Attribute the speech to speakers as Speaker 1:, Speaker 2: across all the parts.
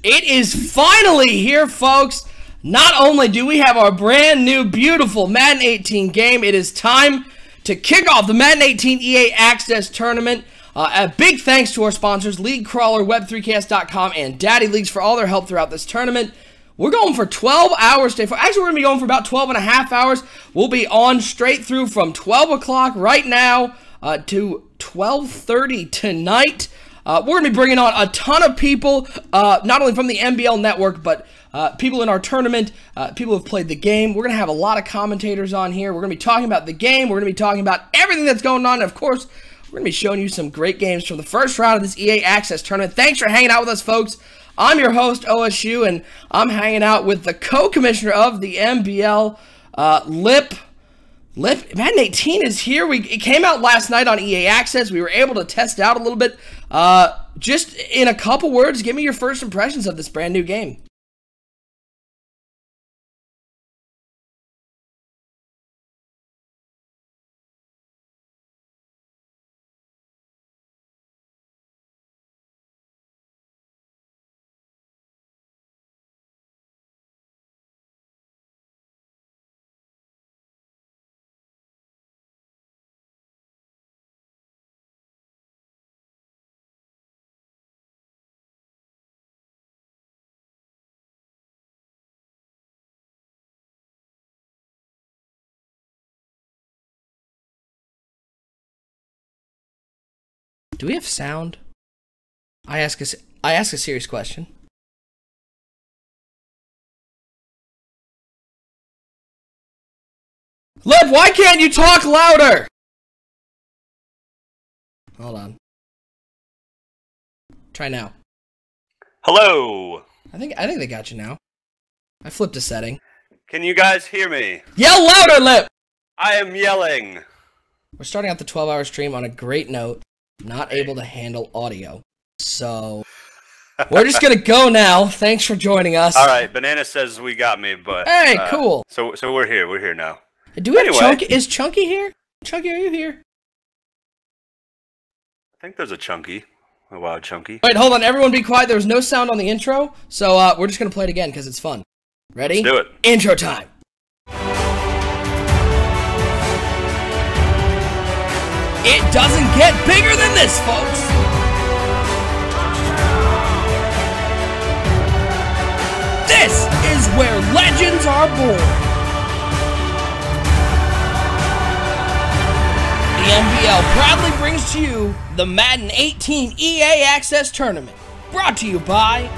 Speaker 1: It is finally here, folks. Not only do we have our brand new, beautiful Madden 18 game, it is time to kick off the Madden 18 EA Access Tournament. A big thanks to our sponsors, League Crawler, Web3Cast.com, and Daddy Leagues for all their help throughout this tournament. We're going for 12 hours today. Actually, we're going to be going for about 12 and a half hours. We'll be on straight through from 12 o'clock right now to 12:30 tonight. We're going to be bringing on a ton of people, not only from the NBL network, but people in our tournament, people who have played the game. We're going to have a lot of commentators on here. We're going to be talking about the game. We're going to be talking about everything that's going on. And of course, we're going to be showing you some great games from the first round of this EA Access Tournament. Thanks for hanging out with us, folks. I'm your host, OSU, and I'm hanging out with the co-commissioner of the NBL, Lip. Madden 18 is here. It came out last night on EA Access. We were able to test it out a little bit. Just in a couple words, give me your first impressions of this brand new game. Do we have sound? I ask a serious question. Lip, why can't you talk louder? Hold on. Try now.
Speaker 2: Hello.
Speaker 1: I think they got you now. I flipped a setting.
Speaker 2: Can you guys hear me?
Speaker 1: Yell louder, Lip!
Speaker 2: I am yelling.
Speaker 1: We're starting out the 12-hour stream on a great note. Not able to handle audio. So, we're just going to go now. Thanks for joining us.
Speaker 2: All right, Banana says we got me, but...
Speaker 1: Hey, cool.
Speaker 2: So we're here. We're here now.
Speaker 1: Do we have Chunky? Is Chunky here? Chunky, are you here?
Speaker 2: I think there's a Chunky. A wild Chunky.
Speaker 1: Wait, hold on. Everyone be quiet. There was no sound on the intro, so we're just going to play it again because it's fun. Ready?
Speaker 2: Let's do it.
Speaker 1: Intro time. It doesn't get bigger than this, folks! This is where legends are born. The NBL proudly brings to you the Madden 18 EA Access Tournament, brought to you by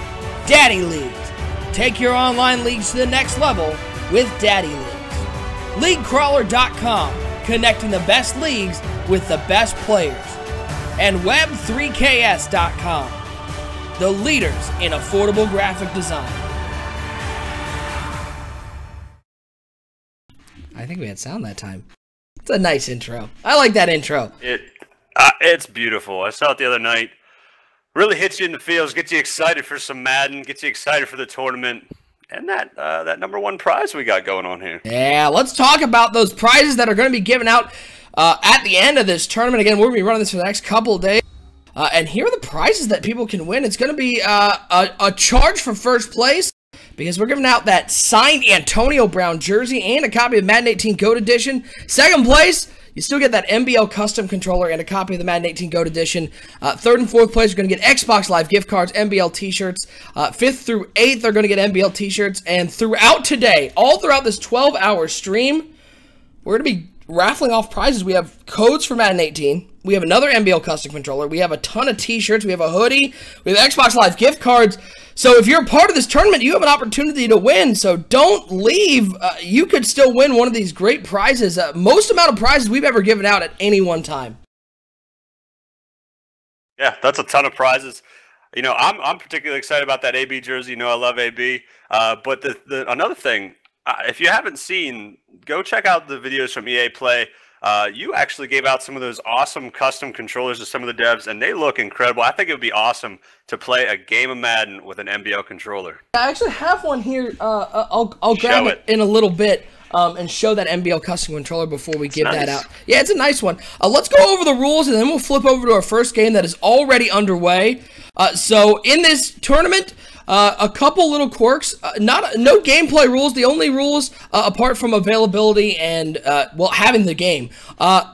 Speaker 1: Daddy Leagues. Take your online leagues to the next level with Daddy Leagues. LeagueCrawler.com, connecting the best leagues with the best players. And Web3Ks.com, the leaders in affordable graphic design. I think we had sound that time. It's a nice intro. I like that intro.
Speaker 2: It's beautiful. I saw it the other night. Really hits you in the feels, gets you excited for some Madden, gets you excited for the tournament. And that #1 prize we got going on here.
Speaker 1: Yeah, let's talk about those prizes that are going to be given out at the end of this tournament. Again, we're going to be running this for the next couple of days. And here are the prizes that people can win. It's going to be a charge for first place, because we're giving out that signed Antonio Brown jersey and a copy of Madden 18 GOAT Edition. Second place, you still get that NBL custom controller and a copy of the Madden 18 GOAT Edition. Third and fourth place are going to get Xbox Live gift cards, NBL t-shirts. Fifth through eighth are going to get NBL t-shirts. And throughout today, all throughout this 12-hour stream, we're going to be raffling off prizes. We have codes for Madden 18. We have another NBL custom controller. We have a ton of t-shirts. We have a hoodie. We have Xbox Live gift cards. So if you're a part of this tournament, you have an opportunity to win. So don't leave. You could still win one of these great prizes. Most amount of prizes we've ever given out at any one time.
Speaker 2: Yeah, that's a ton of prizes. You know, I'm particularly excited about that AB jersey. You know, I love AB. But another thing, if you haven't seen, go check out the videos from EA Play. You actually gave out some of those awesome custom controllers to some of the devs, and they look incredible. I think it would be awesome to play a game of Madden with an NBL controller.
Speaker 1: I actually have one here. I'll grab it in a little bit and show that NBL custom controller before we give that out. Yeah, it's a nice one. Let's go over the rules, and then we'll flip over to our first game that is already underway. So in this tournament, A couple little quirks. No gameplay rules. The only rules, apart from availability and having the game.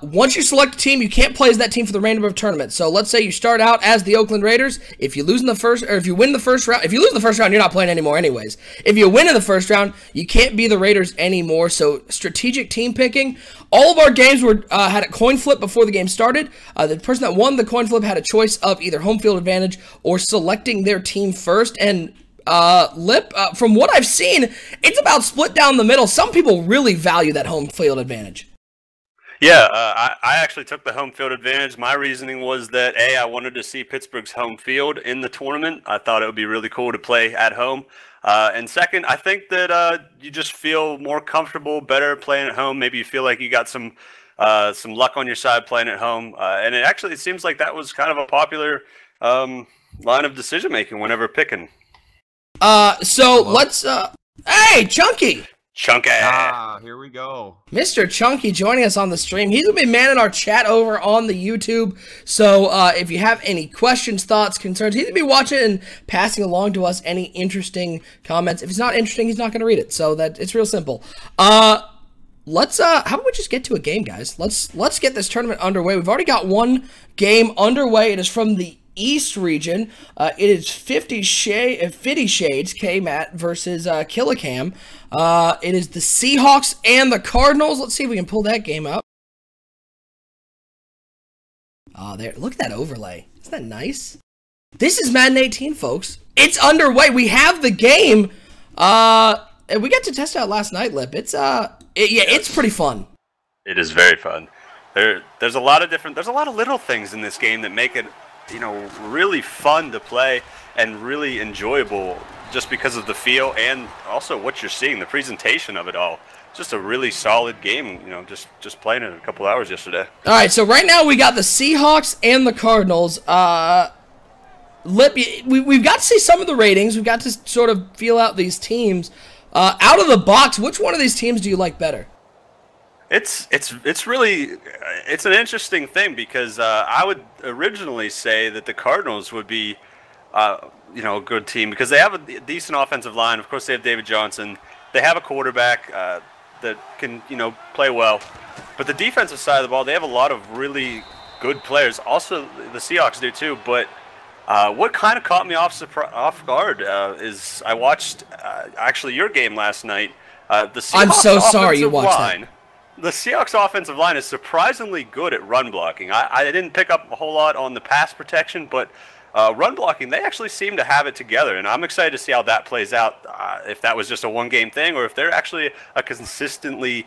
Speaker 1: Once you select a team, you can't play as that team for the remainder of the tournament. So let's say you start out as the Oakland Raiders. If you lose in the first, or if you win the first round, if you lose the first round, you're not playing anymore, anyways. If you win in the first round, you can't be the Raiders anymore. So strategic team picking. All of our games were had a coin flip before the game started. The person that won the coin flip had a choice of either home field advantage or selecting their team first. And Lip, from what I've seen, it's about split down the middle. Some people really value that home field advantage.
Speaker 2: Yeah, I actually took the home field advantage. My reasoning was that, A, I wanted to see Pittsburgh's home field in the tournament. I thought it would be really cool to play at home. And second, I think that you just feel more comfortable, better playing at home. Maybe you feel like you got some luck on your side playing at home. And it seems like that was kind of a popular line of decision making whenever picking.
Speaker 1: Let's hey, Chunky!
Speaker 2: Chunky!
Speaker 3: Here we go.
Speaker 1: Mr. Chunky joining us on the stream. He's going to be manning our chat over on the YouTube. So if you have any questions, thoughts, concerns, he's going to be watching and passing along to us any interesting comments. If it's not interesting, he's not going to read it. So that it's real simple. Let's how about we just get to a game, guys? Let's get this tournament underway. We've already got one game underway. It is from the East region. It is 50 Shades K-Matt versus Killicam. It is the Seahawks and the Cardinals. Let's see if we can pull that game up. There. Look at that overlay. Isn't that nice? This is Madden 18, folks. It's underway. We have the game. And we got to test it out last night, Lip. It's it's pretty fun.
Speaker 2: It is very fun. There's a lot of little things in this game that make it, really fun to play and really enjoyable just because of the feel and also what you're seeing, the presentation of it all. Just a really solid game, just playing it a couple hours yesterday.
Speaker 1: All right, so right now we got the Seahawks and the Cardinals. Lip, we've got to see some of the ratings. We've got to sort of feel out these teams. Out of the box, which one of these teams do you like better?
Speaker 2: It's an interesting thing because I would originally say that the Cardinals would be a good team because they have a decent offensive line. Of course, they have David Johnson. They have a quarterback that can play well, but the defensive side of the ball, they have a lot of really good players. Also, the Seahawks do too. But what kind of caught me off guard is I watched actually your game last night. The Seahawks
Speaker 1: I'm so sorry you watched that.
Speaker 2: The Seahawks offensive line is surprisingly good at run blocking. I didn't pick up a whole lot on the pass protection, but run blocking, they actually seem to have it together, and I'm excited to see how that plays out, if that was just a one-game thing or if they're actually a consistently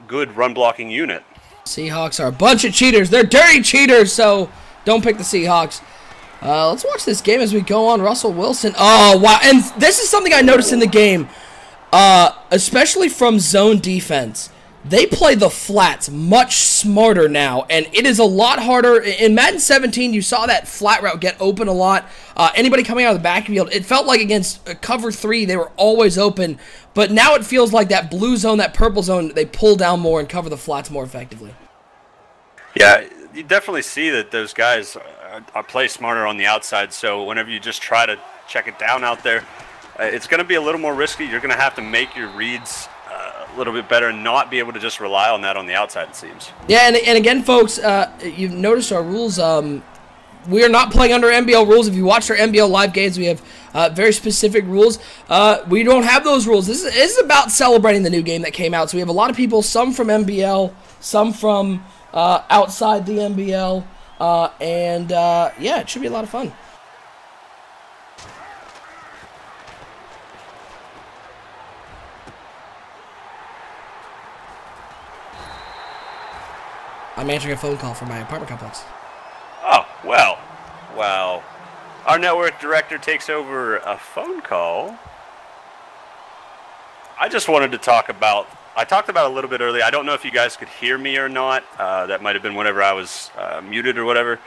Speaker 2: good run blocking unit.
Speaker 1: Seahawks are a bunch of cheaters. They're dirty cheaters, so don't pick the Seahawks. Let's watch this game as we go on. Russell Wilson. Oh, wow. And this is something I noticed in the game, especially from zone defense. They play the flats much smarter now, and it is a lot harder. In Madden 17, you saw that flat route get open a lot. Anybody coming out of the backfield, it felt like against cover 3, they were always open. But now it feels like that blue zone, that purple zone, they pull down more and cover the flats more effectively.
Speaker 2: Yeah, you definitely see that those guys play smarter on the outside, so whenever you just try to check it down out there, it's going to be a little more risky. You're going to have to make your reads a little bit better and not be able to just rely on that on the outside, it seems.
Speaker 1: Yeah, and again, folks, you've noticed our rules. We are not playing under NBL rules. If you watch our NBL live games, we have very specific rules. We don't have those rules. This is about celebrating the new game that came out. So we have a lot of people, some from NBL, some from outside the NBL, yeah, it should be a lot of fun. I'm answering a phone call from my apartment complex.
Speaker 2: Oh, well. Our network director takes over a phone call. I just wanted to talk about, I talked about it a little bit earlier. I don't know if you guys could hear me or not. That might have been whenever I was muted or whatever.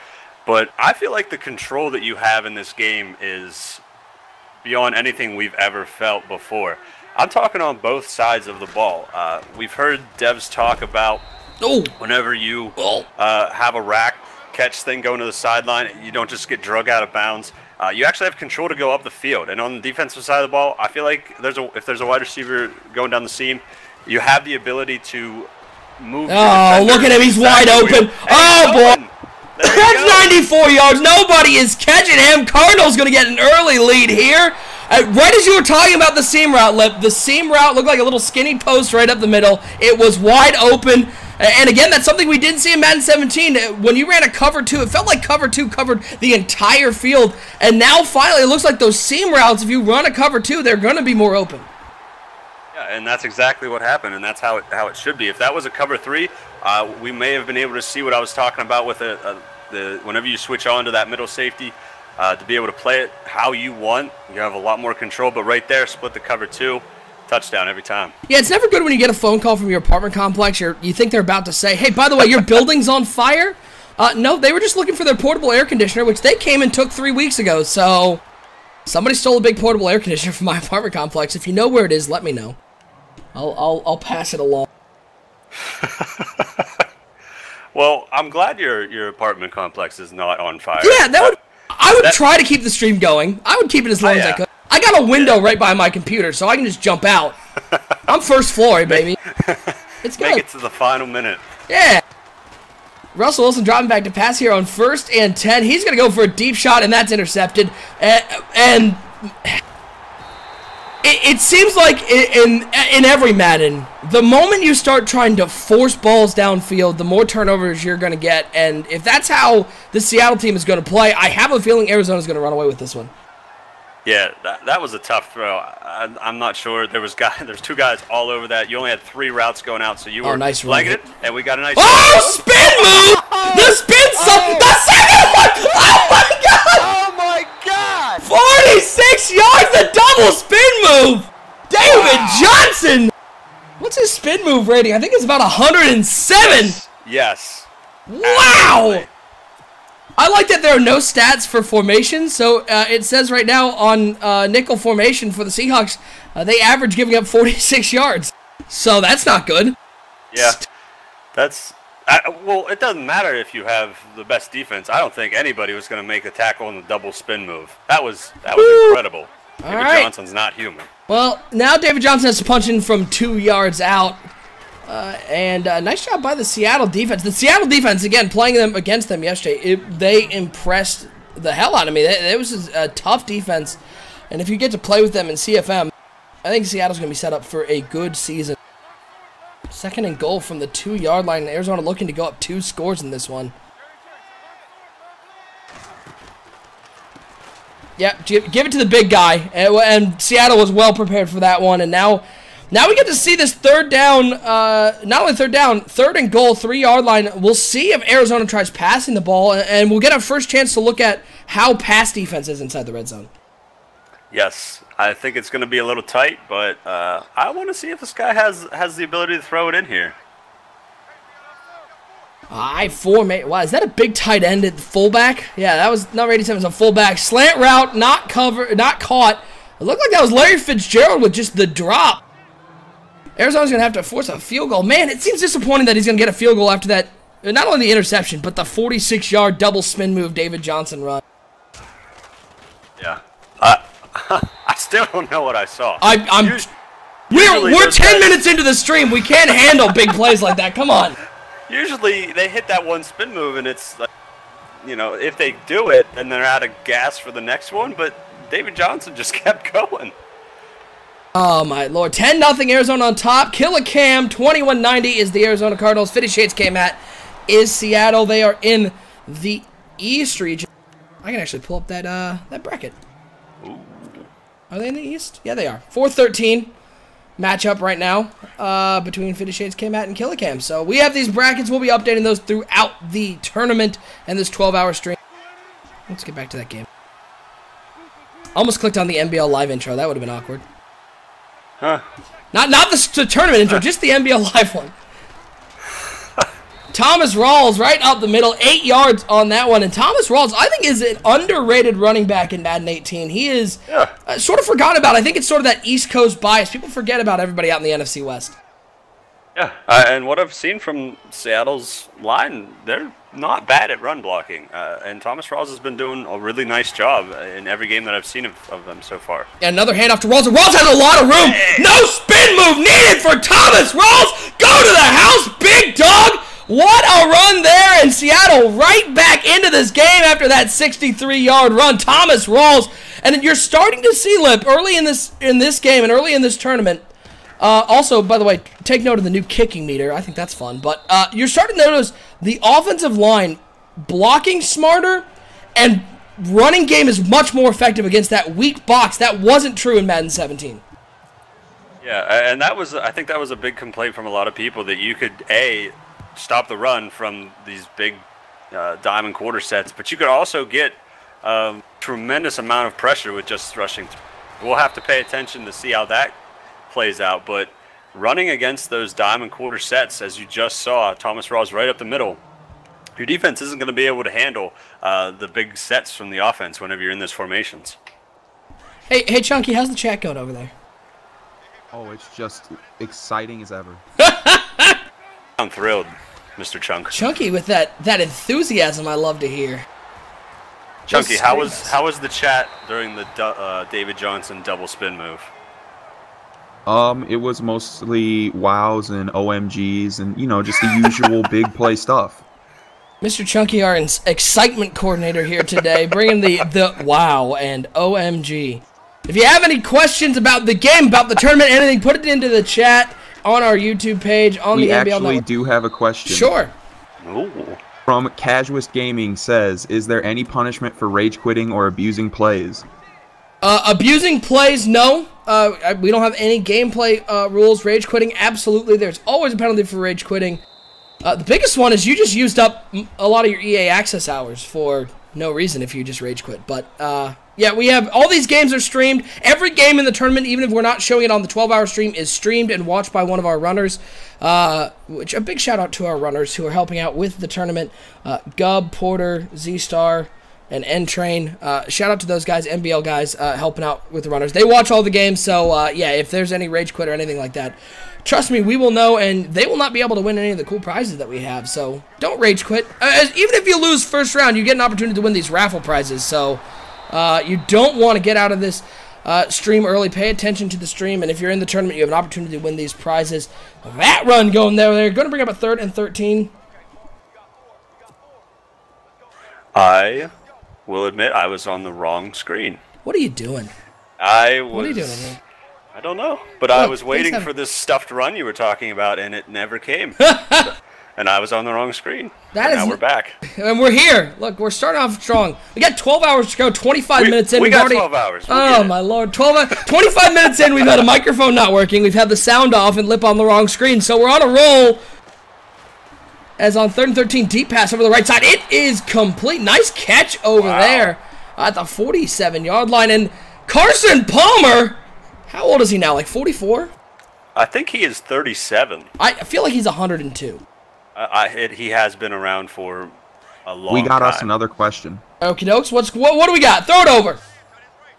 Speaker 2: But I feel like the control that you have in this game is beyond anything we've ever felt before. I'm talking on both sides of the ball. We've heard devs talk about whenever you have a rack catch thing going to the sideline, you don't just get drug out of bounds. you actually have control to go up the field. And on the defensive side of the ball, I feel like if there's a wide receiver going down the seam, you have the ability to move.
Speaker 1: Oh, look at him. He's wide open. Oh, boy. That's 94 yards. Nobody is catching him. Cardinals going to get an early lead here. Right as you were talking about the seam route, Lip, the seam route looked like a little skinny post right up the middle. It was wide open. And again, that's something we didn't see in Madden 17. When you ran a cover 2, it felt like cover 2 covered the entire field. And now, finally, it looks like those seam routes, if you run a cover 2, they're going to be more open.
Speaker 2: Yeah, and that's exactly what happened, and that's how it should be. If that was a cover 3, we may have been able to see what I was talking about with whenever you switch on to that middle safety, to be able to play it how you want. You have a lot more control, but right there, split the cover 2. Touchdown every time. Yeah,
Speaker 1: it's never good when you get a phone call from your apartment complex. You think they're about to say, hey, by the way, your building's on fire? No, they were just looking for their portable air conditioner, which they came and took 3 weeks ago. So somebody stole a big portable air conditioner from my apartment complex. If you know where it is, let me know. I'll pass it along.
Speaker 2: Well, I'm glad your apartment complex is not on fire.
Speaker 1: Yeah, I would try to keep the stream going. I would keep it as long as I could. I got a window right by my computer, so I can just jump out. I'm first floor, baby. It's good.
Speaker 2: Make it to the final minute.
Speaker 1: Yeah. Russell Wilson dropping back to pass here on 1st and 10. He's going to go for a deep shot, and that's intercepted. And it seems like in every Madden, the moment you start trying to force balls downfield, the more turnovers you're going to get. And if that's how the Seattle team is going to play, I have a feeling Arizona's going to run away with this one.
Speaker 2: Yeah, that was a tough throw. I'm not sure. There's 2 guys all over that. You only had 3 routes going out, so you were
Speaker 1: nice
Speaker 2: liking it, and we got a nice.
Speaker 1: Oh, spin move! The spin the second one! Oh my God!
Speaker 3: Oh my God!
Speaker 1: 46 yards, the double spin move! David Johnson! What's his spin move rating? I think it's about 107.
Speaker 2: Yes.
Speaker 1: Wow!
Speaker 2: Absolutely.
Speaker 1: I like that there are no stats for formation, so it says right now on nickel formation for the Seahawks, they average giving up 46 yards. So that's not good.
Speaker 2: Yeah, that's well. It doesn't matter if you have the best defense. I don't think anybody was going to make a tackle on the double spin move. That was incredible. David Johnson's not human.
Speaker 1: Well, now David Johnson has to punch in from 2 yards out. And nice job by the Seattle defense. The Seattle defense, again, playing them against them yesterday, they impressed the hell out of me. It was a tough defense. And if you get to play with them in CFM, I think Seattle's going to be set up for a good season. 2nd and goal from the 2-yard line. And Arizona looking to go up 2 scores in this one. Yeah, give it to the big guy. And Seattle was well prepared for that one. And now we get to see this 3rd down, not only 3rd down, 3rd and goal, 3-yard line. We'll see if Arizona tries passing the ball, and we'll get our first chance to look at how pass defense is inside the red zone.
Speaker 2: Yes, I think it's going to be a little tight, but I want to see if this guy has the ability to throw it in here.
Speaker 1: Wow, is that a big tight end at fullback? Yeah, that was not 87, it was a fullback. Slant route, not caught. It looked like that was Larry Fitzgerald with just the drop. Arizona's going to have to force a field goal. Man, it seems disappointing that he's going to get a field goal after that. Not only the interception, but the 46-yard double spin move David Johnson run.
Speaker 2: Yeah. I still don't know what I saw.
Speaker 1: We're 10 minutes into the stream. We can't handle big plays like that. Come on.
Speaker 2: Usually they hit that one spin move, and it's like, if they do it, then they're out of gas for the next one. But David Johnson just kept going.
Speaker 1: Oh, my Lord. 10-0 Arizona on top. Killer Cam, 21-90 is the Arizona Cardinals. 50 Shades came at is Seattle. They are in the East region. I can actually pull up that bracket.
Speaker 2: Ooh.
Speaker 1: Are they in the East? Yeah, they are. 4-13 matchup right now between 50 Shades came at and Killer Cam. So we have these brackets. We'll be updating those throughout the tournament and this 12-hour stream. Let's get back to that game. Almost clicked on the NBL Live intro. That would have been awkward.
Speaker 2: Huh.
Speaker 1: Not the tournament intro, just the NBL Live one. Thomas Rawls right up the middle, 8 yards on that one. And Thomas Rawls, I think, is an underrated running back in Madden 18. He is sort of forgotten about. I think it's sort of that East Coast bias. People forget about everybody out in the NFC West.
Speaker 2: Yeah, and what I've seen from Seattle's line, they're not bad at run blocking, and Thomas Rawls has been doing a really nice job in every game that I've seen of them so far.
Speaker 1: And another handoff to Rawls. Rawls has a lot of room. No spin move needed for Thomas Rawls. Go to the house, big dog. What a run there, and Seattle right back into this game after that 63-yard run. Thomas Rawls, and you're starting to see Limp early in this game and early in this tournament. Also, by the way, take note of the new kicking meter. I think that's fun. But you're starting to notice the offensive line blocking smarter and running game is much more effective against that weak box. That wasn't true in Madden 17.
Speaker 2: Yeah, and I think that was a big complaint from a lot of people, that you could, stop the run from these big diamond quarter sets, but you could also get a tremendous amount of pressure with just rushing. We'll have to pay attention to see how that plays out, but running against those diamond quarter sets, as you just saw, Thomas Rawls right up the middle, your defense isn't going to be able to handle the big sets from the offense whenever you're in those formations.
Speaker 1: Hey, Chunky, how's the chat going over there?
Speaker 3: Oh, it's just exciting as ever.
Speaker 2: I'm thrilled, Mr. Chunk.
Speaker 1: Chunky with that enthusiasm I love to hear.
Speaker 2: Chunky, how was the chat during the David Johnson double spin move?
Speaker 3: It was mostly wows and OMGs and, just the usual big play stuff.
Speaker 1: Mr. Chunky, our excitement coordinator here today, bringing the wow and OMG. If you have any questions about the game, about the tournament, anything, put it into the chat on our YouTube page, on the NBL Network.
Speaker 3: We actually do have a question.
Speaker 1: Sure.
Speaker 2: Ooh.
Speaker 3: From Casuist Gaming says, is there any punishment for rage quitting or abusing plays?
Speaker 1: Abusing plays, no. We don't have any gameplay rules. Rage quitting, absolutely. There's always a penalty for rage quitting. The biggest one is you just used up a lot of your EA access hours for no reason if you just rage quit. But, yeah, we have all these games are streamed. Every game in the tournament, even if we're not showing it on the 12-hour stream, is streamed and watched by one of our runners. Which a big shout out to our runners who are helping out with the tournament. Gub, Porter, Z-Star, and N-Train. Shout out to those guys, NBL guys, helping out with the runners. They watch all the games, so yeah, if there's any rage quit or anything like that, trust me, we will know, and they will not be able to win any of the cool prizes that we have. So don't rage quit. Even if you lose first round, you get an opportunity to win these raffle prizes. So you don't want to get out of this stream early. Pay attention to the stream, and if you're in the tournament, you have an opportunity to win these prizes. That run going there, they're going to bring up a 3rd and 13.
Speaker 2: I will admit I was on the wrong screen.
Speaker 1: What are you doing? What are you doing here?
Speaker 2: I don't know, but I was waiting for this stuffed run you were talking about, and it never came. And I was on the wrong screen. Now we're back.
Speaker 1: And we're here. Look, we're starting off strong. We got 12 hours to go, 25 minutes in.
Speaker 2: We got 12 hours.
Speaker 1: Oh, my Lord. 25 minutes in, we've had a microphone not working. We've had the sound off and Lip on the wrong screen. So we're on a roll. As on 3rd and 13, deep pass over the right side. It is complete. Nice catch over there at the 47-yard line. And Carson Palmer, how old is he now? Like 44?
Speaker 2: I think he is 37.
Speaker 1: I feel like he's 102.
Speaker 2: He has been around for a long time.
Speaker 3: We got us another question.
Speaker 1: Okie dokes. What do we got? Throw it over.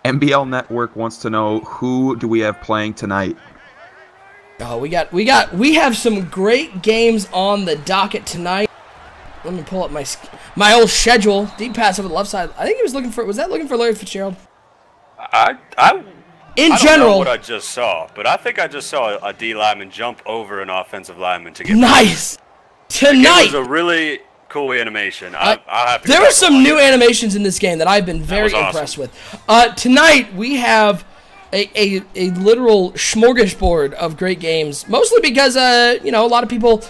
Speaker 3: NBL Network wants to know, who do we have playing tonight?
Speaker 1: Oh, we have some great games on the docket tonight. Let me pull up my old schedule. Deep pass over the left side. I think he was looking for Larry Fitzgerald?
Speaker 2: I don't know what I just saw, but I think I just saw a D lineman jump over an offensive lineman to get
Speaker 1: nice. Tonight
Speaker 2: it was a really cool animation.
Speaker 1: There are some new animations in this game that I've been very impressed with. Tonight we have a literal smorgasbord of great games, mostly because a lot of people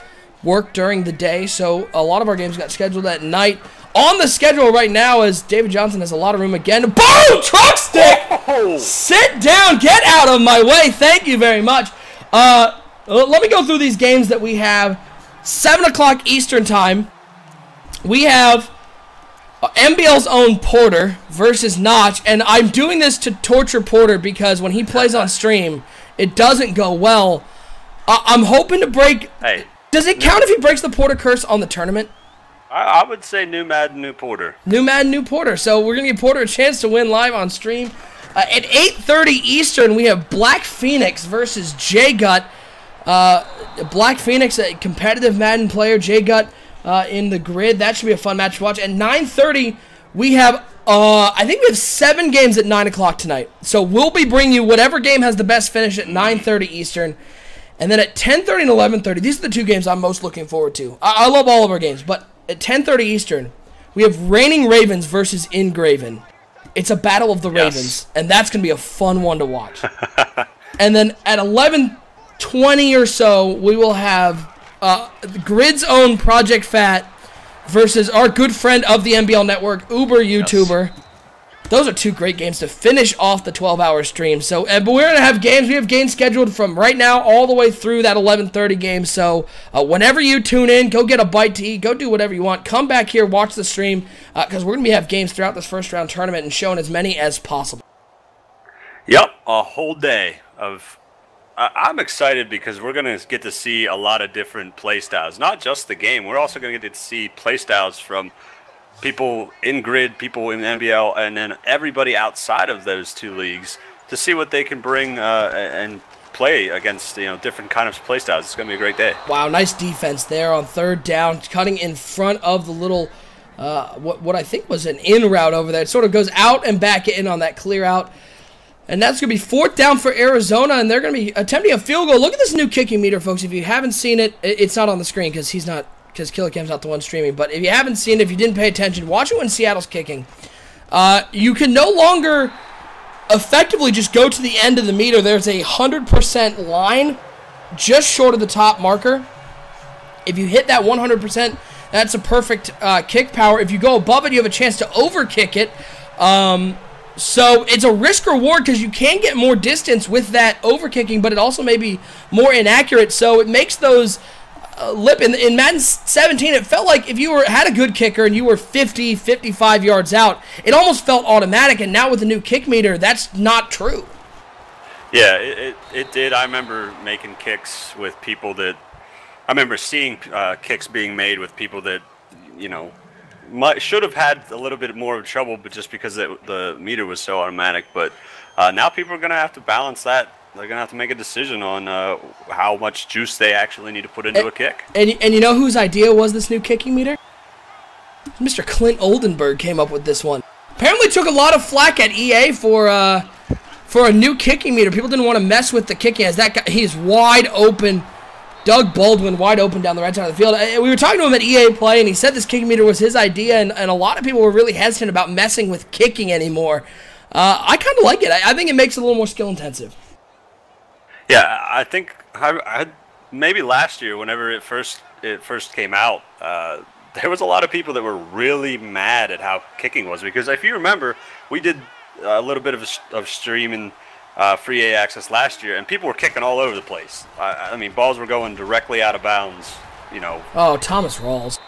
Speaker 1: work during the day, so a lot of our games got scheduled at night. On the schedule right now is David Johnson has a lot of room again. Boom! Truck stick! Oh. Sit down! Get out of my way! Thank you very much. Let me go through these games that we have. 7 o'clock Eastern time. We have NBL's own Porter versus Notch, and I'm doing this to torture Porter because when he plays on stream, it doesn't go well. I'm hoping to break...
Speaker 2: Hey.
Speaker 1: Does it count if he breaks the Porter curse on the tournament?
Speaker 2: I would say new Madden, new Porter.
Speaker 1: New Madden, new Porter. So we're going to give Porter a chance to win live on stream. At 8:30 Eastern, we have Black Phoenix versus J-Gut. Black Phoenix, a competitive Madden player. J-Gut in the grid. That should be a fun match to watch. At 9:30, we have, I think we have 7 games at 9 o'clock tonight. So we'll be bringing you whatever game has the best finish at 9:30 Eastern. And then at 10:30 and 11:30, these are the 2 games I'm most looking forward to. I love all of our games, but at 10:30 Eastern, we have Reigning Ravens versus Ingraven. It's a battle of the Ravens, and that's going to be a fun one to watch. And then at 11:20 or so, we will have Grid's own Project Fat versus our good friend of the NBL Network, Uber YouTuber. Yes. Those are 2 great games to finish off the 12-hour stream. So, but we're going to have games. We have games scheduled from right now all the way through that 11:30 game. So, whenever you tune in, go get a bite to eat. Go do whatever you want. Come back here, watch the stream, because we're going to have games throughout this first-round tournament and showing as many as possible.
Speaker 2: Yep, a whole day of... I'm excited because we're going to get to see a lot of different play styles. Not just the game. We're also going to get to see play styles from people in Grid, people in NBL, and then everybody outside of those 2 leagues to see what they can bring and play against, different kind of play styles. It's going to be a great day.
Speaker 1: Wow, nice defense there on 3rd down, cutting in front of the little, what I think was an in route over there. It sort of goes out and back in on that clear out. And that's going to be 4th down for Arizona, and they're going to be attempting a field goal. Look at this new kicking meter, folks. If you haven't seen it, it's not on the screen because Killer Cam's not the one streaming. But if you haven't seen it, if you didn't pay attention, watch it when Seattle's kicking. You can no longer effectively just go to the end of the meter. There's a 100% line just short of the top marker. If you hit that 100%, that's a perfect kick power. If you go above it, you have a chance to over-kick it. So it's a risk-reward because you can get more distance with that over-kicking, but it also may be more inaccurate. So it makes those lip. In Madden 17, it felt like if you had a good kicker and you were 50, 55 yards out, it almost felt automatic. And now with the new kick meter, that's not true.
Speaker 2: Yeah, it did. I remember making kicks with people that – I remember seeing kicks being made with people that, should have had a little bit more of trouble, but just because the meter was so automatic. But now people are going to have to balance that. They're going to have to make a decision on how much juice they actually need to put into a kick.
Speaker 1: And you know whose idea was this new kicking meter? Mr. Clint Oldenburg came up with this one. Apparently took a lot of flack at EA for a new kicking meter. People didn't want to mess with the kicking as that guy, he's wide open. Doug Baldwin wide open down the right side of the field. We were talking to him at EA Play, and he said this kicking meter was his idea, and a lot of people were really hesitant about messing with kicking anymore. I kind of like it. I think it makes it a little more skill-intensive.
Speaker 2: Yeah, I think maybe last year, whenever it first came out, there was a lot of people that were really mad at how kicking was. Because if you remember, we did a little bit of streaming free A access last year, and people were kicking all over the place. I mean, balls were going directly out of bounds,
Speaker 1: Oh, Thomas Rawls.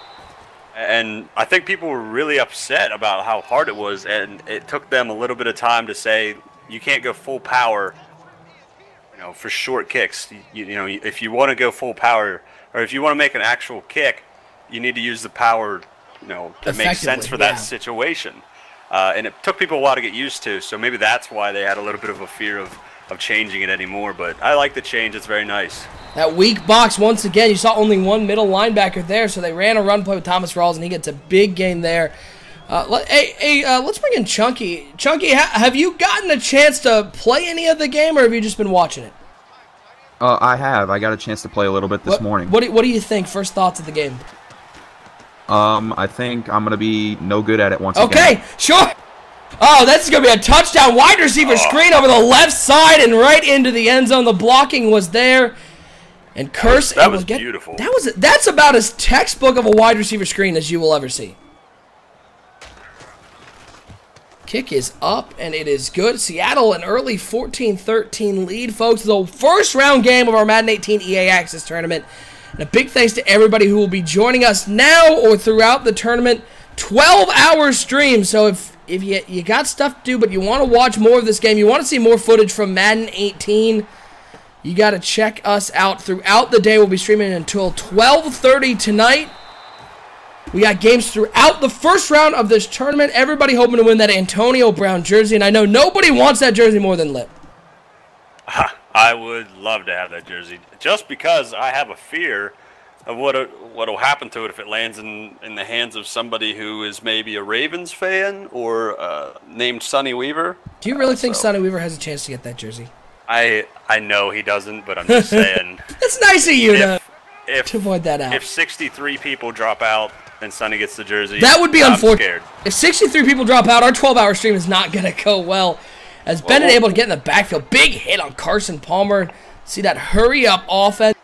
Speaker 2: And I think people were really upset about how hard it was, and it took them a little bit of time to say, you can't go full power, for short kicks. If you want to go full power, or if you want to make an actual kick, you need to use the power, to make sense for that situation. And it took people a while to get used to, so maybe that's why they had a little bit of a fear of changing it anymore. But I like the change. It's very nice.
Speaker 1: That weak box, once again, you saw only one middle linebacker there, so they ran a run play with Thomas Rawls, and he gets a big gain there. Let's bring in Chunky. Chunky, have you gotten a chance to play any of the game, or have you just been watching it?
Speaker 3: I have. I got a chance to play a little bit this morning.
Speaker 1: What do you think? First thoughts of the game?
Speaker 3: I think I'm going to be no good at it once again.
Speaker 1: Okay, sure. Oh, that's going to be a touchdown. Wide receiver screen over the left side and right into the end zone. The blocking was there. And Curse.
Speaker 2: That was beautiful.
Speaker 1: That's about as textbook of a wide receiver screen as you will ever see. Kick is up, and it is good. Seattle, an early 14-13 lead, folks. The first round game of our Madden 18 EA Access Tournament. And a big thanks to everybody who will be joining us now or throughout the tournament. 12-hour stream. So if you got stuff to do, but you want to watch more of this game, you want to see more footage from Madden 18, you got to check us out throughout the day. We'll be streaming until 12:30 tonight. We got games throughout the first round of this tournament. Everybody hoping to win that Antonio Brown jersey, and I know nobody wants that jersey more than Lip.
Speaker 2: I would love to have that jersey, just because I have a fear what'll happen to it if it lands in the hands of somebody who is maybe a Ravens fan or named Sonny Weaver.
Speaker 1: Do you really think Sonny Weaver has a chance to get that jersey?
Speaker 2: I know he doesn't, but I'm just saying.
Speaker 1: It's nice of you to point that out.
Speaker 2: If 63 people drop out and Sonny gets the jersey,
Speaker 1: that would be unfortunate.
Speaker 2: Scared.
Speaker 1: If 63 people drop out, our 12-hour stream is not going to go well. As Bennett able to get in the backfield, big hit on Carson Palmer. See that hurry-up offense.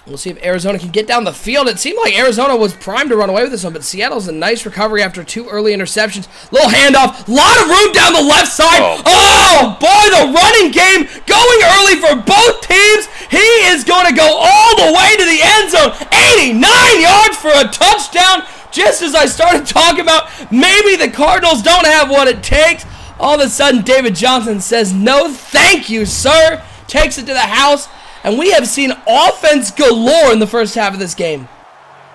Speaker 1: We'll see if Arizona can get down the field. It seemed like Arizona was primed to run away with this one, but Seattle's a nice recovery after 2 early interceptions. Little handoff. lot of room down the left side. Oh, boy, the running game going early for both teams. He is going to go all the way to the end zone. 89 yards for a touchdown. Just as I started talking about, maybe the Cardinals don't have what it takes. All of a sudden, David Johnson says, no, thank you, sir. Takes it to the house. And we have seen offense galore in the first half of this game.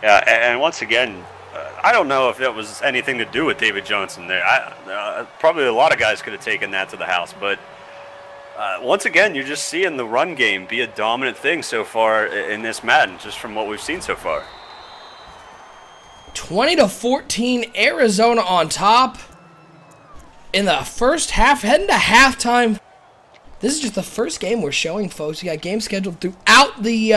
Speaker 2: Yeah, and once again, I don't know if that was anything to do with David Johnson there. Probably a lot of guys could have taken that to the house. But once again, you're just seeing the run game be a dominant thing so far in this Madden, just from what we've seen so far.
Speaker 1: 20-14, Arizona on top in the first half, heading to halftime. This is just the first game we're showing, folks. We got games scheduled throughout the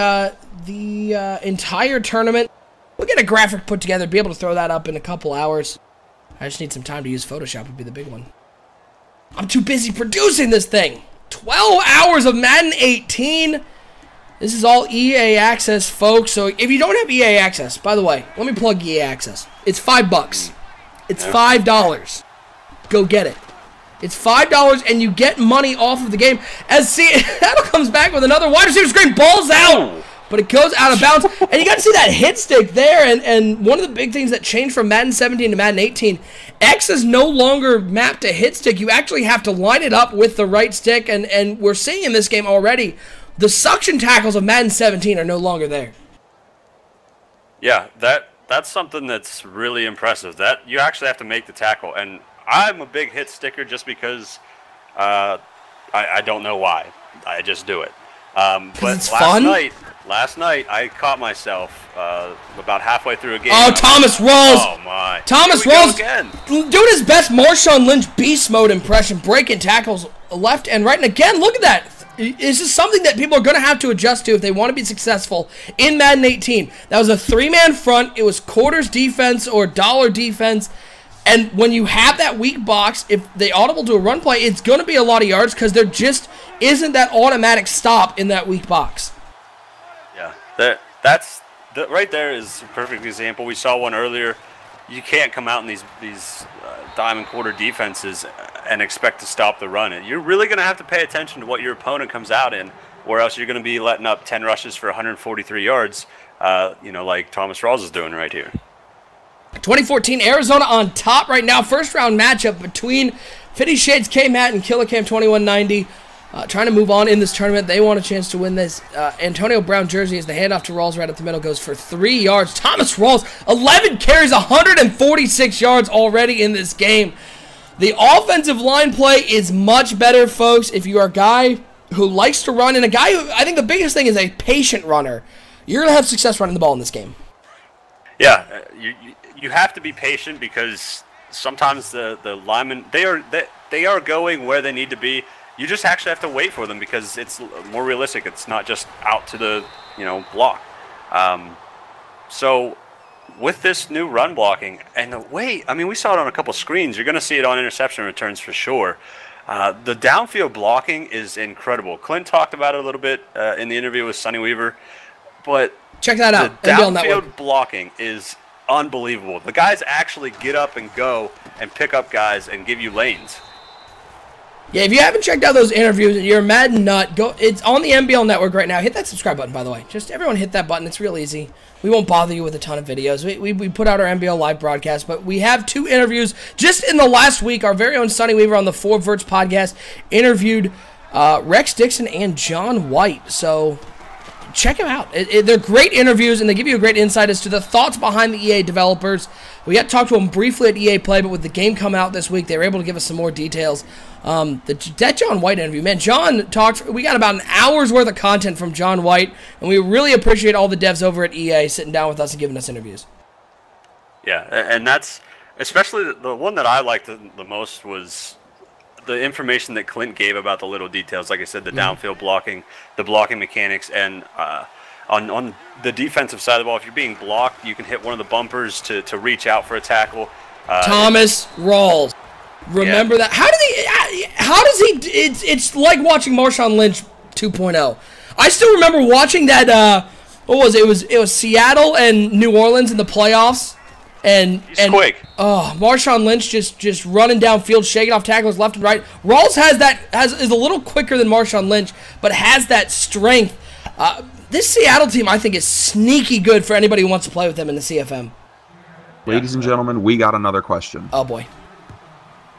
Speaker 1: entire tournament. We'll get a graphic put together, be able to throw that up in a couple hours. I just need some time to use Photoshop would be the big one. I'm too busy producing this thing. 12 hours of Madden 18. This is all EA Access, folks. So if you don't have EA Access, by the way, let me plug EA Access. It's $5. It's $5. Go get it. It's $5, and you get money off of the game. As Seattle comes back with another wide receiver screen. Ball's out, but it goes out of bounds. And you got to see that hit stick there. And one of the big things that changed from Madden 17 to Madden 18, X is no longer mapped to hit stick. You actually have to line it up with the right stick. And we're seeing in this game already, the suction tackles of Madden 17 are no longer there.
Speaker 2: Yeah, that's something that's really impressive. That you actually have to make the tackle. And I'm a big hit sticker just because I don't know why. I just do it. But
Speaker 1: it's fun?
Speaker 2: Last night I caught myself about halfway through a game.
Speaker 1: Oh, Thomas Rawls!
Speaker 2: Oh my!
Speaker 1: Thomas Rawls doing his best Marshawn Lynch beast mode impression, breaking tackles left and right. And again, look at that. This is something that people are going to have to adjust to if they want to be successful in Madden 18. That was a 3-man front. It was quarters defense or dollar defense. And when you have that weak box, if they audible to a run play, it's going to be a lot of yards because there just isn't that automatic stop in that weak box.
Speaker 2: Yeah, right there is a perfect example. We saw one earlier. You can't come out in these diamond quarter defenses and expect to stop the run. You're really going to have to pay attention to what your opponent comes out in, or else you're going to be letting up 10 rushes for 143 yards, like Thomas Rawls is doing right here.
Speaker 1: 2014, Arizona on top right now. First round matchup between 50 Shades K-Matt and Killicam 2190. Trying to move on in this tournament. They want a chance to win this. Antonio Brown jersey as the handoff to Rawls right up the middle goes for 3 yards. Thomas Rawls, 11 carries, 146 yards already in this game. The offensive line play is much better, folks. If you are a guy who likes to run and a guy who, I think the biggest thing is a patient runner, you're going to have success running the ball in this game.
Speaker 2: Yeah, you have to be patient because sometimes the linemen, they are going where they need to be. You just actually have to wait for them because it's more realistic. It's not just out to the block. So with this new run blocking and the way, we saw it on a couple screens. You're going to see it on interception returns for sure. The downfield blocking is incredible. Clint talked about it a little bit in the interview with Sonny Weaver, but
Speaker 1: check that out.
Speaker 2: The downfield blocking is unbelievable. The guys actually get up and go and pick up guys and give you lanes.
Speaker 1: Yeah, if you haven't checked out those interviews and you're a Madden nut, go. It's on the NBL Network right now. Hit that subscribe button, by the way. Just everyone hit that button. It's real easy. We won't bother you with a ton of videos. We put out our NBL live broadcast, but we have 2 interviews just in the last week. Our very own Sonny Weaver on the 4 Verts podcast interviewed Rex Dixon and John White. So check them out. They're great interviews, and they give you a great insight as to the thoughts behind the EA developers. We got to talk to them briefly at EA Play, but with the game coming out this week, they were able to give us some more details. That John White interview, man, John talked. We got about an hour's worth of content from John White, and we really appreciate all the devs over at EA sitting down with us and giving us interviews.
Speaker 2: Yeah, and that's especially the one that I liked the most was the information that Clint gave about the little details. Like I said, the downfield blocking, the blocking mechanics, and on the defensive side of the ball, if you're being blocked, you can hit one of the bumpers to reach out for a tackle.
Speaker 1: Thomas Rawls. Remember that? How does he? It's like watching Marshawn Lynch 2.0. I still remember watching that. What was it? It was Seattle and New Orleans in the playoffs, and
Speaker 2: quick.
Speaker 1: Oh, Marshawn Lynch just running downfield, shaking off tackles left and right. Rawls is a little quicker than Marshawn Lynch, but has that strength. This Seattle team, I think, is sneaky good for anybody who wants to play with them in the CFM.
Speaker 3: Ladies and gentlemen, we got another question.
Speaker 1: Oh boy.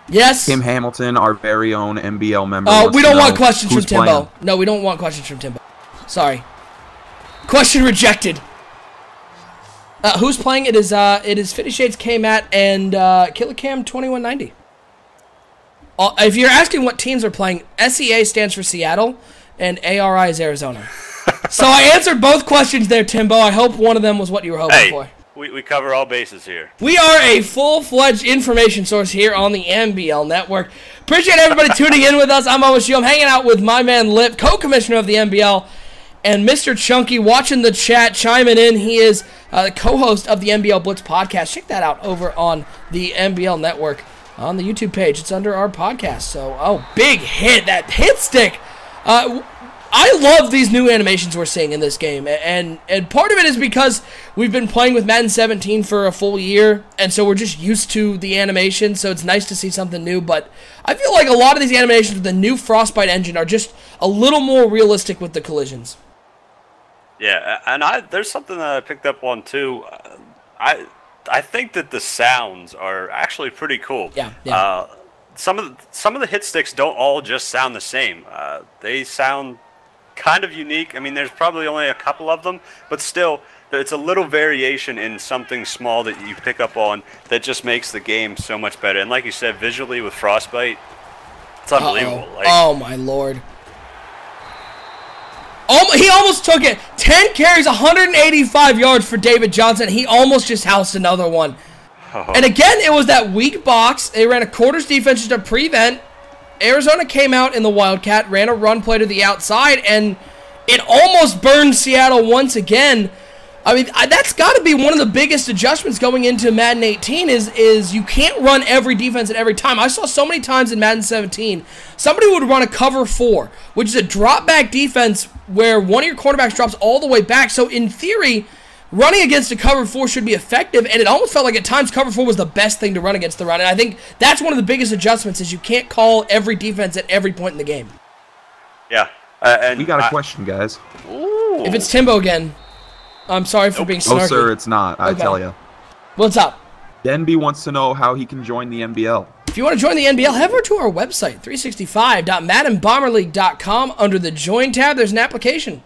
Speaker 1: Yes.
Speaker 3: Tim Hamilton, our very own NBL member.
Speaker 1: We don't want questions from Timbo. No, we don't want questions from Timbo. Sorry. Question rejected. Who's playing? It is 50 Shades K-Mat and Killicam 2190. If you're asking what teams are playing, SEA stands for Seattle and ARI is Arizona. So I answered both questions there, Timbo. I hope one of them was what you were hoping for.
Speaker 2: We cover all bases here.
Speaker 1: We are a full-fledged information source here on the NBL Network. Appreciate everybody tuning in with us. I'm OSU. I'm hanging out with my man Lip, co-commissioner of the NBL, and Mr. Chunky watching the chat, chiming in. He is the co-host of the NBL Blitz podcast. Check that out over on the NBL Network on the YouTube page. It's under our podcast. So, big hit. That hit stick. I love these new animations we're seeing in this game, and part of it is because we've been playing with Madden 17 for a full year, and so we're just used to the animation, so it's nice to see something new, but I feel like a lot of these animations with the new Frostbite engine are just a little more realistic with the collisions.
Speaker 2: Yeah, and there's something that I picked up on, too. I think that the sounds are actually pretty cool.
Speaker 1: Yeah.
Speaker 2: Some of the hit sticks don't all just sound the same. They sound kind of unique. I mean, there's probably only a couple of them, but still, it's a little variation in something small that you pick up on that just makes the game so much better. And like you said, visually with Frostbite, it's unbelievable.
Speaker 1: Oh my lord. He almost took it. 10 carries, 185 yards for David Johnson. He almost just housed another one. And again, it was that weak box. They ran a quarters defense just to prevent. Arizona came out in the Wildcat, ran a run play to the outside, and it almost burned Seattle once again. I mean, that's got to be one of the biggest adjustments going into Madden 18 is you can't run every defense at every time. I saw so many times in Madden 17, somebody would run a cover 4, which is a drop-back defense where one of your cornerbacks drops all the way back. So in theory, running against a cover 4 should be effective, and it almost felt like at times cover 4 was the best thing to run against the run. And I think that's one of the biggest adjustments is you can't call every defense at every point in the game.
Speaker 2: Yeah.
Speaker 3: We got a question, guys.
Speaker 2: Ooh.
Speaker 1: If it's Timbo again, I'm sorry for being snarky.
Speaker 3: Oh, sir, it's not. I tell you.
Speaker 1: What's up?
Speaker 3: Denby wants to know how he can join the NBL.
Speaker 1: If you want to join the NBL, head over to our website, 365.maddenbomberleague.com. Under the Join tab, there's an application.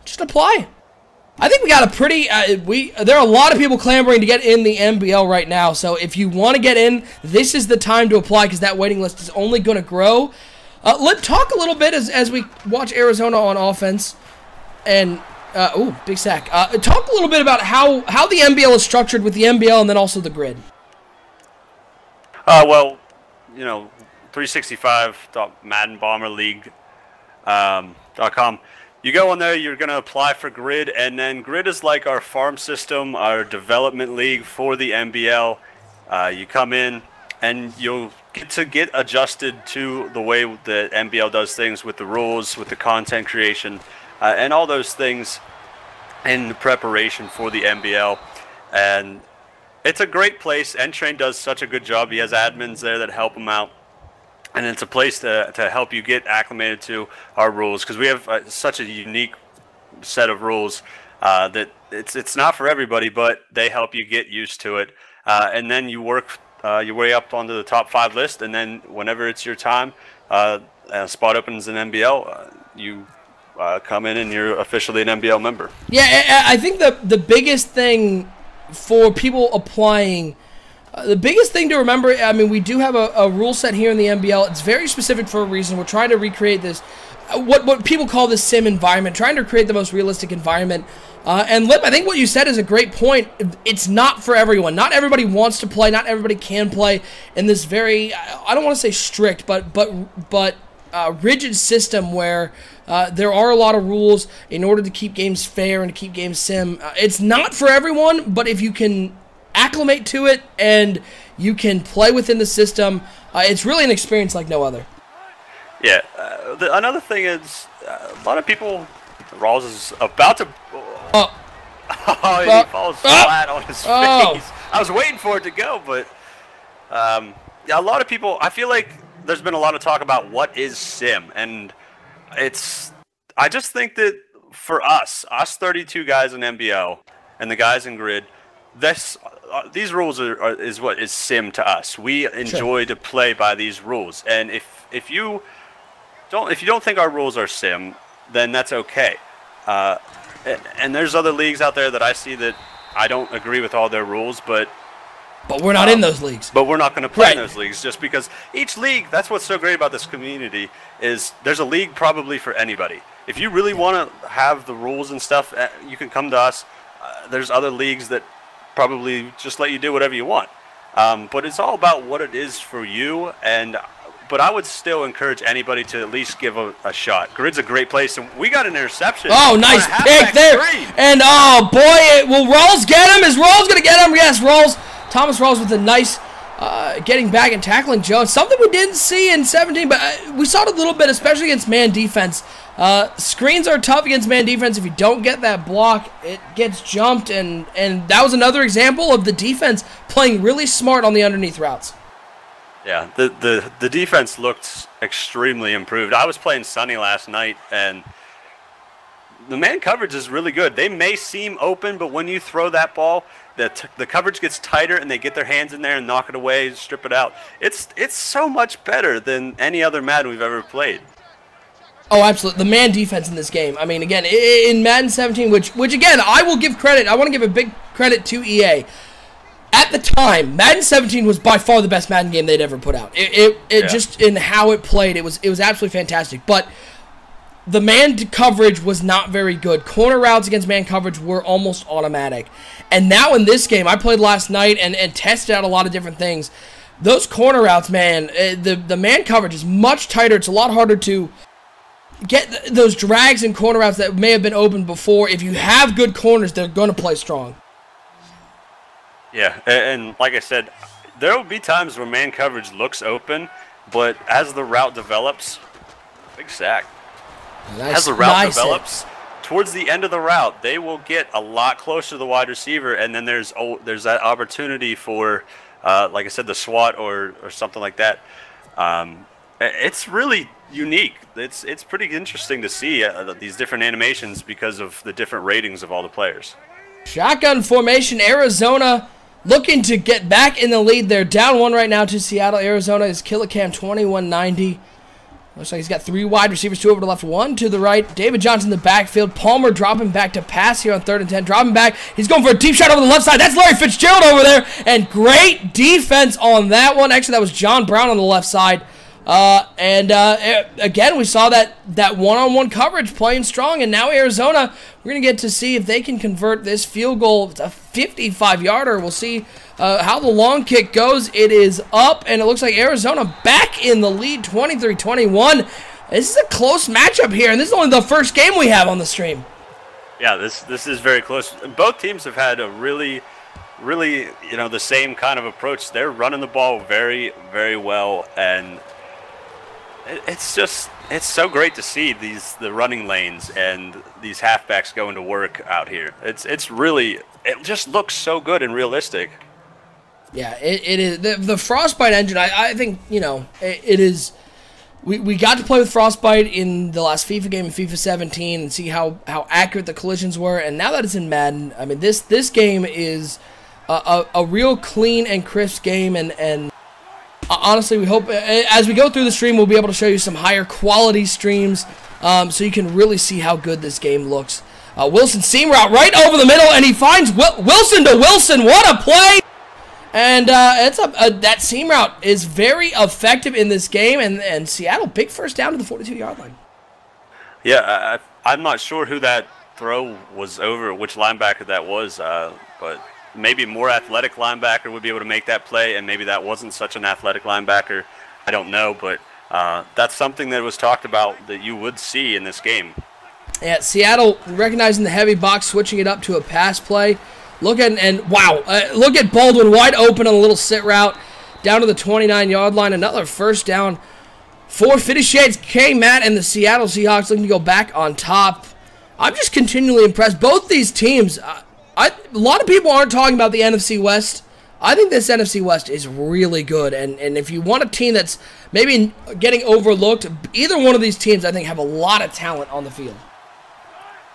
Speaker 1: Just apply. I think we got a pretty, there are a lot of people clamoring to get in the NBL right now, so if you want to get in, this is the time to apply because that waiting list is only going to grow. Let's talk a little bit as we watch Arizona on offense, and, big sack. Talk a little bit about how the NBL is structured with the NBL and then also the grid.
Speaker 2: Well, 365.maddenbomberleague.com. You go on there, you're going to apply for Grid, and then Grid is like our farm system, our development league for the NBL. You come in, and you'll get adjusted to the way the NBL does things with the rules, with the content creation, and all those things in preparation for the NBL. And it's a great place. N-Train does such a good job. He has admins there that help him out. And it's a place to help you get acclimated to our rules because we have such a unique set of rules that it's not for everybody, but they help you get used to it. And then you work your way up onto the top 5 list, and then whenever it's your time, a spot opens in NBL, you come in and you're officially an NBL member.
Speaker 1: Yeah, I think the biggest thing for people applying, the biggest thing to remember, I mean, we do have a rule set here in the NBL. It's very specific for a reason. We're trying to recreate this, what people call the sim environment, trying to create the most realistic environment. And Lip, I think what you said is a great point. It's not for everyone. Not everybody wants to play. Not everybody can play in this very, I don't want to say strict, but rigid system where there are a lot of rules in order to keep games fair and to keep games sim. It's not for everyone, but if you can acclimate to it and you can play within the system, it's really an experience like no other.
Speaker 2: Yeah. Another thing is a lot of people, Rawls is about to... he falls flat on his face. I was waiting for it to go, but yeah, a lot of people, I feel like there's been a lot of talk about what is sim, and I just think that for us 32 guys in NBL and the guys in Grid, these rules is what is sim to us. We enjoy to play by these rules, and if you don't think our rules are sim, then that's okay. And there's other leagues out there that I see that I don't agree with all their rules, but
Speaker 1: we're not in those leagues.
Speaker 2: But we're not going to play in those leagues just because each league, that's what's so great about this community, is there's a league probably for anybody. If you really want to have the rules and stuff, you can come to us. There's other leagues that probably just let you do whatever you want. But it's all about what it is for you, but I would still encourage anybody to at least give a shot. Grid's a great place, and we got an interception.
Speaker 1: Oh, nice pick there. And, oh, boy, will Rawls get him? Is Rawls going to get him? Yes, Thomas Rawls with a nice getting back and tackling Jones. Something we didn't see in 17, but we saw it a little bit, especially against man defense. Screens are tough against man defense. If you don't get that block, it gets jumped, and that was another example of the defense playing really smart on the underneath routes.
Speaker 2: Yeah, the defense looked extremely improved. I was playing Sunny last night, and the man coverage is really good. They may seem open, but when you throw that ball, the coverage gets tighter, and they get their hands in there and knock it away, strip it out. It's so much better than any other Madden we've ever played.
Speaker 1: Oh, absolutely. The man defense in this game. I mean, again, in Madden 17, which again, I will give credit. I want to give a big credit to EA. At the time, Madden 17 was by far the best Madden game they'd ever put out. It just in how it played, it was absolutely fantastic. But the man coverage was not very good. Corner routes against man coverage were almost automatic. And now in this game, I played last night and tested out a lot of different things. Those corner routes, man, the man coverage is much tighter. It's a lot harder to get those drags and corner routes that may have been open before. If you have good corners, they're going to play strong.
Speaker 2: Yeah, and like I said, there will be times where man coverage looks open, but as the route develops, big sack.
Speaker 1: Nice,
Speaker 2: as the route develops, towards the end of the route, they will get a lot closer to the wide receiver, and then there's that opportunity for, like I said, the SWAT or something like that. It's really unique. It's pretty interesting to see these different animations because of the different ratings of all the players.
Speaker 1: Shotgun formation, Arizona looking to get back in the lead. They're down 1 right now to Seattle. Arizona is Killicam 2190. Looks like he's got 3 wide receivers, 2 over to the left, 1 to the right. David Johnson in the backfield. Palmer dropping back to pass here on 3rd and 10. Dropping back. He's going for a deep shot over the left side. That's Larry Fitzgerald over there. And great defense on that one. Actually, that was John Brown on the left side. Again, we saw that one-on-one coverage playing strong, and now Arizona, we're going to get to see if they can convert this field goal. It's a 55-yarder. We'll see how the long kick goes. It is up, and it looks like Arizona back in the lead, 23-21. This is a close matchup here, and this is only the first game we have on the stream.
Speaker 2: Yeah, this is very close. Both teams have had a really, the same kind of approach. They're running the ball very, very well, and it's so great to see the running lanes and these halfbacks going to work out here. It just looks so good and realistic.
Speaker 1: Yeah, it is. The Frostbite engine, I think, it is. We got to play with Frostbite in the last FIFA game in FIFA 17 and see how accurate the collisions were, and now that it's in Madden, I mean, this game is a real clean and crisp game, and honestly, we hope as we go through the stream, we'll be able to show you some higher quality streams so you can really see how good this game looks. Wilson seam route right over the middle, and he finds Wilson to Wilson. What a play! And that seam route is very effective in this game, and Seattle, big first down to the 42-yard line.
Speaker 2: Yeah, I'm not sure who that throw was over, which linebacker that was, but maybe a more athletic linebacker would be able to make that play, and maybe that wasn't such an athletic linebacker. I don't know, but that's something that was talked about that you would see in this game.
Speaker 1: Yeah, Seattle recognizing the heavy box, switching it up to a pass play. Look at Baldwin wide open on a little sit route down to the 29-yard line. Another first down for 50 Shades K-Matt and the Seattle Seahawks looking to go back on top. I'm just continually impressed. Both these teams, a lot of people aren't talking about the NFC West. I think this NFC West is really good, and if you want a team that's maybe getting overlooked, either one of these teams I think have a lot of talent on the field.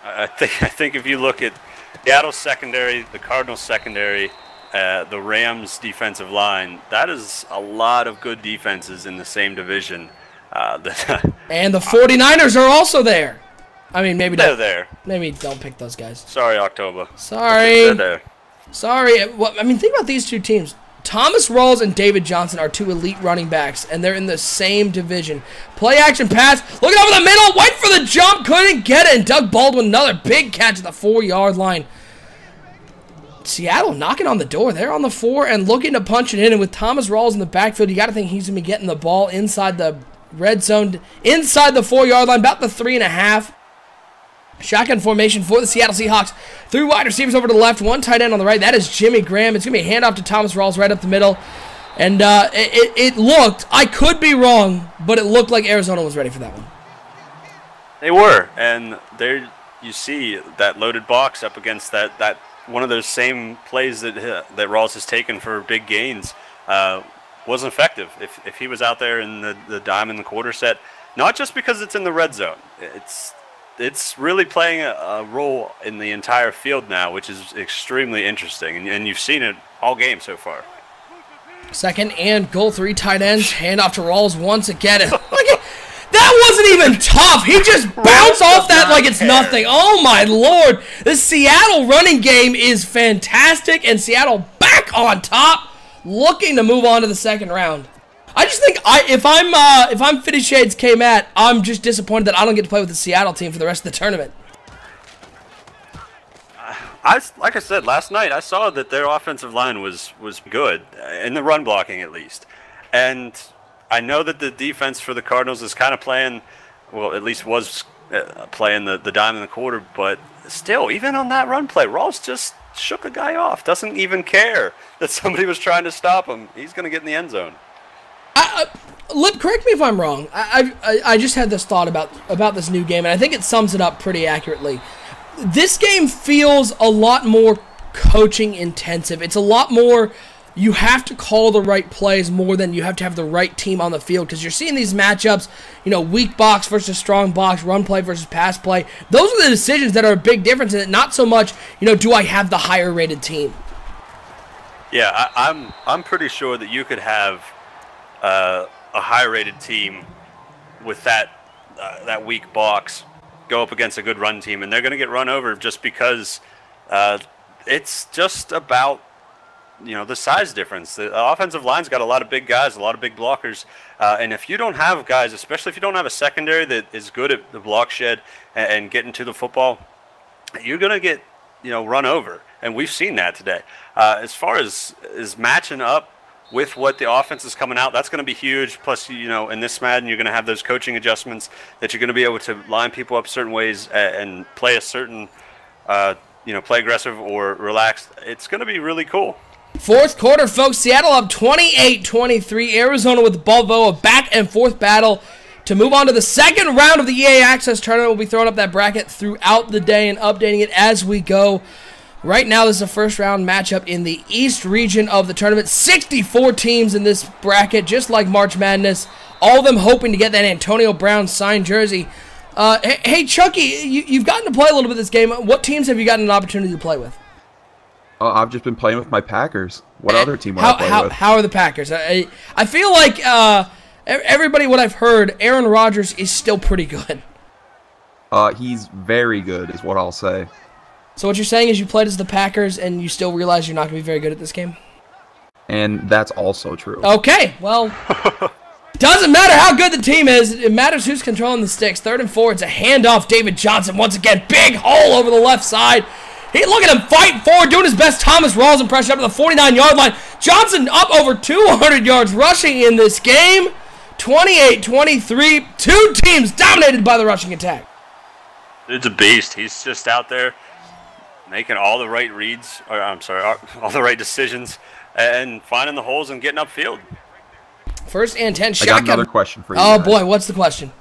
Speaker 2: I think if you look at Seattle's secondary, the Cardinals secondary, the Rams defensive line, that is a lot of good defenses in the same division.
Speaker 1: And the 49ers are also there. I mean, maybe
Speaker 2: they're there.
Speaker 1: Maybe don't pick those guys.
Speaker 2: Sorry, October.
Speaker 1: Sorry.
Speaker 2: They're there.
Speaker 1: Sorry. Well, I mean, think about these two teams. Thomas Rawls and David Johnson are two elite running backs, and they're in the same division. Play action pass. Looking over the middle. Wait for the jump. Couldn't get it. And Doug Baldwin, another big catch at the 4-yard line. Seattle knocking on the door. They're on the 4 and looking to punch it in. And with Thomas Rawls in the backfield, you got to think he's going to be getting the ball inside the red zone, inside the 4-yard line, about the 3.5. Shotgun formation for the Seattle Seahawks. 3 wide receivers over to the left, 1 tight end on the right. That is Jimmy Graham. It's going to be a handoff to Thomas Rawls right up the middle. And it looked, I could be wrong, but it looked like Arizona was ready for that one.
Speaker 2: They were, and there you see that loaded box up against that one of those same plays that Rawls has taken for big gains wasn't effective. If he was out there in the dime and the quarter set, not just because it's in the red zone, it's really playing a role in the entire field now, which is extremely interesting, and you've seen it all game so far. 2nd
Speaker 1: and goal, 3 tight ends, handoff to Rawls once again. That wasn't even tough. He just bounced off that like it's nothing. Oh, my Lord. The Seattle running game is fantastic, and Seattle back on top, looking to move on to the second round. I just think if I'm 50 Shades K-Matt, I'm just disappointed that I don't get to play with the Seattle team for the rest of the tournament.
Speaker 2: Like I said last night, I saw that their offensive line was good in the run blocking at least, and I know that the defense for the Cardinals is kind of playing, well, at least was playing the dime in the quarter, but still, even on that run play, Rawls just shook a guy off. Doesn't even care that somebody was trying to stop him. He's going to get in the end zone.
Speaker 1: Correct me if I'm wrong. I just had this thought about this new game, and I think it sums it up pretty accurately. This game feels a lot more coaching intensive. It's a lot more, you have to call the right plays more than you have to have the right team on the field, because you're seeing these matchups, weak box versus strong box, run play versus pass play. Those are the decisions that are a big difference in it, not so much, do I have the higher rated team?
Speaker 2: Yeah, I'm pretty sure that you could have a high-rated team with that weak box go up against a good run team, and they're going to get run over just because it's just about the size difference. The offensive line's got a lot of big guys, a lot of big blockers, and if you don't have guys, especially if you don't have a secondary that is good at the block shed and getting to the football, you're going to get run over, and we've seen that today. As far as matching up with what the offense is coming out, that's going to be huge. Plus, in this Madden, you're going to have those coaching adjustments that you're going to be able to line people up certain ways and play a certain, play aggressive or relaxed. It's going to be really cool.
Speaker 1: 4th quarter, folks. Seattle up 28-23. Arizona with Balboa, a back-and-forth battle to move on to the second round of the EA Access Tournament. We'll be throwing up that bracket throughout the day and updating it as we go. Right now, this is a first-round matchup in the East region of the tournament. 64 teams in this bracket, just like March Madness. All of them hoping to get that Antonio Brown signed jersey. Hey, Chucky, you've gotten to play a little bit of this game. What teams have you gotten an opportunity to play with?
Speaker 3: I've just been playing with my Packers. What other team would I play with?
Speaker 1: How are the Packers? I feel like everybody, what I've heard, Aaron Rodgers is still pretty good.
Speaker 3: He's very good, is what I'll say.
Speaker 1: So what you're saying is you played as the Packers and you still realize you're not going to be very good at this game?
Speaker 3: And that's also true.
Speaker 1: Okay, well, doesn't matter how good the team is. It matters who's controlling the sticks. 3rd and 4, it's a handoff. David Johnson, once again, big hole over the left side. Look at him fighting forward, doing his best Thomas Rawls impression up to the 49-yard line. Johnson up over 200 yards rushing in this game. 28-23, two teams dominated by the rushing attack.
Speaker 2: It's a beast. He's just out there making all the right reads, or I'm sorry, all the right decisions, and finding the holes and getting upfield.
Speaker 1: 1st and 10, shotgun.
Speaker 3: I got another question for you
Speaker 1: Oh,
Speaker 3: guys.
Speaker 1: boy, what's the question?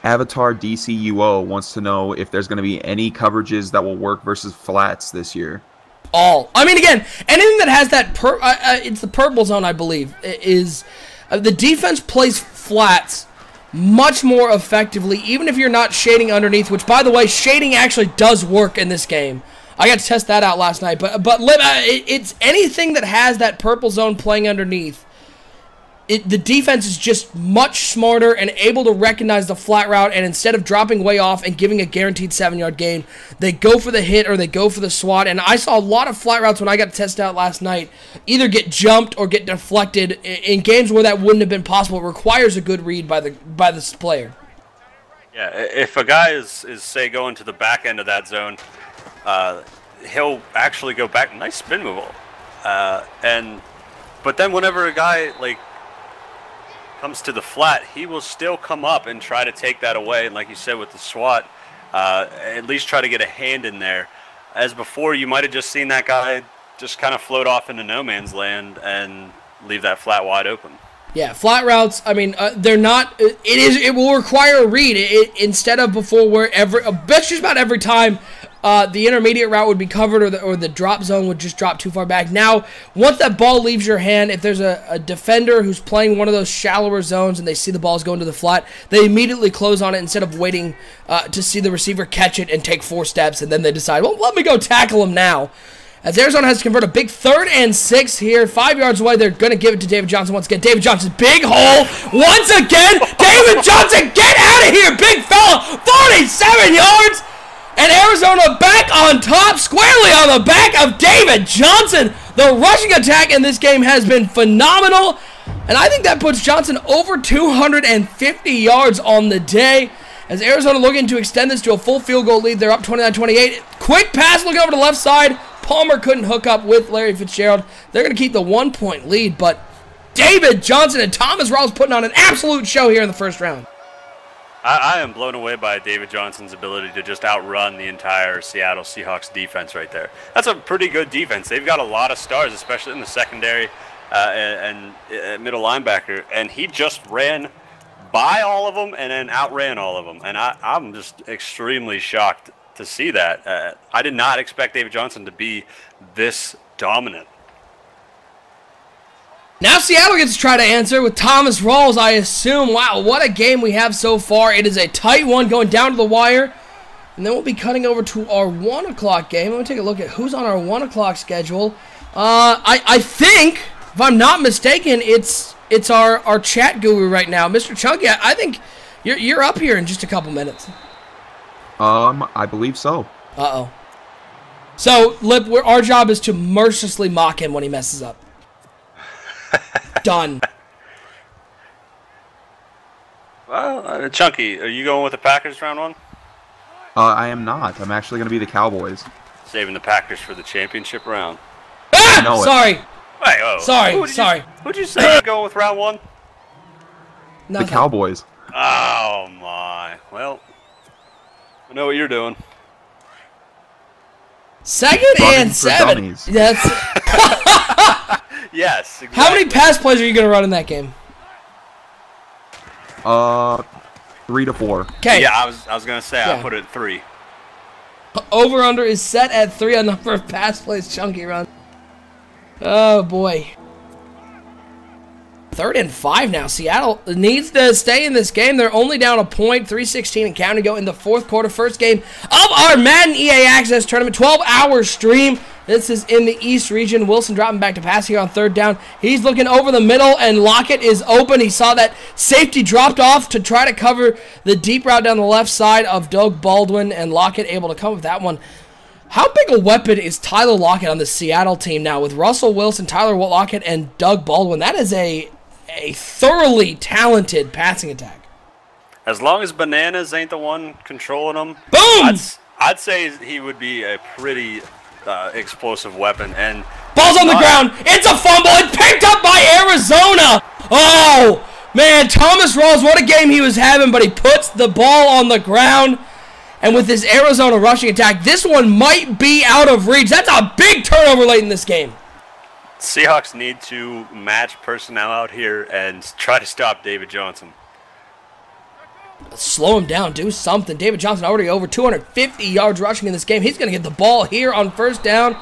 Speaker 3: Avatar DCUO wants to know if there's going to be any coverages that will work versus flats this year.
Speaker 1: All. I mean, again, anything that has that, it's the purple zone, I believe, is the defense plays flats much more effectively, even if you're not shading underneath, which, by the way, shading actually does work in this game. I got to test that out last night, but it's anything that has that purple zone playing underneath. The defense is just much smarter and able to recognize the flat route, and instead of dropping way off and giving a guaranteed 7-yard gain, they go for the hit or they go for the swat. And I saw a lot of flat routes when I got to test out last night either get jumped or get deflected in games where that wouldn't have been possible. It requires a good read by this player.
Speaker 2: Yeah, if a guy is say going to the back end of that zone, he'll actually go back. Nice spin move. But then whenever a guy comes to the flat, he will still come up and try to take that away. And like you said with the swat, at least try to get a hand in there. As before, you might have just seen that guy just kind of float off into no man's land and leave that flat wide open.
Speaker 1: Yeah, flat routes, I mean, they're not, it will require a read. Instead of before where just about every time the intermediate route would be covered or the drop zone would just drop too far back. Now, once that ball leaves your hand, if there's a defender who's playing one of those shallower zones and they see the ball's going to the flat, they immediately close on it instead of waiting to see the receiver catch it and take 4 steps, and then they decide, well, let me go tackle him now. As Arizona has to convert a big 3rd and 6 here, 5 yards away, they're going to give it to David Johnson once again. David Johnson's big hole once again. David Johnson, get out of here, big fella. 47 yards. And Arizona back on top, squarely on the back of David Johnson. The rushing attack in this game has been phenomenal. And I think that puts Johnson over 250 yards on the day. As Arizona looking to extend this to a full field goal lead, they're up 29-28. Quick pass looking over to the left side. Palmer couldn't hook up with Larry Fitzgerald. They're going to keep the 1-point lead, but David Johnson and Thomas Rawls putting on an absolute show here in the first round.
Speaker 2: I am blown away by David Johnson's ability to just outrun the entire Seattle Seahawks defense right there. That's a pretty good defense. They've got a lot of stars, especially in the secondary and middle linebacker, and he just ran by all of them and then outran all of them. And I'm just extremely shocked to see that. I did not expect David Johnson to be this dominant.
Speaker 1: Now Seattle gets to try to answer with Thomas Rawls, I assume. Wow, what a game we have so far. It is a tight one going down to the wire. And then we'll be cutting over to our 1 o'clock game. Let me take a look at who's on our 1 o'clock schedule. I think, if I'm not mistaken, it's our chat guru right now. Mr. Chunky, I think you're up here in just a couple minutes.
Speaker 3: I believe so.
Speaker 1: Uh-oh. So, Lip, our job is to mercilessly mock him when he messes up. Done.
Speaker 2: Well, Chunky, are you going with the Packers round 1?
Speaker 3: I am not. I'm actually going to be the Cowboys.
Speaker 2: Saving the Packers for the championship round.
Speaker 1: Ah! Sorry.
Speaker 2: Wait, oh.
Speaker 1: Sorry.
Speaker 2: Who'd you say you're going with round 1?
Speaker 3: The Cowboys.
Speaker 2: Oh, my. Well, I know what you're doing.
Speaker 1: 2nd and 7. That's
Speaker 2: Yes. Exactly.
Speaker 1: How many pass plays are you going to run in that game?
Speaker 3: 3 to 4.
Speaker 1: Okay.
Speaker 2: Yeah, I was going to say I put it at 3.
Speaker 1: Over-under is set at 3 on number of pass plays Chunky run. Oh, boy. 3rd and 5 now. Seattle needs to stay in this game. They're only down a point, 3:16 and counting to go in the 4th quarter. First game of our Madden EA Access Tournament, 12-hour stream. This is in the East region. Wilson dropping back to pass here on 3rd down. He's looking over the middle, and Lockett is open. He saw that safety dropped off to try to cover the deep route down the left side of Doug Baldwin, and Lockett able to come with that one. How big a weapon is Tyler Lockett on the Seattle team now with Russell Wilson, Tyler Lockett, and Doug Baldwin? That is a thoroughly talented passing attack.
Speaker 2: As long as Bananas ain't the one controlling them,
Speaker 1: boom!
Speaker 2: I'd say he would be a pretty explosive weapon. And
Speaker 1: ball's on the ground. It's a fumble. It's picked up by Arizona. Oh, man, Thomas Rawls, what a game he was having, but he puts the ball on the ground. And with this Arizona rushing attack, this one might be out of reach. That's a big turnover late in this game.
Speaker 2: Seahawks need to match personnel out here and try to stop David Johnson.
Speaker 1: Slow him down. Do something. David Johnson already over 250 yards rushing in this game. He's going to get the ball here on 1st down.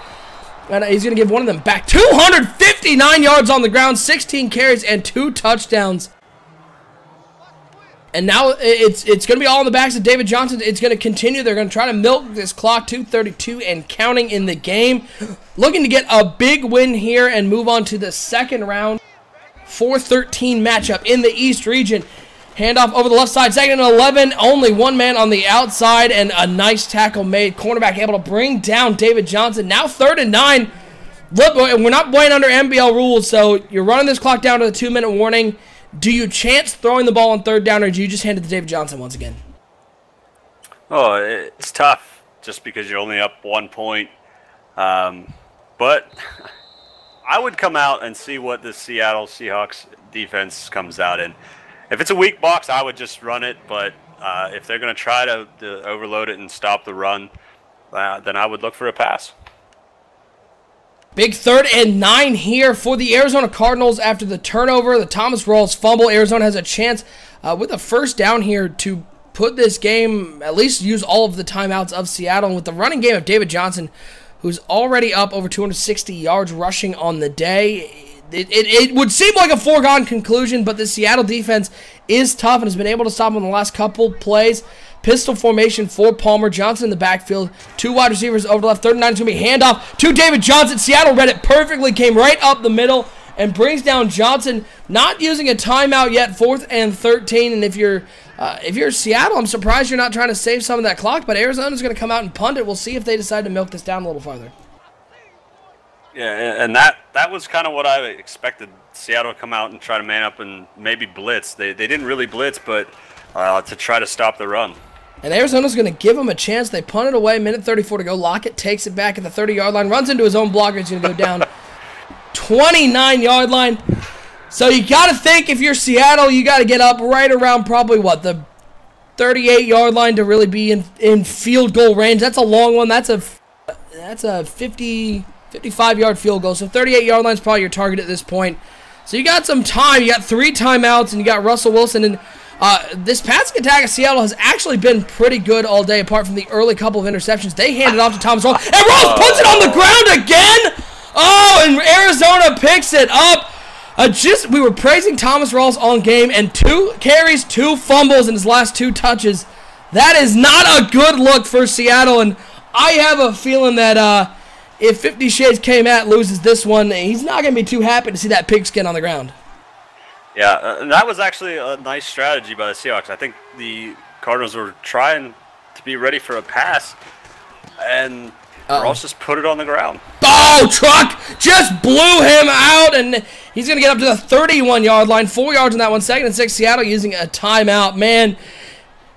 Speaker 1: And he's going to give one of them back. 259 yards on the ground, 16 carries, and 2 touchdowns. And now it's going to be all on the backs of David Johnson. It's going to continue. They're going to try to milk this clock, 2:32 and counting in the game. Looking to get a big win here and move on to the 2nd round. 4-13 matchup in the East region. Handoff over the left side, 2nd and 11. Only one man on the outside, and a nice tackle made. Cornerback able to bring down David Johnson. Now 3rd and 9. Look, we're not playing under NBL rules, so you're running this clock down to the 2-minute warning. Do you chance throwing the ball on 3rd down, or do you just hand it to David Johnson once again?
Speaker 2: Oh, it's tough just because you're only up 1 point. But I would come out and see what the Seattle Seahawks defense comes out in. If it's a weak box, I would just run it. But if they're going to try to overload it and stop the run, then I would look for a pass.
Speaker 1: Big 3rd and 9 here for the Arizona Cardinals after the turnover, the Thomas Rawls fumble. Arizona has a chance with a 1st down here to put this game, at least use all of the timeouts of Seattle. And with the running game of David Johnson, who's already up over 260 yards rushing on the day, it would seem like a foregone conclusion, but the Seattle defense is tough and has been able to stop him in the last couple plays. Pistol formation for Palmer. Johnson in the backfield. 2 wide receivers over the left. 3rd and 9 is going to be handoff to David Johnson. Seattle read it perfectly. Came right up the middle and brings down Johnson. Not using a timeout yet. 4th and 13. And if you're Seattle, I'm surprised you're not trying to save some of that clock. But Arizona's going to come out and punt it. We'll see if they decide to milk this down a little farther.
Speaker 2: Yeah, and that was kind of what I expected. Seattle to come out and try to man up and maybe blitz. They didn't really blitz, but to try to stop the run.
Speaker 1: And Arizona's going to give him a chance. They punt it away. 1:34 to go. Lockett takes it back at the 30-yard line. Runs into his own blocker. He's going to go down 29-yard line. So you got to think if you're Seattle, you got to get up right around probably, what, the 38-yard line to really be in field goal range. That's a long one. That's a 55-yard field goal. So 38-yard line is probably your target at this point. So you got some time. You got 3 timeouts, and you got Russell Wilson. And this passing attack of Seattle has actually been pretty good all day, apart from the early couple of interceptions. They handed off to Thomas Rawls, and Rawls puts it on the ground again! Oh, and Arizona picks it up. We were praising Thomas Rawls on game, and 2 carries, 2 fumbles in his last 2 touches. That is not a good look for Seattle, and I have a feeling that if 50 Shades K-Matt loses this one, he's not going to be too happy to see that pigskin on the ground.
Speaker 2: Yeah, that was actually a nice strategy by the Seahawks. I think the Cardinals were trying to be ready for a pass, and Ross just put it on the ground.
Speaker 1: Oh, truck just blew him out, and he's going to get up to the 31-yard line. 4 yards on that one. 2nd and 6, Seattle using a timeout. Man,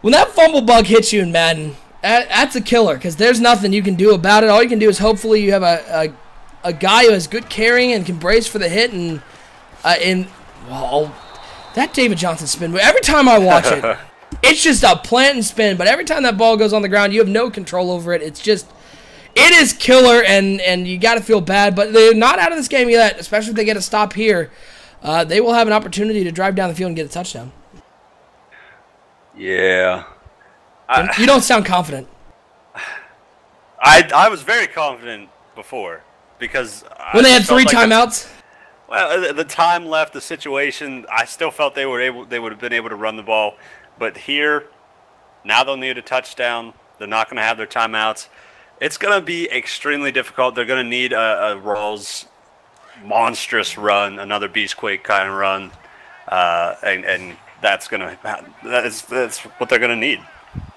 Speaker 1: when that fumble bug hits you in Madden, that's a killer because there's nothing you can do about it. All you can do is hopefully you have a guy who has good carrying and can brace for the hit, and well, that David Johnson spin, every time I watch it, it's just a plant and spin, but every time that ball goes on the ground, you have no control over it. It is killer, and you got to feel bad, but they're not out of this game yet, especially if they get a stop here. They will have an opportunity to drive down the field and get a touchdown.
Speaker 2: Yeah.
Speaker 1: You don't sound confident.
Speaker 2: I was very confident before because
Speaker 1: when they had 3 timeouts.
Speaker 2: Well, the time left, the situation, I still felt they would have been able to run the ball, but here, now they'll need a touchdown. They're not going to have their timeouts. It's going to be extremely difficult. They're going to need a Rawls monstrous run, another Beastquake kind of run, and that's what they're going to need.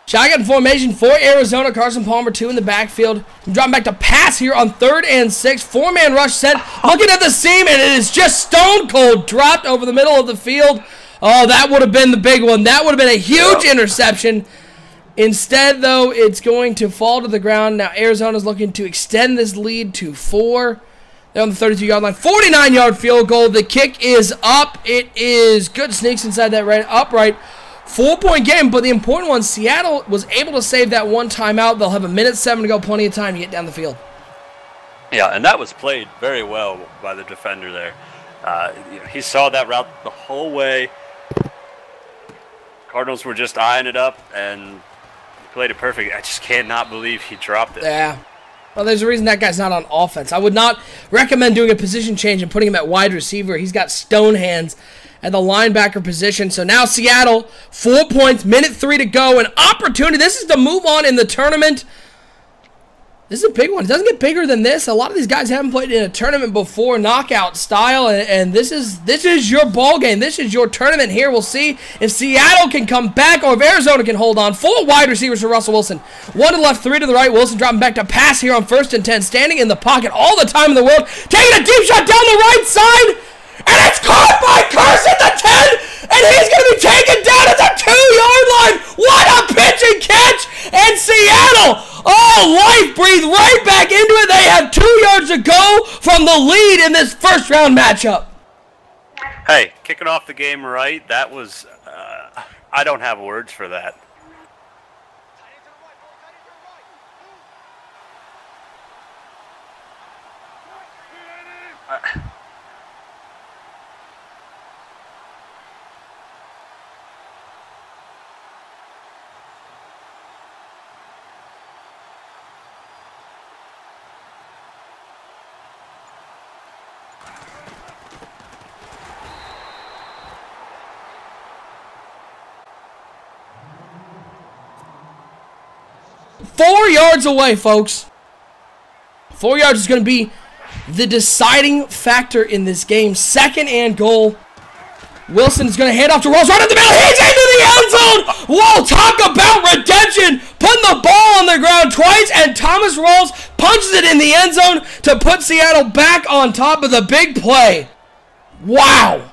Speaker 1: Shotgun formation for Arizona. Carson Palmer, 2 in the backfield. Dropping back to pass here on 3rd and 6. 4-man rush set. Looking at the seam, and it is just stone cold dropped over the middle of the field. Oh, that would have been the big one. That would have been a huge interception. Instead, though, it's going to fall to the ground. Now, Arizona's looking to extend this lead to 4. They're on the 32-yard line. 49-yard field goal. The kick is up. It is good. Sneaks inside that upright. 4-point game, but the important one, Seattle was able to save that one timeout. They'll have 1:07 to go, plenty of time to get down the field.
Speaker 2: Yeah, and that was played very well by the defender there. He saw that route the whole way. Cardinals were just eyeing it up, and played it perfect. I just cannot believe he dropped it.
Speaker 1: Yeah. Well, there's a reason that guy's not on offense. I would not recommend doing a position change and putting him at wide receiver. He's got stone hands at the linebacker position. So now Seattle, 4 points, 1:03 to go. An opportunity. This is the move on in the tournament. This is a big one. It doesn't get bigger than this. A lot of these guys haven't played in a tournament before, knockout style, and this is your ball game. This is your tournament here. We'll see if Seattle can come back or if Arizona can hold on. 4 wide receivers for Russell Wilson. 1 to the left, 3 to the right. Wilson dropping back to pass here on 1st and 10, standing in the pocket all the time in the world, taking a deep shot down the right side, and it's caught by Carson at the 10, and he's going to be taken down at the 2-yard line. What a pitch and catch, and Seattle, life breathed right back into it. They have 2 yards to go from the lead in this first-round matchup.
Speaker 2: Hey, kicking off the game right, that was, I don't have words for that.
Speaker 1: Four yards away, folks. 4 yards is going to be the deciding factor in this game. 2nd and goal. Wilson is going to hand off to Rawls right in the middle. He's into the end zone. Whoa, talk about redemption. Putting the ball on the ground twice, and Thomas Rawls punches it in the end zone to put Seattle back on top of the big play. Wow.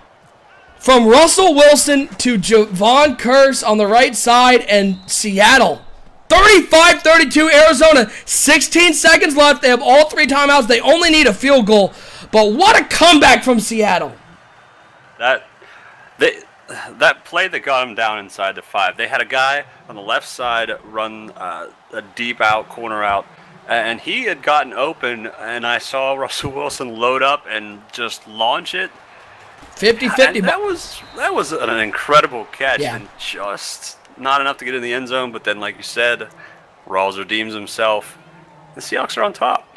Speaker 1: From Russell Wilson to Javon Curse on the right side, and Seattle 35-32 Arizona. 16 seconds left. They have all 3 timeouts. They only need a field goal. But what a comeback from Seattle.
Speaker 2: That play that got them down inside the 5. They had a guy on the left side run a deep out, corner out, and he had gotten open, and I saw Russell Wilson load up and just launch it.
Speaker 1: 50-50.
Speaker 2: That was an incredible catch,
Speaker 1: Yeah.
Speaker 2: and just not enough to get in the end zone, but then, like you said, Rawls redeems himself. The Seahawks are on top.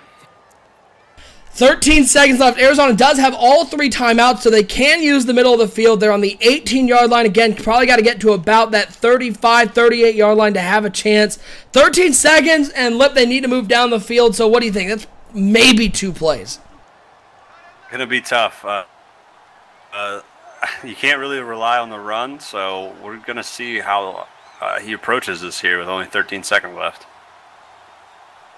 Speaker 1: 13 seconds left. Arizona does have all 3 timeouts, so they can use the middle of the field. They're on the 18-yard line. Again, probably got to get to about that 35, 38-yard line to have a chance. 13 seconds, and they need to move down the field. So what do you think? That's maybe 2 plays.
Speaker 2: Going to be tough. You can't really rely on the run, so we're going to see how he approaches this here with only 13 seconds left.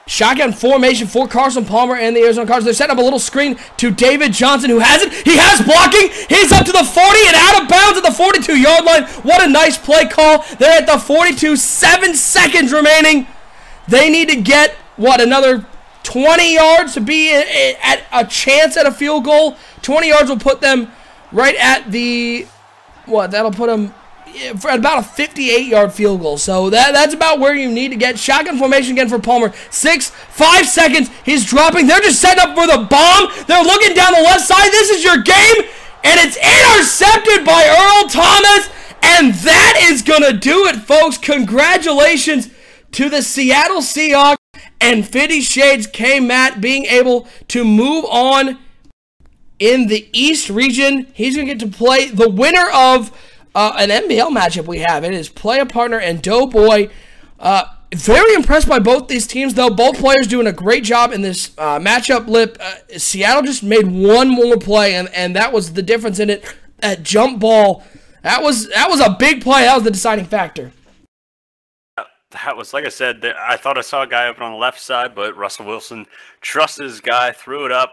Speaker 1: Shotgun formation for Carson Palmer and the Arizona Cardinals. They're setting up a little screen to David Johnson, who has it. He has blocking. He's up to the 40 and out of bounds at the 42-yard line. What a nice play call. They're at the 42, 7 seconds remaining. They need to get, another 20 yards to be at a chance at a field goal. 20 yards will put them right at the, that'll put them for about a 58-yard field goal. So that's about where you need to get. Shotgun formation again for Palmer. 5 seconds. He's dropping. They're just setting up for the bomb. They're looking down the left side. This is your game. And it's intercepted by Earl Thomas. And that is going to do it, folks. Congratulations to the Seattle Seahawks and 50 Shades K-Matt being able to move on in the East region. He's going to get to play the winner of an NBL matchup we have. It is Player Partner and Doughboy. Very impressed by both these teams, though. Both players doing a great job in this matchup. Lip, Seattle just made one more play, and that was the difference in it. That jump ball, that was a big play. That was the deciding factor.
Speaker 2: That was, like I said, I thought I saw a guy open on the left side, but Russell Wilson trusted his guy, threw it up,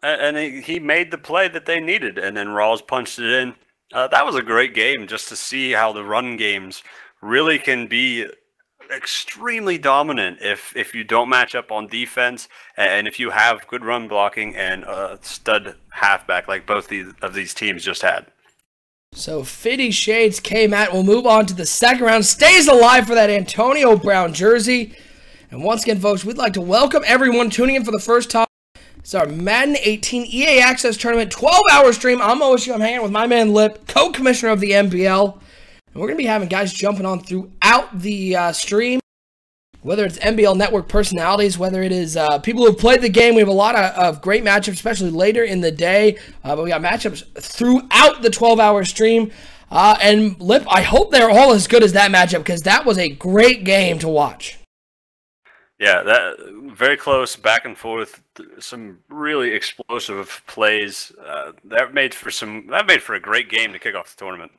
Speaker 2: and he made the play that they needed, and then Rawls punched it in. That was a great game just to see how the run games really can be extremely dominant if you don't match up on defense and if you have good run blocking and a stud halfback like both of these teams just had.
Speaker 1: So 50 Shades K-Matt will move on to the second round, stays alive for that Antonio Brown jersey. And once again, folks, we'd like to welcome everyone tuning in for the first time. It's our Madden 18 EA Access Tournament 12-hour stream. I'm OSU. I'm hanging out with my man Lip, co-commissioner of the NBL. And we're going to be having guys jumping on throughout the stream, whether it's NBL Network personalities, whether it is people who have played the game. We have a lot of great matchups, especially later in the day. But we got matchups throughout the 12-hour stream. And Lip, I hope they're all as good as that matchup because that was a great game to watch.
Speaker 2: Yeah, that very close, back and forth. Some really explosive plays. That made for a great game to kick off the tournament.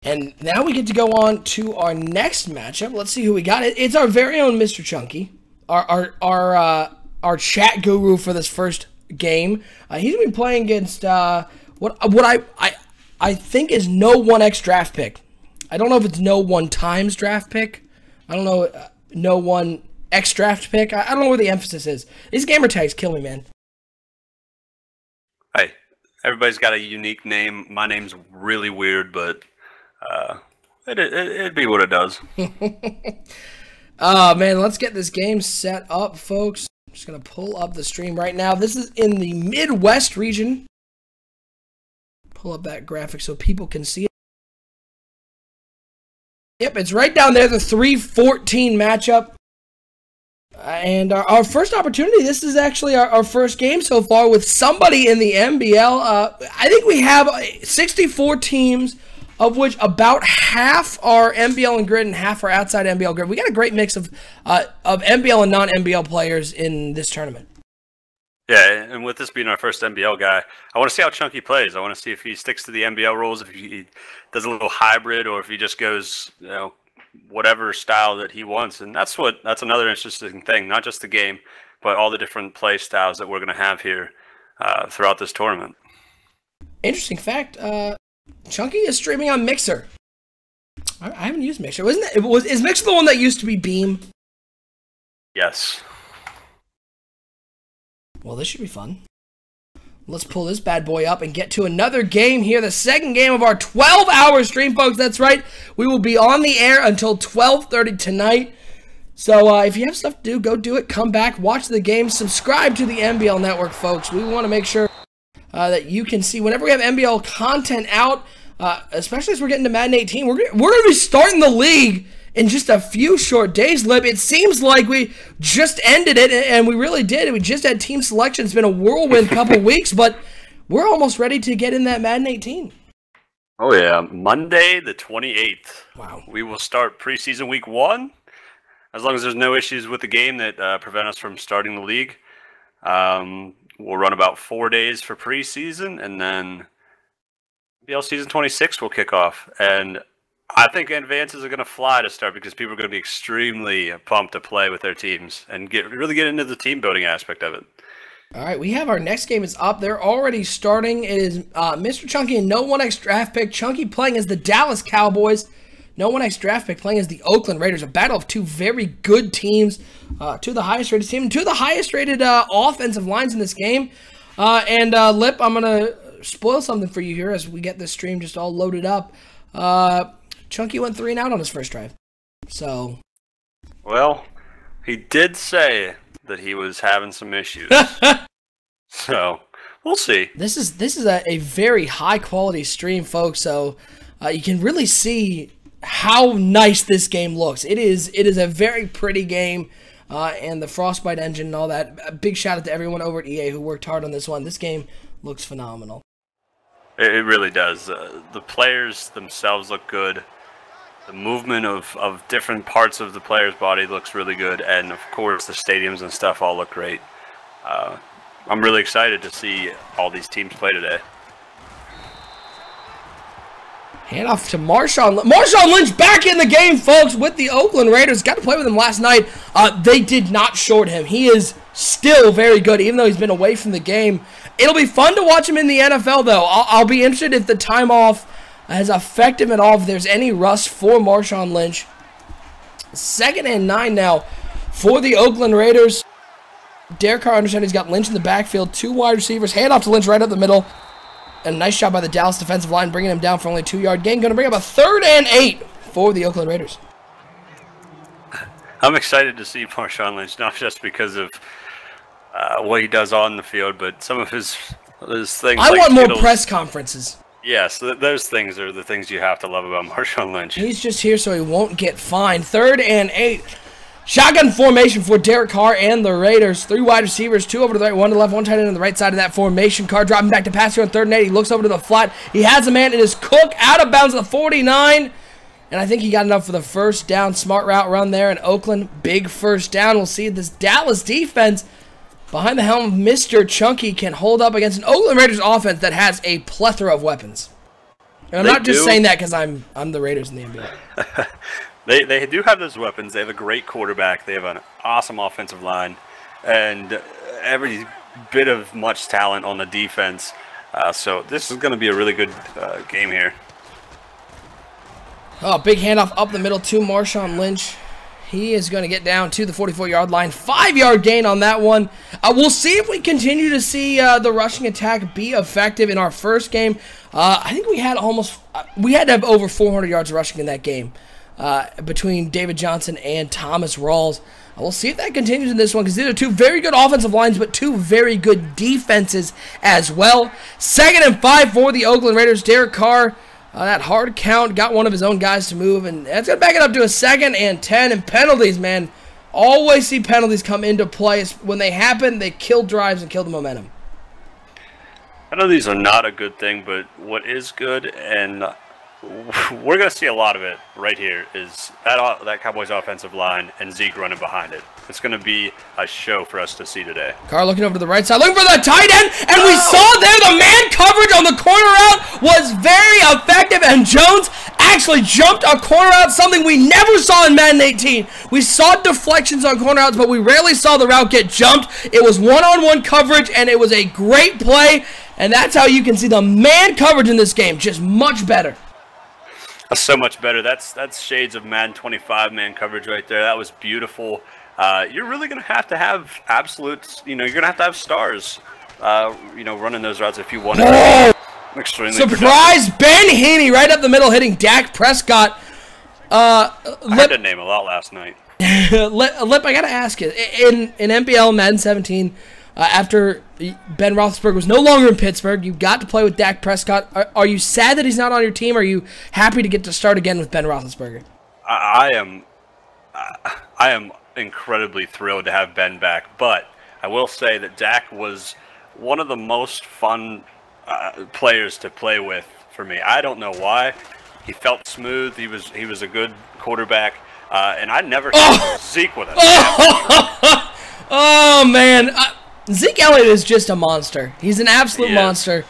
Speaker 1: And now we get to go on to our next matchup. Let's see who we got. It's our very own Mr. Chunky, our chat guru for this first game. He's gonna be playing against what I think is no 1x draft pick. I don't know if it's no 1 times draft pick. I don't know no 1x draft pick. I don't know where the emphasis is. These gamer tags kill me, man.
Speaker 2: Hey, everybody's got a unique name. My name's really weird, but it'd be what it does.
Speaker 1: Oh, man, let's get this game set up, folks. I'm just going to pull up the stream right now. This is in the Midwest region. Pull up that graphic so people can see it. Yep, it's right down there, the 3-14 matchup. And our first opportunity, this is actually our first game so far with somebody in the NBL. I think we have 64 teams, of which about half are NBL and grid and half are outside NBL grid. We got a great mix of NBL and non-NBL players in this tournament.
Speaker 2: Yeah, and with this being our first NBL guy, I want to see how Chunky plays. I want to see if he sticks to the NBL rules, if he does a little hybrid, or if he just goes, whatever style that he wants. And that's another interesting thing, not just the game, but all the different play styles that we're going to have here throughout this tournament.
Speaker 1: Interesting fact, Chunky is streaming on Mixer. I haven't used Mixer. Is Mixer the one that used to be Beam?
Speaker 2: Yes.
Speaker 1: Well, this should be fun. Let's pull this bad boy up and get to another game here. The second game of our 12-hour stream, folks. That's right. We will be on the air until 12:30 tonight. So if you have stuff to do, go do it. Come back, watch the game, subscribe to the NBL Network, folks. We want to make sure that you can see whenever we have NBL content out, especially as we're getting to Madden 18. We're going to be starting the league in just a few short days, Lib. It seems like we just ended it, and we really did. We just had team selection. It's been a whirlwind couple weeks, but we're almost ready to get in that Madden 18.
Speaker 2: Oh, yeah. Monday the 28th.
Speaker 1: Wow.
Speaker 2: We will start preseason week 1, as long as there's no issues with the game that prevent us from starting the league. We'll run about 4 days for preseason, and then NBL season 26 will kick off. And I think advances are going to fly to start because people are going to be extremely pumped to play with their teams and really get into the team building aspect of it.
Speaker 1: All right, we have our next game is up. They're already starting. It is Mr. Chunky and no 1x draft pick. Chunky playing as the Dallas Cowboys. No 1x draft pick playing as the Oakland Raiders. A battle of two very good teams. Two of the highest rated teams and two of the highest rated offensive lines in this game. Lip, I'm going to spoil something for you here as we get this stream just all loaded up. Chunky went 3 and out on his first drive. So,
Speaker 2: well, he did say that he was having some issues. So, we'll see.
Speaker 1: This is a very high quality stream, folks. So, you can really see how nice this game looks. It is a very pretty game. and the Frostbite engine and all that. A big shout out to everyone over at EA who worked hard on this one. This game looks phenomenal.
Speaker 2: It really does. The players themselves look good. The movement of different parts of the player's body looks really good, and of course the stadiums and stuff all look great. I'm really excited to see all these teams play today.
Speaker 1: Hand off to Marshawn. Marshawn Lynch back in the game, folks, with the Oakland Raiders. Got to play with him last night. They did not short him. He is still very good, even though he's been away from the game. It'll be fun to watch him in the NFL, though. I'll be interested if the time off has affected him at all, if there's any rust for Marshawn Lynch. 2nd and 9 now for the Oakland Raiders. Derek Carr understands he's got Lynch in the backfield. 2 wide receivers. Hand off to Lynch right up the middle. And a nice job by the Dallas defensive line, bringing him down for only a 2-yard gain. Going to bring up a 3rd and 8 for the Oakland Raiders.
Speaker 2: I'm excited to see Marshawn Lynch, not just because of what he does on the field, but some of his things.
Speaker 1: I want more press conferences.
Speaker 2: Yes, those things are the things you have to love about Marshawn Lynch.
Speaker 1: He's just here so he won't get fined. 3rd and 8. Shotgun formation for Derek Carr and the Raiders. 3 wide receivers, 2 over to the right, 1 to the left, 1 tight end on the right side of that formation. Carr dropping back to pass here on 3rd and 8. He looks over to the flat. He has a man. It is Cook out of bounds at the 49. And I think he got enough for the first down. Smart route run there in Oakland. Big first down. We'll see if this Dallas defense behind the helm of Mr. Chunky can hold up against an Oakland Raiders offense that has a plethora of weapons. And I'm not just saying that because I'm the Raiders in the NBA.
Speaker 2: They do have those weapons. They have a great quarterback. They have an awesome offensive line, and every bit of much talent on the defense. So this is going to be a really good game here.
Speaker 1: Oh, big handoff up the middle to Marshawn Lynch. He is going to get down to the 44-yard line. 5-yard gain on that one. We'll see if we continue to see the rushing attack be effective in our first game. I think we had to have over 400 yards rushing in that game. Between David Johnson and Thomas Rawls. We'll see if that continues in this one, because these are 2 very good offensive lines, but 2 very good defenses as well. 2nd and 5 for the Oakland Raiders. Derek Carr, that hard count, got one of his own guys to move, and that's going to back it up to a 2nd and 10. And penalties, man. Always see penalties come into play. When they happen, they kill drives and kill the momentum.
Speaker 2: I know these are not a good thing, but what is good, and we're going to see a lot of it right here, is that Cowboys offensive line and Zeke running behind it. It's going to be a show for us to see today.
Speaker 1: Carr looking over to the right side, looking for the tight end, and we saw there the man coverage on the corner route was very effective, and Jones actually jumped a corner route, something we never saw in Madden 18. We saw deflections on corner routes, but we rarely saw the route get jumped. It was one-on-one coverage, and it was a great play, and that's how you can see the man coverage in this game, just much better.
Speaker 2: That's so much better. That's shades of Madden 25 man coverage right there. That was beautiful. You're really going to have absolute, you're going to have stars, running those routes if you want to. Extremely
Speaker 1: surprise
Speaker 2: productive.
Speaker 1: Ben Haney right up the middle hitting Dak Prescott.
Speaker 2: I heard that name a lot last night.
Speaker 1: Lip, I got to ask you, in NBL Madden 17, after Ben Roethlisberger was no longer in Pittsburgh, you got to play with Dak Prescott. Are you sad that he's not on your team? Or are you happy to get to start again with Ben Roethlisberger?
Speaker 2: I am incredibly thrilled to have Ben back, but I will say that Dak was one of the most fun players to play with for me. I don't know why. He felt smooth. He was a good quarterback, and I never saw Zeke with him.
Speaker 1: Oh man. Zeke Elliott is just a monster. He's an absolute monster.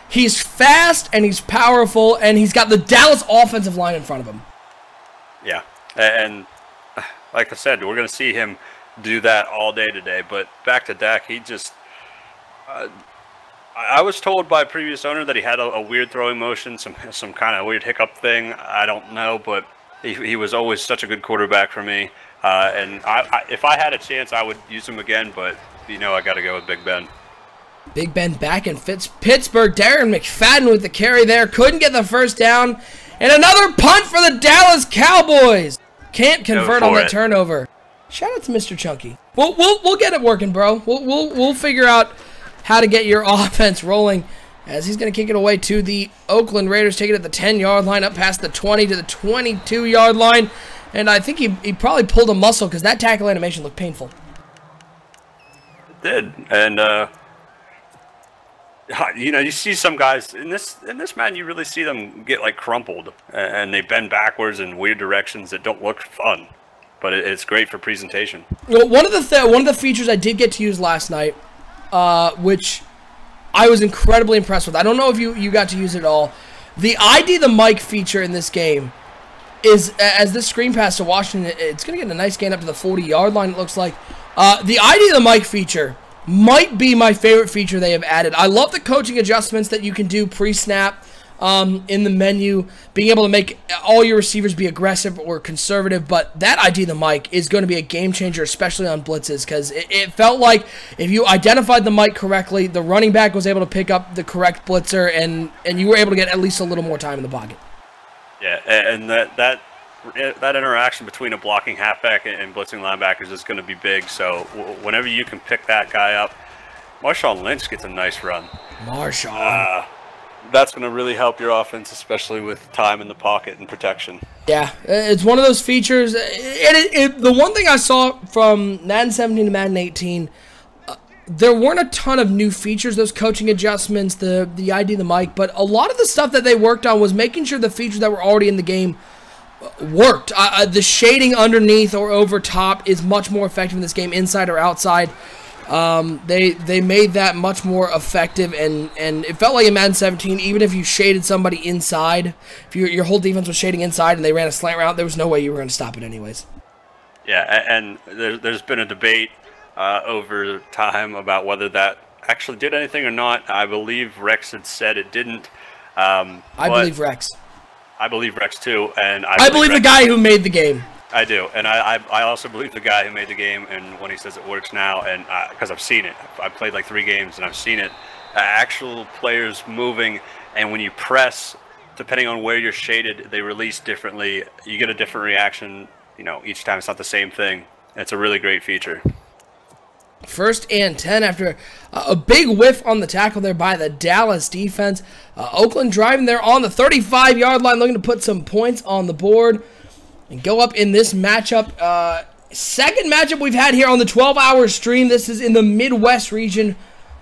Speaker 1: He's fast, and he's powerful, and he's got the Dallas offensive line in front of him.
Speaker 2: Yeah, and like I said, we're going to see him do that all day today. But back to Dak, he just I was told by a previous owner that he had a weird throwing motion, some kind of weird hiccup thing. I don't know, but he was always such a good quarterback for me. And if I had a chance, I would use him again, but I got to go with Big Ben.
Speaker 1: Big Ben back in Pittsburgh. Darren McFadden with the carry there. Couldn't get the first down. And another punt for the Dallas Cowboys. Can't convert on that turnover. Shout out to Mr. Chunky. We'll get it working, bro. We'll figure out how to get your offense rolling, as he's going to kick it away to the Oakland Raiders. Take it at the 10-yard line, up past the 20 to the 22-yard line. and I think he probably pulled a muscle because that tackle animation looked painful.
Speaker 2: It did, and you know, you see some guys in this man, you really see them get like crumpled, and they bend backwards in weird directions that don't look fun, but it's great for presentation.
Speaker 1: Well, one of the features I did get to use last night, which I was incredibly impressed with. I don't know if you got to use it at all. The ID the mic feature in this game is, as this screen pass to Washington, it's going to get a nice gain up to the 40-yard line, it looks like. The ID the mic feature might be my favorite feature they have added. I love the coaching adjustments that you can do pre-snap in the menu, being able to make all your receivers be aggressive or conservative, but that ID the mic is going to be a game changer, especially on blitzes, because it felt like if you identified the mic correctly, the running back was able to pick up the correct blitzer, and you were able to get at least a little more time in the pocket.
Speaker 2: Yeah, and that interaction between a blocking halfback and blitzing linebackers is going to be big. So whenever you can pick that guy up, Marshawn Lynch gets a nice run.
Speaker 1: Marshawn.
Speaker 2: That's going to really help your offense, especially with time in the pocket and protection.
Speaker 1: Yeah, it's one of those features. The one thing I saw from Madden 17 to Madden 18, there weren't a ton of new features, those coaching adjustments, the ID the mic, but a lot of the stuff that they worked on was making sure the features that were already in the game worked. The shading underneath or over top is much more effective in this game, inside or outside. They made that much more effective, and it felt like in Madden 17, even if you shaded somebody inside, if your whole defense was shading inside and they ran a slant route, there was no way you were going to stop it anyways.
Speaker 2: Yeah, and there's been a debate over time about whether that actually did anything or not. I believe Rex had said it didn't.
Speaker 1: I believe Rex.
Speaker 2: I believe Rex too, and
Speaker 1: I believe the guy who made the game.
Speaker 2: I do, and I also believe the guy who made the game, and when he says it works now, and because I've seen it. I've played like 3 games, and I've seen it. Actual players moving, and when you press, depending on where you're shaded, they release differently. You get a different reaction, you know, each time. It's not the same thing. It's a really great feature.
Speaker 1: 1st and 10 after a big whiff on the tackle there by the Dallas defense. Oakland driving there on the 35-yard line, looking to put some points on the board and go up in this matchup. Second matchup we've had here on the 12-hour stream. This is in the Midwest region.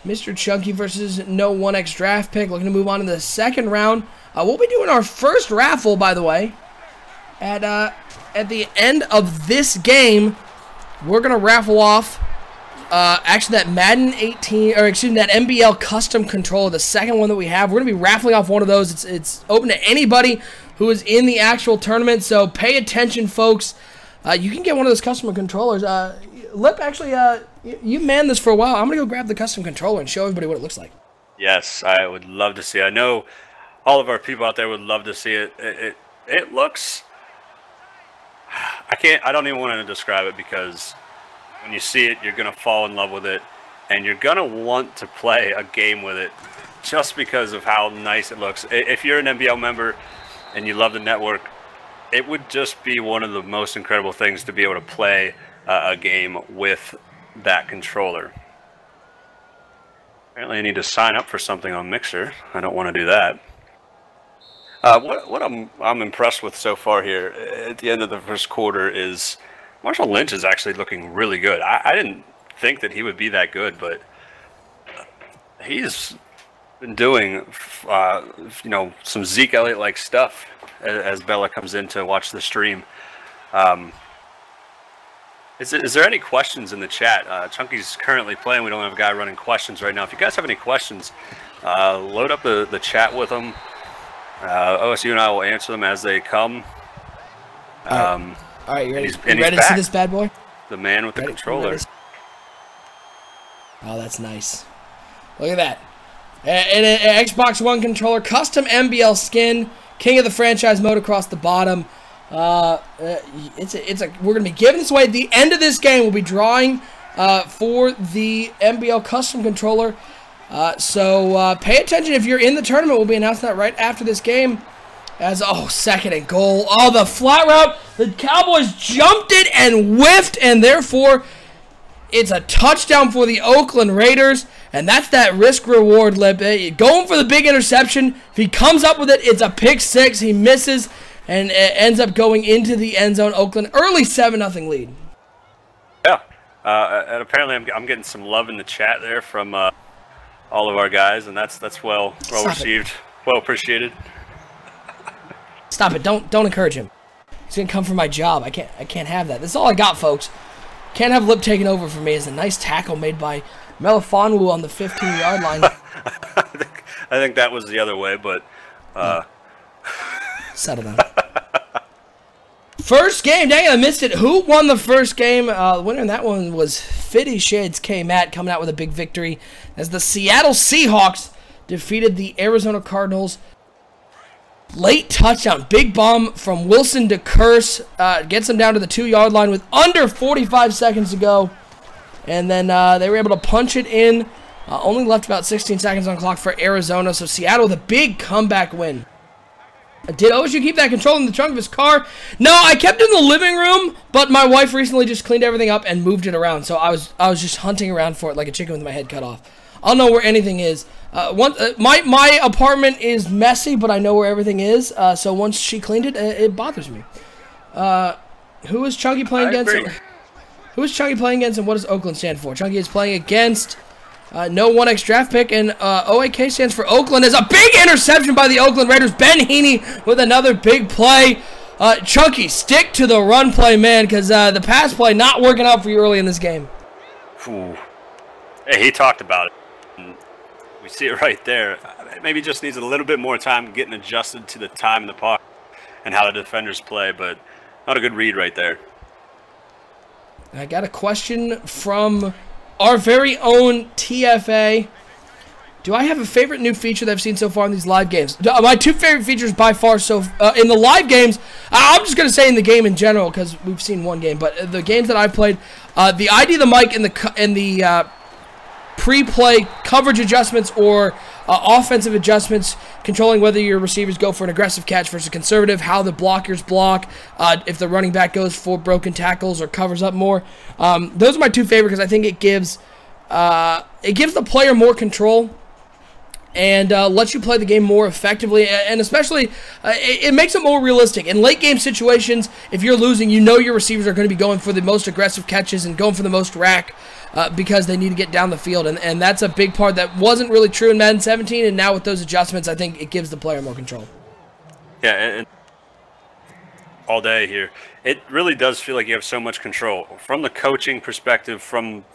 Speaker 1: Mr. Chunky versus No 1X draft pick, looking to move on to the second round. We'll be doing our first raffle, by the way. At the end of this game, we're going to raffle off actually that Madden 18, or excuse me, that NBL custom controller, the second one that we have. We're going to be raffling off one of those. It's open to anybody who is in the actual tournament, so pay attention, folks. You can get one of those custom controllers. Lip, actually, you manned this for a while. I'm going to go grab the custom controller and show everybody what it looks like.
Speaker 2: Yes, I would love to see it. I know all of our people out there would love to see it. It looks... I don't even want to describe it, because when you see it, you're going to fall in love with it, and you're going to want to play a game with it just because of how nice it looks. If you're an NBL member and you love the network, it would just be one of the most incredible things to be able to play a game with that controller. Apparently I need to sign up for something on Mixer. I don't want to do that. What I'm impressed with so far here at the end of the first quarter is Marshawn Lynch is actually looking really good. I didn't think that he would be that good, but he's been doing you know, some Zeke Elliott-like stuff as Bella comes in to watch the stream. Is there any questions in the chat? Chunky's currently playing. We don't have a guy running questions right now. If you guys have any questions, load up the chat with them. OSU and I will answer them as they come.
Speaker 1: All right, you ready? You ready to see this bad boy?
Speaker 2: The man with the controller.
Speaker 1: Oh, that's nice. Look at that. An Xbox One controller, custom NBL skin, king of the franchise mode across the bottom. We're gonna be giving this away at the end of this game. We'll be drawing for the NBL custom controller. So pay attention if you're in the tournament. We'll be announcing that right after this game. As, oh, 2nd and goal. Oh, the flat route. The Cowboys jumped it and whiffed, and therefore it's a touchdown for the Oakland Raiders. And that's that risk-reward, Lip. Going for the big interception. If he comes up with it, it's a pick 6. He misses. and it ends up going into the end zone. Oakland early 7-0 lead.
Speaker 2: Yeah, and apparently I'm getting some love in the chat there from all of our guys, and that's well received, well appreciated.
Speaker 1: Stop it! Don't encourage him. He's gonna come for my job. I can't have that. This is all I got, folks. Can't have Lip taking over for me. Is a nice tackle made by Melifonwu on the 15-yard line.
Speaker 2: I think that was the other way, but
Speaker 1: settle down. First game, dang it, I missed it. Who won the first game? The winner in that one was 50 Shades K. Matt coming out with a big victory as the Seattle Seahawks defeated the Arizona Cardinals. Late touchdown, big bomb from Wilson to Curse, gets them down to the 2-yard line with under 45 seconds to go. And then they were able to punch it in. Only left about 16 seconds on the clock for Arizona, so Seattle with a big comeback win. Did OSU keep that control in the trunk of his car? No, I kept it in the living room, but my wife recently just cleaned everything up and moved it around. So I was just hunting around for it like a chicken with my head cut off. I'll know where anything is. My apartment is messy, but I know where everything is. So once she cleaned it, it bothers me. Who is Chunky playing against? Who is Chunky playing against, and what does Oakland stand for? Chunky is playing against no 1X draft pick, and OAK stands for Oakland. As a big interception by the Oakland Raiders. Ben Heaney with another big play. Chunky, stick to the run play, man, because the pass play not working out for you early in this game.
Speaker 2: Ooh. Hey, he talked about it. We see it right there. Maybe just needs a little bit more time getting adjusted to the time in the pocket and how the defenders play, but not a good read right there.
Speaker 1: I got a question from our very own TFA. Do I have a favorite new feature that I've seen so far in these live games? My two favorite features by far in the live games, I'm just going to say in the game in general because we've seen one game, but the games that I've played, the ID of the mic and the pre-play coverage adjustments or offensive adjustments, controlling whether your receivers go for an aggressive catch versus conservative, how the blockers block, if the running back goes for broken tackles or covers up more. Those are my two favorite because I think it gives the player more control and lets you play the game more effectively, and especially it makes it more realistic. In late game situations, if you're losing, you know your receivers are going to be going for the most aggressive catches and going for the most rack because they need to get down the field, and that's a big part that wasn't really true in Madden 17, and now with those adjustments, I think it gives the player more control.
Speaker 2: Yeah, and all day here, it really does feel like you have so much control from the coaching perspective, from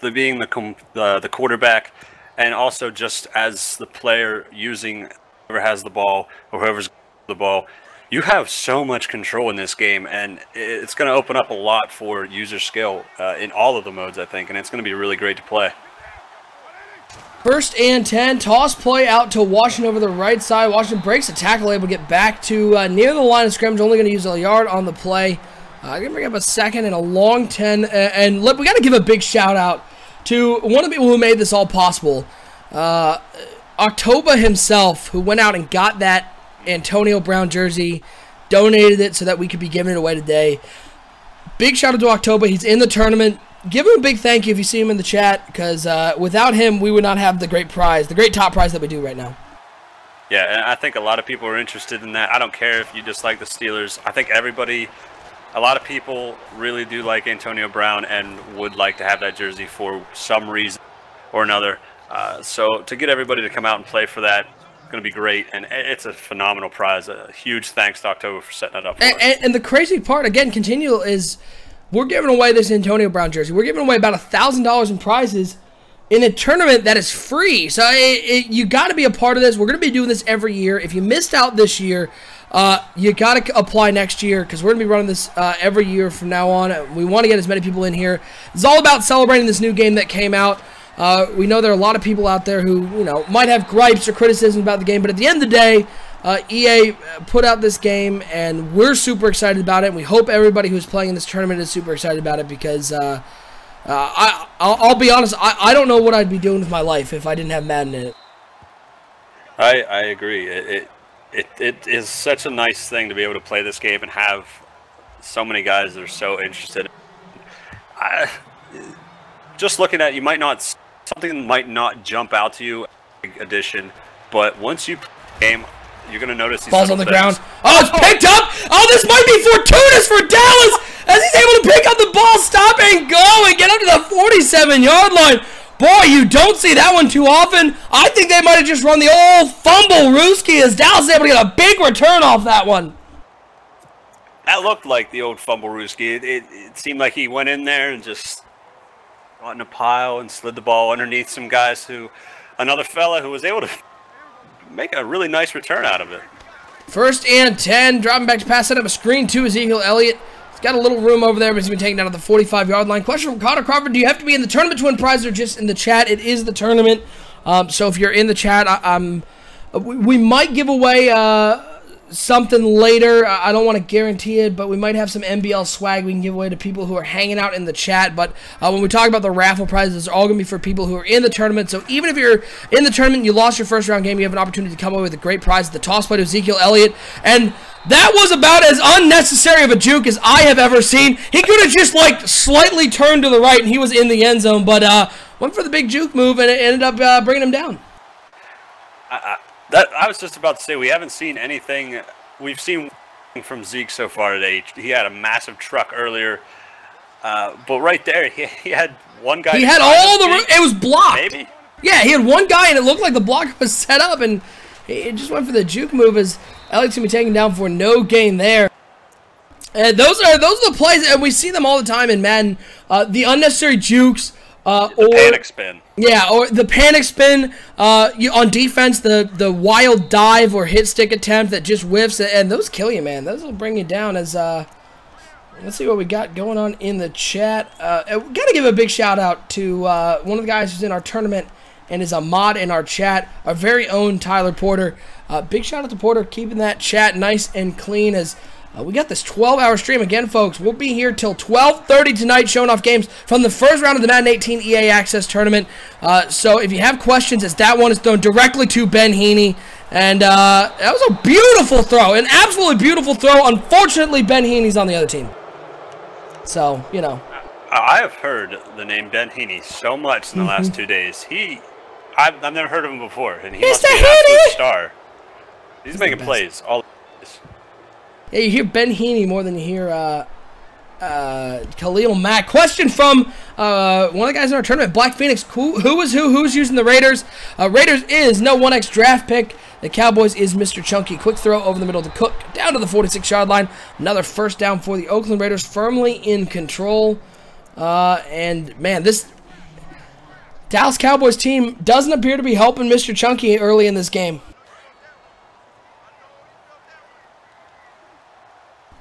Speaker 2: being the quarterback, and also just as the player using whoever has the ball or whoever's the ball. You have so much control in this game, and it's going to open up a lot for user skill in all of the modes, I think, and it's going to be really great to play.
Speaker 1: 1st and 10, toss play out to Washington over the right side. Washington breaks the tackle, able to get back to near the line of scrimmage, only going to use a yard on the play. Going to bring up a 2nd and a long 10, and we got to give a big shout out to one of the people who made this all possible. October himself, who went out and got that Antonio Brown jersey, donated it so that we could be giving it away today. Big shout out to October. He's in the tournament. Give him a big thank you if you see him in the chat, because without him, we would not have the great prize, the great top prize that we do right now.
Speaker 2: Yeah, and I think a lot of people are interested in that. I don't care if you dislike the Steelers. I think a lot of people really do like Antonio Brown and would like to have that jersey for some reason or another. So to get everybody to come out and play for that, going to be great, and it's a phenomenal prize. A huge thanks to October for setting it up for us.
Speaker 1: And the crazy part, again, continual, is we're giving away this Antonio Brown jersey. We're giving away about $1,000 in prizes in a tournament that is free. So you got to be a part of this. We're going to be doing this every year. If you missed out this year, you got to apply next year, because we're going to be running this every year from now on. We want to get as many people in here. It's all about celebrating this new game that came out. We know there are a lot of people out there who, might have gripes or criticism about the game, but at the end of the day, EA put out this game, and we're super excited about it. And we hope everybody who's playing in this tournament is super excited about it, because I'll be honest, I don't know what I'd be doing with my life if I didn't have Madden in it.
Speaker 2: I agree. It is such a nice thing to be able to play this game and have so many guys that are so interested. Just looking at it, something might not jump out to you, edition, but once you play the game, you're going to notice these
Speaker 1: Ball's on the
Speaker 2: things.
Speaker 1: ground. Oh, it's picked up. Oh, this might be fortuitous for Dallas as he's able to pick up the ball, stop and go, and get up to the 47-yard line. Boy, you don't see that one too often. I think they might have just run the old fumble Rooski as Dallas is able to get a big return off that one.
Speaker 2: That looked like the old fumble Rooski. It seemed like he went in there and just got in a pile and slid the ball underneath some guys who, another fella who was able to make a really nice return out of it.
Speaker 1: 1st and 10, dropping back to pass, set up a screen to Ezekiel Elliott. He's got a little room over there, but he's been taken down to the 45-yard line. Question from Connor Crawford, do you have to be in the tournament to win prizes or just in the chat? It is the tournament. So if you're in the chat, we might give away something later. I don't want to guarantee it, but we might have some NBL swag we can give away to people who are hanging out in the chat. But when we talk about the raffle prizes, they're all going to be for people who are in the tournament. So even if you're in the tournament and you lost your first round game, you have an opportunity to come away with a great prize. The toss play to Ezekiel Elliott. And that was about as unnecessary of a juke as I have ever seen. He could have just like slightly turned to the right and he was in the end zone, but went for the big juke move and it ended up bringing him down.
Speaker 2: I was just about to say, we haven't seen anything. We've seen from Zeke so far today. He had a massive truck earlier, but right there, he had one guy.
Speaker 1: He had all the room. It was blocked.
Speaker 2: Maybe.
Speaker 1: Yeah, he had one guy, and it looked like the block was set up, and it just went for the juke move as Elliott's gonna be taken down for no gain there. And those are the plays, and we see them all the time in Madden. The unnecessary jukes. Or
Speaker 2: panic spin.
Speaker 1: Yeah, or the panic spin on defense, the wild dive or hit stick attempt that just whiffs, and those kill you, man. Those will bring you down as, let's see what we got going on in the chat. We got to give a big shout out to one of the guys who's in our tournament and is a mod in our chat, our very own Tyler Porter. Big shout out to Porter, keeping that chat nice and clean as we got this 12-hour stream again, folks. We'll be here till 12:30 tonight, showing off games from the first round of the Madden 18 EA Access Tournament. So if you have questions, as that one is thrown directly to Ben Heaney, and that was a beautiful throw, an absolutely beautiful throw. Unfortunately, Ben Heaney's on the other team. So you know,
Speaker 2: I have heard the name Ben Heaney so much in the last 2 days. I've never heard of him before, and he must be an absolute star. He's making plays all.
Speaker 1: Yeah, you hear Ben Heaney more than you hear Khalil Mack. Question from one of the guys in our tournament, Black Phoenix. Who's using the Raiders? Raiders is no 1x draft pick. The Cowboys is Mr. Chunky. Quick throw over the middle to Cook, down to the 46-yard line. Another first down for the Oakland Raiders, firmly in control. And man, this Dallas Cowboys team doesn't appear to be helping Mr. Chunky early in this game.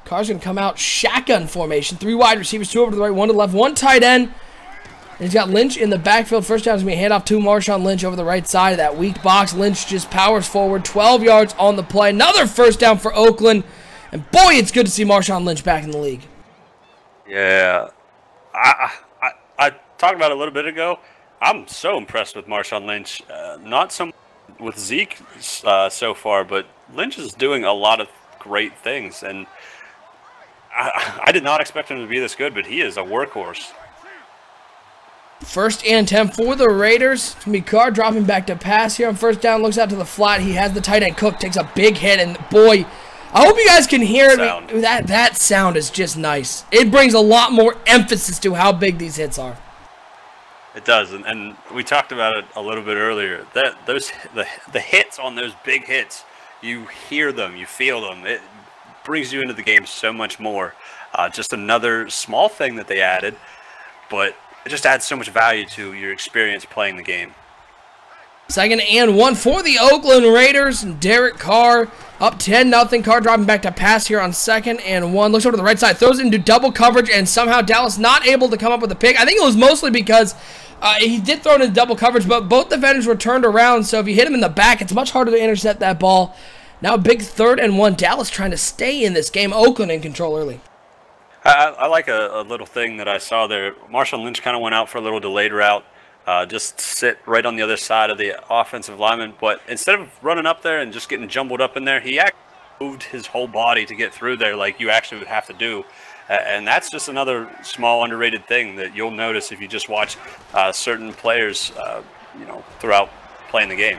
Speaker 1: Carr's going to come out shotgun formation. 3 wide receivers, 2 over to the right, 1 to the left, 1 tight end. And he's got Lynch in the backfield. First down is going to be a handoff to Marshawn Lynch over the right side of that weak box. Lynch just powers forward, 12 yards on the play. Another first down for Oakland. And boy, it's good to see Marshawn Lynch back in the league.
Speaker 2: Yeah. I talked about it a little bit ago. I'm so impressed with Marshawn Lynch. Not so much with Zeke so far, but Lynch is doing a lot of great things. And I did not expect him to be this good, but he is a workhorse.
Speaker 1: 1st and 10 for the Raiders. It's going to be Carr dropping back to pass here on first down. Looks out to the flat. He has the tight end. Cook takes a big hit, and boy, I hope you guys can hear it. That sound is just nice. It brings a lot more emphasis to how big these hits are.
Speaker 2: It does, and we talked about it a little bit earlier. The hits on those big hits, you hear them, you feel them. It brings you into the game so much more. Just another small thing that they added, but it just adds so much value to your experience playing the game.
Speaker 1: 2nd and 1 for the Oakland Raiders. Derek Carr up 10-0. Carr dropping back to pass here on 2nd and 1. Looks over to the right side, throws it into double coverage, and somehow Dallas not able to come up with a pick. I think it was mostly because he did throw it into double coverage, but both defenders were turned around, so if you hit him in the back, it's much harder to intercept that ball. Now a big 3rd and 1. Dallas trying to stay in this game. Oakland in control early.
Speaker 2: I like a little thing that I saw there. Marshawn Lynch kind of went out for a little delayed route. Just sit right on the other side of the offensive lineman. But instead of running up there and just getting jumbled up in there, he actually moved his whole body to get through there like you actually would have to do. And that's just another small underrated thing that you'll notice if you just watch certain players, throughout playing the game.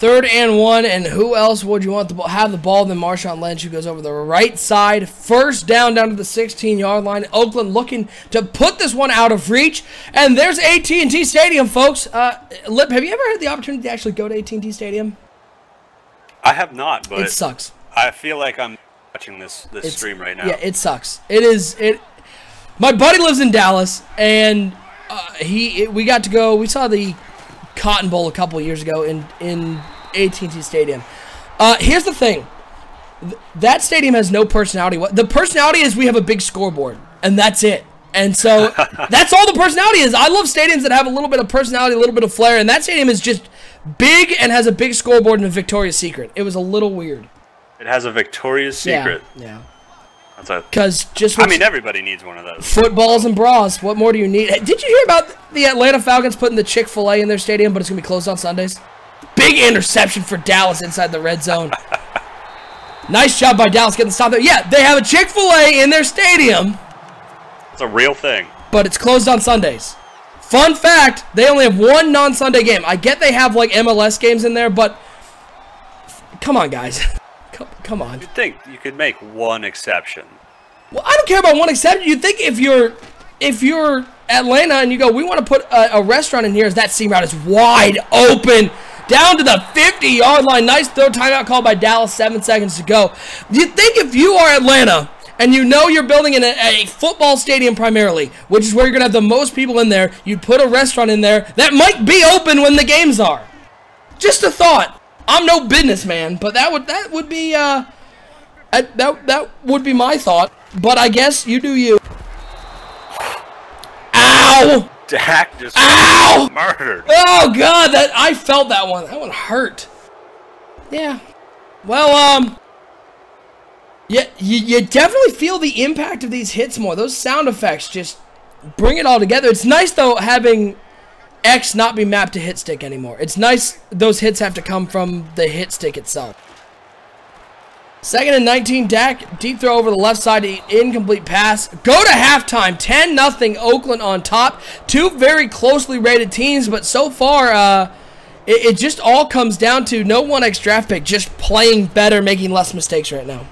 Speaker 1: 3rd and 1, and who else would you want to have the ball than Marshawn Lynch, who goes over the right side. 1st down to the 16-yard line. Oakland looking to put this one out of reach, and there's AT&T Stadium, folks. Lip, have you ever had the opportunity to actually go to AT&T Stadium?
Speaker 2: I have not, but
Speaker 1: it sucks.
Speaker 2: I feel like I'm watching this stream right now.
Speaker 1: Yeah, it sucks. My buddy lives in Dallas, and we got to go. We saw the Cotton Bowl a couple of years ago in AT&T Stadium. Here's the thing. That stadium has no personality. The personality is we have a big scoreboard, and that's it. And so that's all the personality is. I love stadiums that have a little bit of personality, a little bit of flair, and that stadium is just big and has a big scoreboard and a Victoria's Secret. It was a little weird.
Speaker 2: It has a Victoria's Secret.
Speaker 1: Yeah.
Speaker 2: Because everybody needs one of those.
Speaker 1: Footballs and bras. What more do you need? Did you hear about the Atlanta Falcons putting the Chick-fil-A in their stadium, but it's going to be closed on Sundays? Big interception for Dallas inside the red zone. Nice job by Dallas getting the stop there. Yeah, they have a Chick-fil-A in their stadium.
Speaker 2: It's a real thing.
Speaker 1: But it's closed on Sundays. Fun fact, they only have one non-Sunday game. I get they have like MLS games in there, but come on, guys. Come on.
Speaker 2: You'd think you could make one exception.
Speaker 1: Well, I don't care about one exception. You'd think if you're Atlanta and you go, we want to put a restaurant in here, as that seam route is wide open down to the 50-yard line. Nice throw, timeout called by Dallas, 7 seconds to go. You'd think if you are Atlanta and you know you're building in a football stadium primarily, which is where you're going to have the most people in there, you'd put a restaurant in there that might be open when the games are. Just a thought. I'm no businessman, but that would be my thought. But I guess you do you. Ow!
Speaker 2: Dak just murdered.
Speaker 1: Oh God, I felt that one. That one hurt. Yeah. Well, yeah, you definitely feel the impact of these hits more. Those sound effects just bring it all together. It's nice though having X not be mapped to hit stick anymore. It's nice those hits have to come from the hit stick itself. 2nd and 19, Dak, deep throw over the left side, incomplete pass. Go to halftime, 10-0 Oakland on top. Two very closely rated teams, but so far, it just all comes down to no 1X draft pick, just playing better, making less mistakes right now.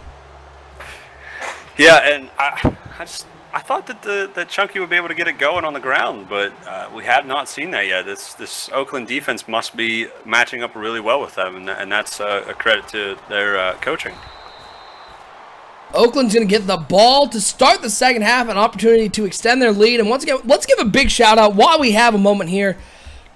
Speaker 2: Yeah, and I thought that Chunky would be able to get it going on the ground, but we have not seen that yet. This Oakland defense must be matching up really well with them, and that's a credit to their coaching.
Speaker 1: Oakland's going to get the ball to start the second half, an opportunity to extend their lead. And once again, let's give a big shout out while we have a moment here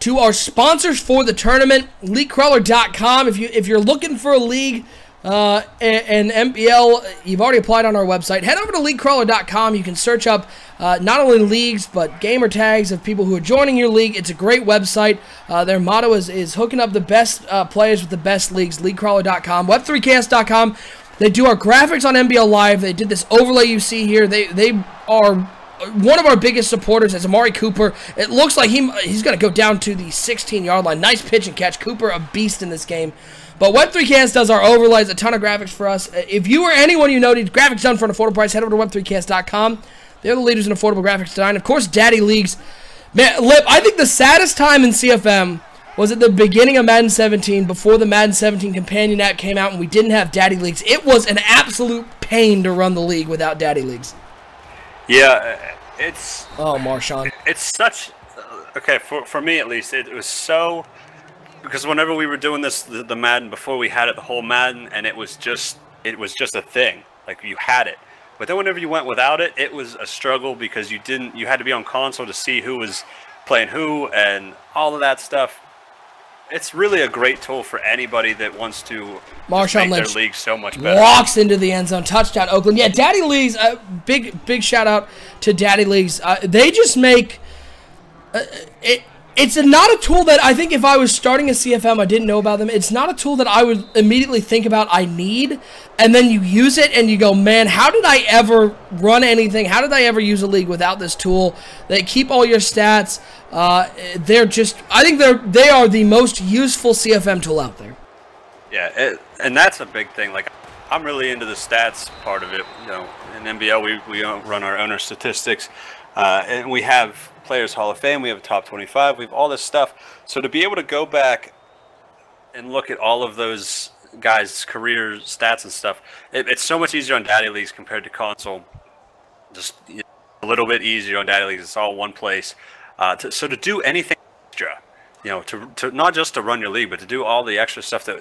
Speaker 1: to our sponsors for the tournament, LeagueCrawler.com. If you're looking for a league, and MPL, you've already applied on our website. Head over to LeagueCrawler.com. You can search up not only leagues, but gamer tags of people who are joining your league. It's a great website. Their motto is hooking up the best players with the best leagues, LeagueCrawler.com. Web3Chaos.com. They do our graphics on NBL Live. They did this overlay you see here. They are one of our biggest supporters is Amari Cooper. It looks like he's going to go down to the 16-yard line. Nice pitch and catch. Cooper, a beast in this game. But Web3Cast does our overlays, a ton of graphics for us. If you or anyone you know needs graphics done for an affordable price, head over to Web3Cast.com. They're the leaders in affordable graphics design. Of course, Daddy Leagues. Man, Lip, I think the saddest time in CFM was at the beginning of Madden 17, before the Madden 17 companion app came out and we didn't have Daddy Leagues. It was an absolute pain to run the league without Daddy Leagues.
Speaker 2: Yeah, it's...
Speaker 1: Oh, Marshawn.
Speaker 2: It's such... Okay, for me at least, it was so... Because whenever we were doing this, the Madden, before we had it, the whole Madden, and it was just a thing. Like, you had it. But then whenever you went without it, it was a struggle because you had to be on console to see who was playing who and all of that stuff. It's really a great tool for anybody that wants to make their league so much better. Walks
Speaker 1: into the end zone, touchdown Oakland. Yeah, Daddy Leagues, big shout out to Daddy Leagues. They just make it's not a tool that I think if I was starting a CFM, I didn't know about them. It's not a tool that I would immediately think about I need, and then you use it and you go, man, how did I ever run anything? How did I ever use a league without this tool? They keep all your stats. They're just, I think they are the most useful CFM tool out there.
Speaker 2: Yeah, and that's a big thing. Like, I'm really into the stats part of it. You know, in NBL, we run our owner statistics, and we have Players Hall of Fame, we have a top 25, we have all this stuff. So to be able to go back and look at all of those guys' career stats and stuff, it's so much easier on Daddy Leagues compared to console. Just a little bit easier on Daddy Leagues. It's all one place. So to do anything extra, to not just to run your league, but to do all the extra stuff that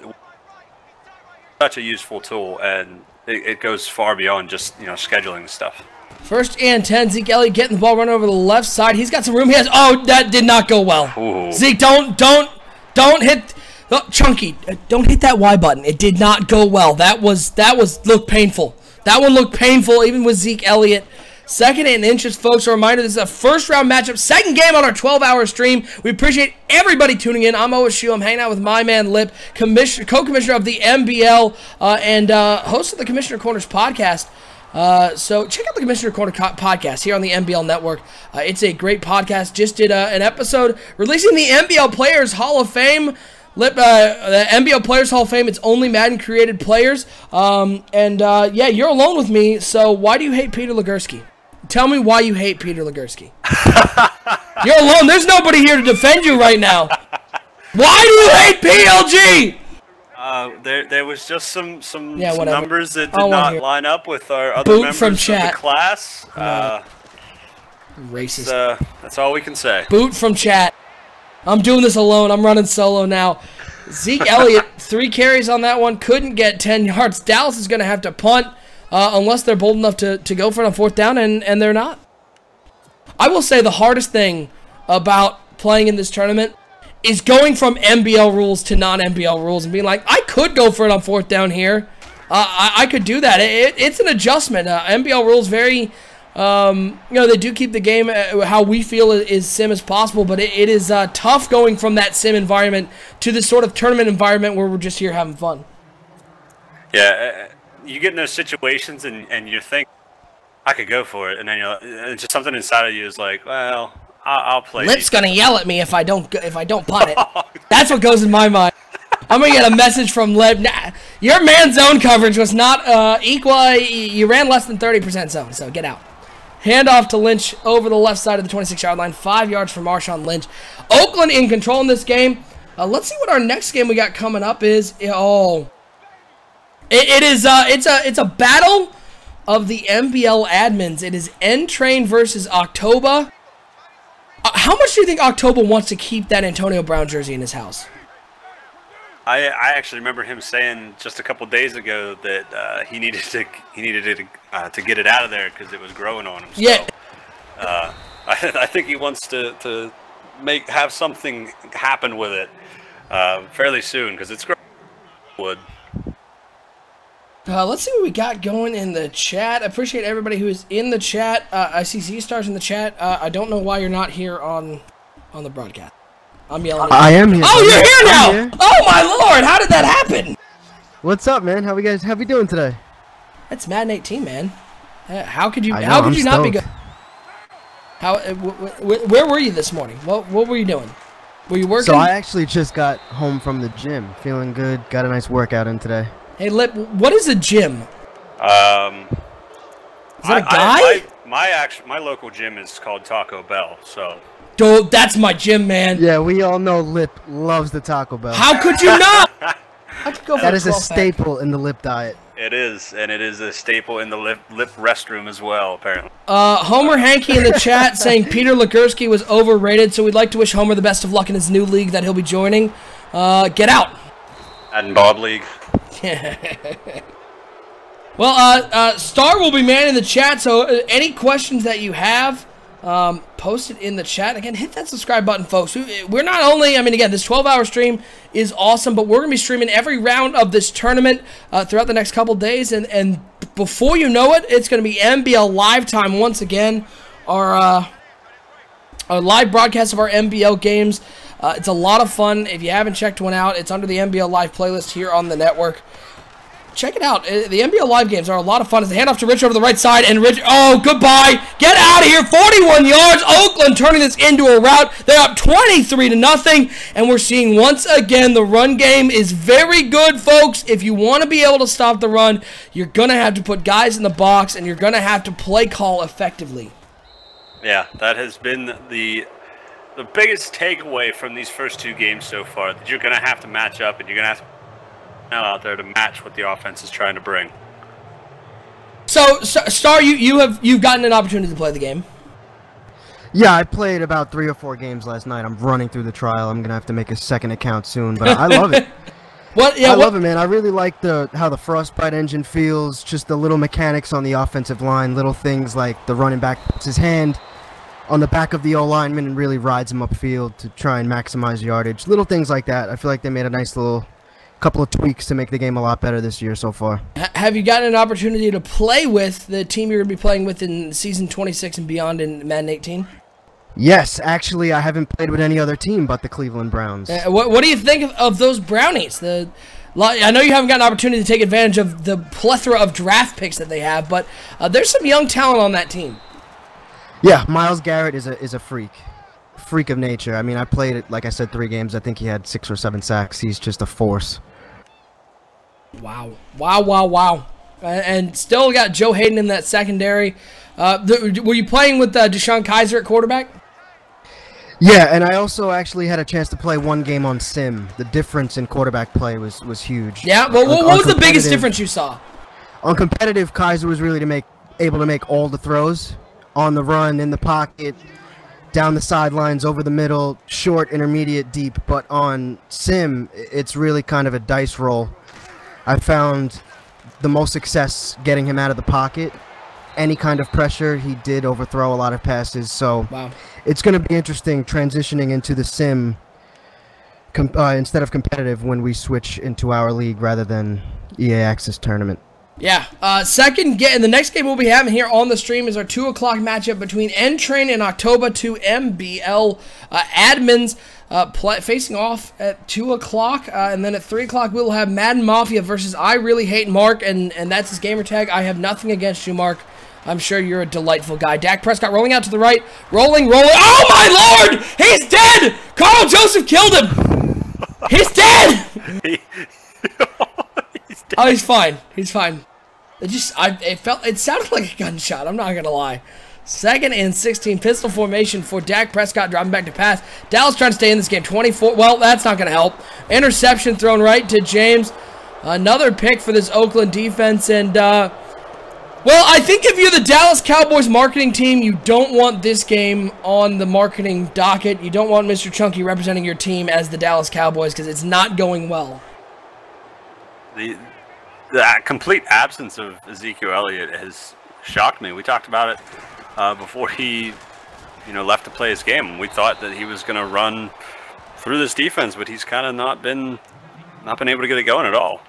Speaker 2: such a useful tool, and it goes far beyond just scheduling stuff.
Speaker 1: 1st and 10. Zeke Elliott getting the ball run over the left side. He's got some room. He has. Oh, that did not go well.
Speaker 2: Ooh.
Speaker 1: Zeke, don't hit. Oh, Chunky, don't hit that Y button. It did not go well. That looked painful. That one looked painful, even with Zeke Elliott. 2nd and inches, folks. A reminder, this is a first-round matchup. 2nd game on our 12-hour stream. We appreciate everybody tuning in. I'm OSU. I'm hanging out with my man, Lip, co-commissioner of the MBL and host of the Commissioner Corners podcast. So check out the Commissioner Corner podcast here on the MBL Network. It's a great podcast. Just did an episode releasing the MBL Players Hall of Fame. The MBL Players Hall of Fame, it's only Madden created players. Yeah, you're alone with me, so why do you hate Peter Legursky? Tell me why you hate Peter Legursky. You're alone. There's nobody here to defend you right now. Why do you hate PLG?
Speaker 2: There was just some numbers that did not line up with our other
Speaker 1: Boot
Speaker 2: members
Speaker 1: from
Speaker 2: of
Speaker 1: chat.
Speaker 2: the class.
Speaker 1: Racist.
Speaker 2: That's all we can say.
Speaker 1: Boot from chat. I'm doing this alone. I'm running solo now. Zeke Elliott, 3 carries on that one. Couldn't get 10 yards. Dallas is going to have to punt unless they're bold enough to go for it on 4th down, and they're not. I will say the hardest thing about playing in this tournament is going from MBL rules to non-MBL rules and being like, I could go for it on 4th down here. I could do that. It's an adjustment. MBL rules very... they do keep the game how we feel is sim as possible, but it is tough going from that sim environment to this sort of tournament environment where we're just here having fun.
Speaker 2: Yeah, you get in those situations and you think, I could go for it, and then it's just something inside of you is like, well, I'll play.
Speaker 1: Lip's gonna yell at me if I don't punt it. That's what goes in my mind. I'm gonna get a message from Lip. Nah, your man zone coverage was not equal. You ran less than 30% zone, so get out. Handoff to Lynch over the left side of the 26-yard line. 5 yards for Marshawn Lynch. Oakland in control in this game. Let's see what our next game we got coming up is. Oh, it's a battle of the MBL admins. It is N-Train versus October. How much do you think October wants to keep that Antonio Brown jersey in his house?
Speaker 2: I actually remember him saying just a couple days ago that he needed to get it out of there because it was growing on him. So,
Speaker 1: yeah.
Speaker 2: I think he wants to have something happen with it fairly soon because it's growing wood.
Speaker 1: Let's see what we got going in the chat. I appreciate everybody who is in the chat. I see Z-Stars in the chat. I don't know why you're not here on the broadcast. I'm yelling at you.
Speaker 4: I am here.
Speaker 1: Oh, you're here now! Here. Oh my lord, how did that happen?
Speaker 4: What's up, man? How we doing today?
Speaker 1: That's Madden 18, man. How could you
Speaker 4: I'm
Speaker 1: not be
Speaker 4: stoked.
Speaker 1: good? Where were you this morning? What were you doing? Were you working?
Speaker 4: So I actually just got home from the gym, feeling good. Got a nice workout in today.
Speaker 1: Hey, Lip, what is a gym? Is that a guy?
Speaker 2: My local gym is called Taco Bell, so.
Speaker 1: Dude, that's my gym, man.
Speaker 4: Yeah, we all know Lip loves the Taco Bell.
Speaker 1: How could you not? I could go for
Speaker 4: that is a
Speaker 1: 12-pack.
Speaker 4: staple in the Lip diet.
Speaker 2: It is, and it is a staple in the lip restroom as well, apparently.
Speaker 1: Homer Hankey in the chat saying Peter Legursky was overrated, so we'd like to wish Homer the best of luck in his new league that he'll be joining. Get out.
Speaker 2: Madden Bob League.
Speaker 1: Well, Star will be manning the chat, so any questions that you have, post it in the chat. Again, hit that subscribe button, folks. We're not only, again, this 12-hour stream is awesome, but we're going to be streaming every round of this tournament throughout the next couple days, and before you know it, it's going to be MBL Live time once again. Our live broadcast of our MBL games. It's a lot of fun. If you haven't checked one out, it's under the MBL Live playlist here on the network. Check it out. The NBL Live games are a lot of fun. It's a handoff to Rich over the right side, and Rich, oh, goodbye. Get out of here. 41 yards. Oakland turning this into a rout. They're up 23-0, and we're seeing once again the run game is very good, folks. If you want to be able to stop the run, you're going to have to put guys in the box, and you're going to have to play call effectively.
Speaker 2: Yeah, that has been the the biggest takeaway from these first 2 games so far that you're going to have to match up and you're going to have to out there to match what the offense is trying to bring?
Speaker 1: So, Star, you've gotten an opportunity to play the game.
Speaker 4: Yeah, I played about 3 or 4 games last night. I'm running through the trial. I'm gonna have to make a second account soon, but I love it. I love it, man. I really like how the Frostbite engine feels. Just the little mechanics on the offensive line, little things like the running back puts his hand on the back of the O lineman and really rides him upfield to try and maximize yardage. Little things like that. I feel like they made a nice little couple of tweaks to make the game a lot better this year so far.
Speaker 1: Have you gotten an opportunity to play with the team you're going to be playing with in season 26 and beyond in Madden 18?
Speaker 4: Yes, actually, I haven't played with any other team but the Cleveland Browns.
Speaker 1: What do you think of those Brownies? I know you haven't got an opportunity to take advantage of the plethora of draft picks that they have, but there's some young talent on that team.
Speaker 4: Yeah, Myles Garrett is a freak of nature. I mean, I played it, like I said, 3 games. I think he had 6 or 7 sacks. He's just a force.
Speaker 1: Wow. And still got Joe Hayden in that secondary. Were you playing with Deshaun Kaiser at quarterback?
Speaker 4: Yeah, and I also actually had a chance to play 1 game on Sim. The difference in quarterback play was huge.
Speaker 1: Yeah, well, what was the biggest difference you saw?
Speaker 4: On competitive, Kaiser was really able to make all the throws. On the run, in the pocket, down the sidelines, over the middle, short, intermediate, deep. But on Sim, it's really kind of a dice roll. I found the most success getting him out of the pocket. Any kind of pressure, he did overthrow a lot of passes. So it's going to be interesting transitioning into the Sim instead of competitive when we switch into our league rather than EA Access Tournament.
Speaker 1: Yeah. The next game we'll be having here on the stream is our 2 o'clock matchup between N-Train and October 2 MBL admins. Facing off at 2 o'clock, and then at 3 o'clock we'll have Madden Mafia versus I Really Hate Mark, and that's his gamer tag. I have nothing against you, Mark. I'm sure you're a delightful guy. Dak Prescott rolling out to the right, rolling. Oh my Lord! He's dead! Carl Joseph killed him. He's dead.
Speaker 2: He's dead.
Speaker 1: Oh, he's fine. He's fine. It sounded like a gunshot. I'm not gonna lie. 2nd and 16, pistol formation for Dak Prescott, dropping back to pass. Dallas trying to stay in this game. 24. Well, that's not going to help. Interception thrown right to James. Another pick for this Oakland defense. And, well, I think if you're the Dallas Cowboys marketing team, you don't want this game on the marketing docket. You don't want Mr. Chunky representing your team as the Dallas Cowboys because it's not going well.
Speaker 2: The complete absence of Ezekiel Elliott has shocked me. We talked about it before he, left to play his game. We thought that he was going to run through this defense, but he's kind of not been able to get it going at all.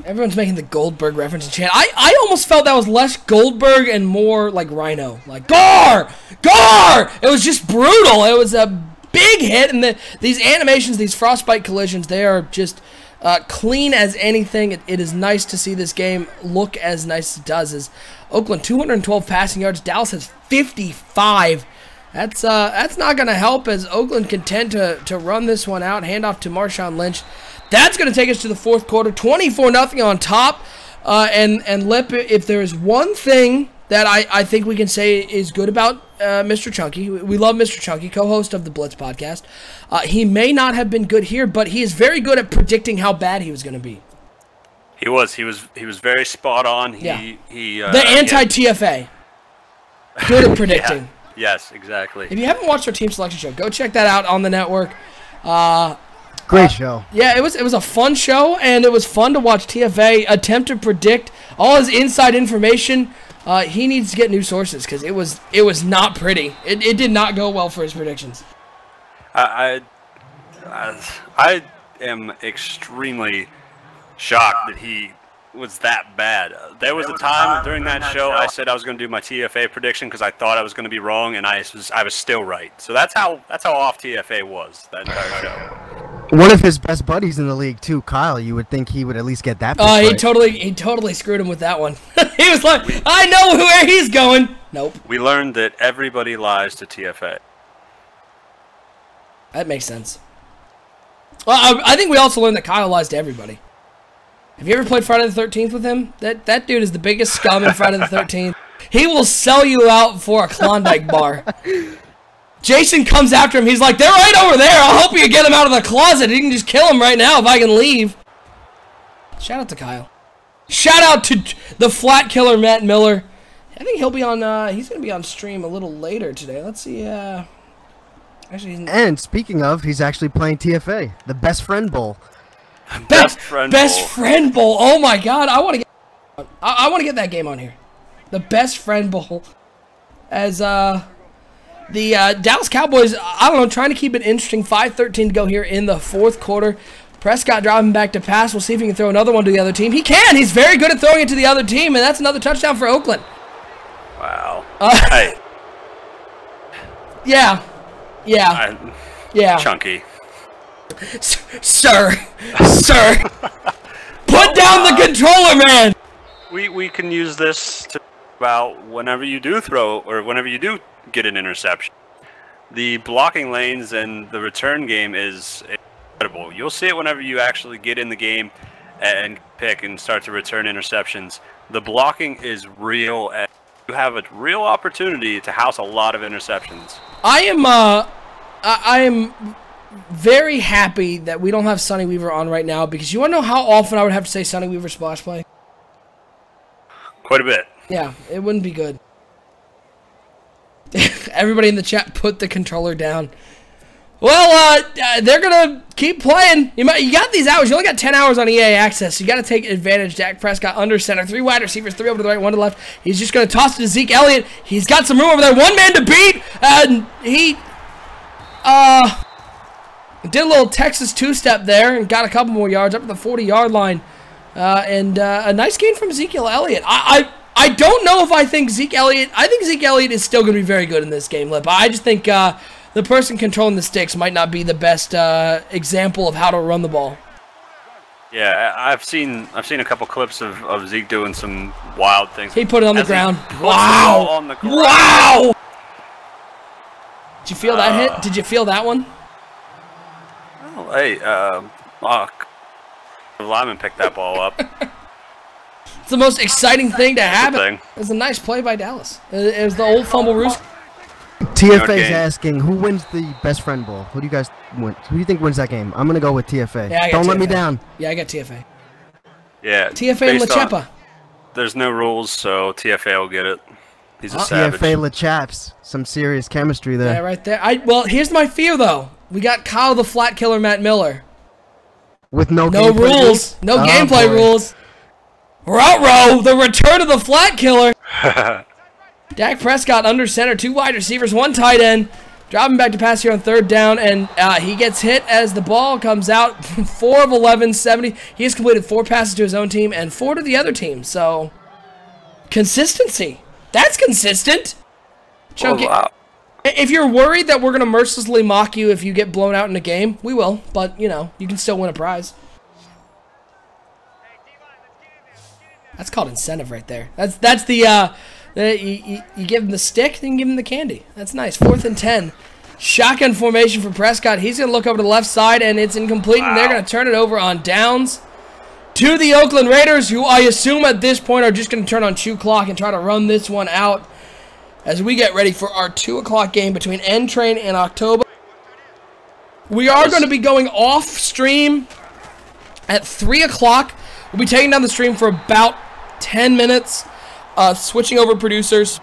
Speaker 1: Everyone's making the Goldberg reference in chat. I almost felt that was less Goldberg and more like Rhino. Like, Gar! It was just brutal. It was a big hit, and these animations, these frostbite collisions, they are just clean as anything. It is nice to see this game look as nice as it does. As Oakland 212 passing yards, Dallas has 55. That's not going to help as Oakland can tend to run this one out. Handoff to Marshawn Lynch. That's going to take us to the 4th quarter. 24-0 on top. And Lip, if there is one thing that I think we can say is good about Mr. Chunky. We love Mr. Chunky, co-host of the Blitz podcast. He may not have been good here, but he is very good at predicting how bad he was going to be.
Speaker 2: He was very spot on.
Speaker 1: The anti-TFA. Good at predicting.
Speaker 2: Yeah. Yes, exactly.
Speaker 1: If you haven't watched our team selection show, go check that out on the network.
Speaker 4: Great show.
Speaker 1: Yeah, it was a fun show, and it was fun to watch TFA attempt to predict all his inside information. He needs to get new sources because it was not pretty. It did not go well for his predictions.
Speaker 2: I am extremely shocked that he was that bad. There was a time during that show I said I was going to do my TFA prediction because I thought I was going to be wrong, and I was still right. So that's how off TFA was that entire show.
Speaker 4: One of his best buddies in the league too, Kyle. You would think he would at least get that.
Speaker 1: He totally screwed him with that one. He was like, I know where he's going. Nope.
Speaker 2: We learned that everybody lies to TFA.
Speaker 1: That makes sense. Well, I think we also learned that Kyle lies to everybody. Have you ever played Friday the 13th with him? That dude is the biggest scum in Friday the 13th. He will sell you out for a Klondike bar. Jason comes after him. He's like, they're right over there. I'll help you get him out of the closet. You can just kill him right now if I can leave. Shout out to Kyle. Shout out to the flat killer, Matt Miller. I think he'll be on, he's going to be on stream a little later today. Let's see, actually.
Speaker 4: And speaking of, he's actually playing TFA, the Best Friend Bowl.
Speaker 1: Best Friend Bowl. Oh my God. I want to get that game on here. The Best Friend Bowl. As, the Dallas Cowboys, I don't know, trying to keep it interesting. 5:13 to go here in the fourth quarter. Prescott driving back to pass. We'll see if he can throw another one to the other team. He can. He's very good at throwing it to the other team, and that's another touchdown for Oakland.
Speaker 2: Wow.
Speaker 1: Hey. Yeah.
Speaker 2: Chunky.
Speaker 1: Sir. Put down the controller, man.
Speaker 2: We can use this to about whenever you do throw or whenever you do get an interception. The blocking lanes and the return game is incredible. You'll see it whenever you actually get in the game and pick and start to return interceptions. The blocking is real, and you have a real opportunity to house a lot of interceptions.
Speaker 1: I am very happy that we don't have Sonny Weaver on right now, because you want to know how often I would have to say Sonny Weaver splash play?
Speaker 2: Quite a bit.
Speaker 1: Yeah, it wouldn't be good. Everybody in the chat put the controller down. Well, they're gonna keep playing. You got these hours. You only got 10 hours on EA Access. So you got to take advantage. Dak Prescott under center, 3 wide receivers, 3 over to the right, 1 to the left. He's just gonna toss it to Zeke Elliott. He's got some room over there. 1 man to beat, and he did a little Texas two-step there and got a couple more yards up to the 40-yard line, and a nice gain from Ezekiel Elliott. I don't know if I think Zeke Elliott. I think Zeke Elliott is still going to be very good in this game, Lip. I just think the person controlling the sticks might not be the best example of how to run the ball.
Speaker 2: Yeah, I've seen a couple clips of Zeke doing some wild things.
Speaker 1: He put it on the ground.
Speaker 2: Wow! On the ground.
Speaker 1: Wow! Did you feel that hit? Did you feel that one?
Speaker 2: Oh, hey, the lineman picked that ball up.
Speaker 1: It's the most exciting thing to happen. It was a nice play by Dallas. It was the old fumble roost.
Speaker 4: TFA's asking, who wins the Best Friend Bowl? Who do you guys win? Who do you think wins that game? I'm going to go with TFA.
Speaker 1: Yeah,
Speaker 4: Don't
Speaker 1: TFA.
Speaker 4: let me down.
Speaker 1: Yeah, I got TFA.
Speaker 2: Yeah.
Speaker 1: TFA and LaChepa.
Speaker 2: There's no rules, so TFA will get it. He's a savage.
Speaker 4: TFA LaChaps. Some serious chemistry there.
Speaker 1: Yeah, right there. Well, here's my fear, though. We got Kyle the Flat Killer, Matt Miller.
Speaker 4: With no
Speaker 1: rules. No gameplay rules. Ruh-roh, the return of the Flat Killer. Dak Prescott under center, 2 wide receivers, 1 tight end. Dropping back to pass here on 3rd down, and he gets hit as the ball comes out. 4 of 11, 70. He has completed 4 passes to his own team and 4 to the other team. So, consistency. That's consistent. Chunky. Oh, wow. If you're worried that we're going to mercilessly mock you if you get blown out in a game, we will. But, you know, you can still win a prize. That's called incentive right there. That's the, you give him the stick, then you give him the candy. That's nice. 4th and 10. Shotgun formation for Prescott. He's going to look over to the left side, and it's incomplete, and they're going to turn it over on downs to the Oakland Raiders, who I assume at this point are just going to turn on Chew Clock and try to run this one out as we get ready for our 2 o'clock game between N Train and October. We are going to be going off stream at 3 o'clock. We'll be taking down the stream for about 10 minutes, switching over producers,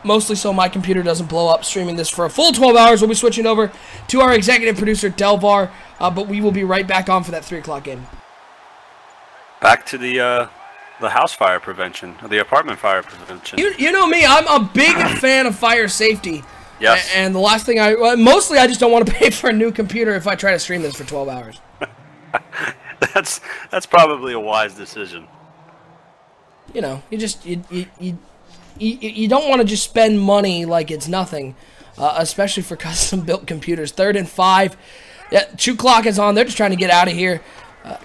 Speaker 1: mostly so my computer doesn't blow up, streaming this for a full 12 hours. We'll be switching over to our executive producer, Delvar, but we will be right back on for that 3 o'clock game.
Speaker 2: Back to the house fire prevention, or the apartment fire prevention.
Speaker 1: You know me, I'm a big fan of fire safety.
Speaker 2: Yes.
Speaker 1: And the last thing mostly I just don't want to pay for a new computer if I try to stream this for 12 hours.
Speaker 2: That's probably a wise decision.
Speaker 1: You know, you don't want to just spend money like it's nothing, especially for custom-built computers. 3rd and 5. Yeah, Chew Clock is on. They're just trying to get out of here.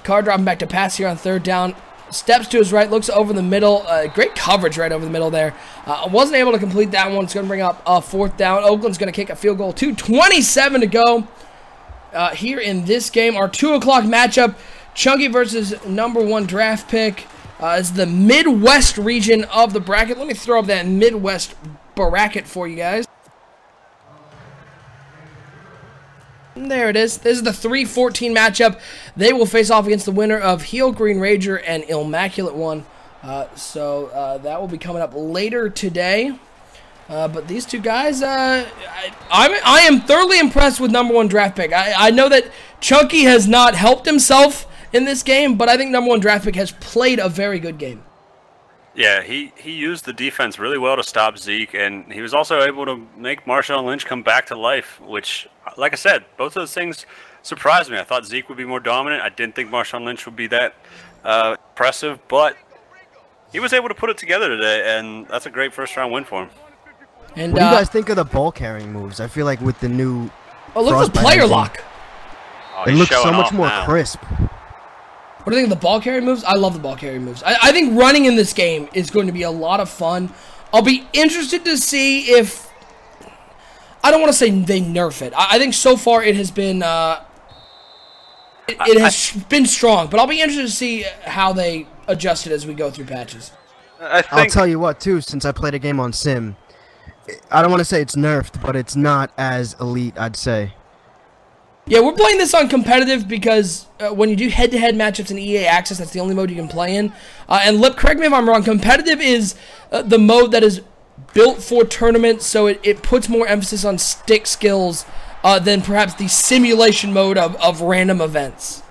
Speaker 1: Carr dropping back to pass here on 3rd down. Steps to his right, looks over the middle. Great coverage right over the middle there. Wasn't able to complete that one. It's going to bring up 4th down. Oakland's going to kick a field goal. 2:27 to go here in this game. Our 2 o'clock matchup, Chunky versus #1 draft pick. Is the Midwest region of the bracket. Let me throw up that Midwest bracket for you guys. There it is. This is the 3-14 matchup. They will face off against the winner of Heel Green Ranger and Immaculate One. So that will be coming up later today. But these two guys, I am thoroughly impressed with #1 draft pick. I know that Chunky has not helped himself in this game, but I think #1 draft pick has played a very good game.
Speaker 2: Yeah, he used the defense really well to stop Zeke, and he was also able to make Marshawn Lynch come back to life, which, like I said, both of those things surprised me. I thought Zeke would be more dominant. I didn't think Marshawn Lynch would be that impressive, but he was able to put it together today, and that's a great first-round win for him.
Speaker 4: And what do you guys think of the ball carrying moves? I feel like with the new
Speaker 1: look at the player lock.
Speaker 2: Oh,
Speaker 4: it looks so much more crisp.
Speaker 1: What do you think of the ball carry moves? I love the ball carry moves. I think running in this game is going to be a lot of fun. I'll be interested to see if... I don't want to say they nerf it. I think so far it has been... It has been strong, but I'll be interested to see how they adjust it as we go through patches.
Speaker 4: I'll tell you what, too, since I played a game on Sim, I don't want to say it's nerfed, but it's not as elite, I'd say.
Speaker 1: Yeah, we're playing this on competitive because when you do head-to-head matchups in EA Access, that's the only mode you can play in. And Lip, correct me if I'm wrong, competitive is the mode that is built for tournaments, so it puts more emphasis on stick skills than perhaps the simulation mode of random events.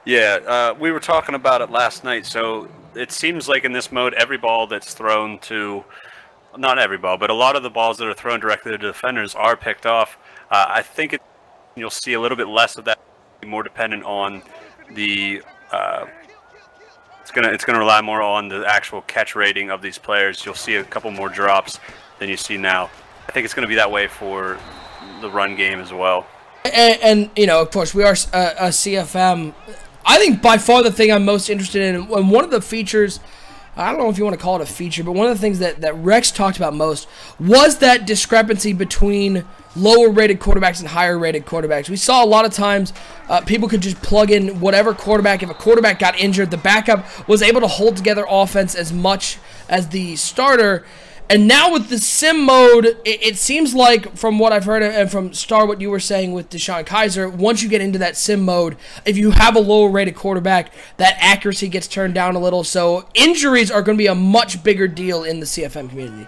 Speaker 2: Yeah, we were talking about it last night, so it seems like in this mode, every ball that's thrown to... Not every ball, but a lot of the balls that are thrown directly to defenders are picked off. I think you'll see a little bit less of that, more dependent on the it's gonna rely more on the actual catch rating of these players. You'll see a couple more drops than you see now. I think it's gonna be that way for the run game as well.
Speaker 1: And you know, of course, we are a CFM. I think by far the thing I'm most interested in, and one of the features, I don't know if you want to call it a feature, but one of the things that Rex talked about most was that discrepancy between lower-rated quarterbacks and higher-rated quarterbacks. We saw a lot of times people could just plug in whatever quarterback. If a quarterback got injured, the backup was able to hold together offense as much as the starter. And now with the sim mode, it seems like, from what I've heard, and from Star, what you were saying with Deshaun Kaiser, once you get into that sim mode, if you have a lower-rated quarterback, that accuracy gets turned down a little. So injuries are going to be a much bigger deal in the CFM community.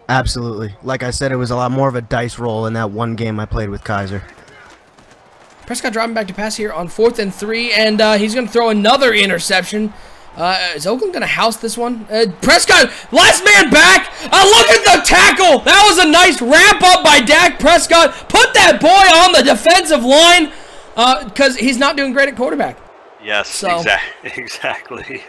Speaker 4: Absolutely. Like I said, it was a lot more of a dice roll in that one game I played with Kaiser.
Speaker 1: Prescott driving back to pass here on 4th and 3, and he's going to throw another interception. Is Oakland going to house this one? Prescott, last man back. Look at the tackle. That was a nice ramp up by Dak Prescott. Put that boy on the defensive line because he's not doing great at quarterback.
Speaker 2: Yes,
Speaker 1: so,
Speaker 2: exactly.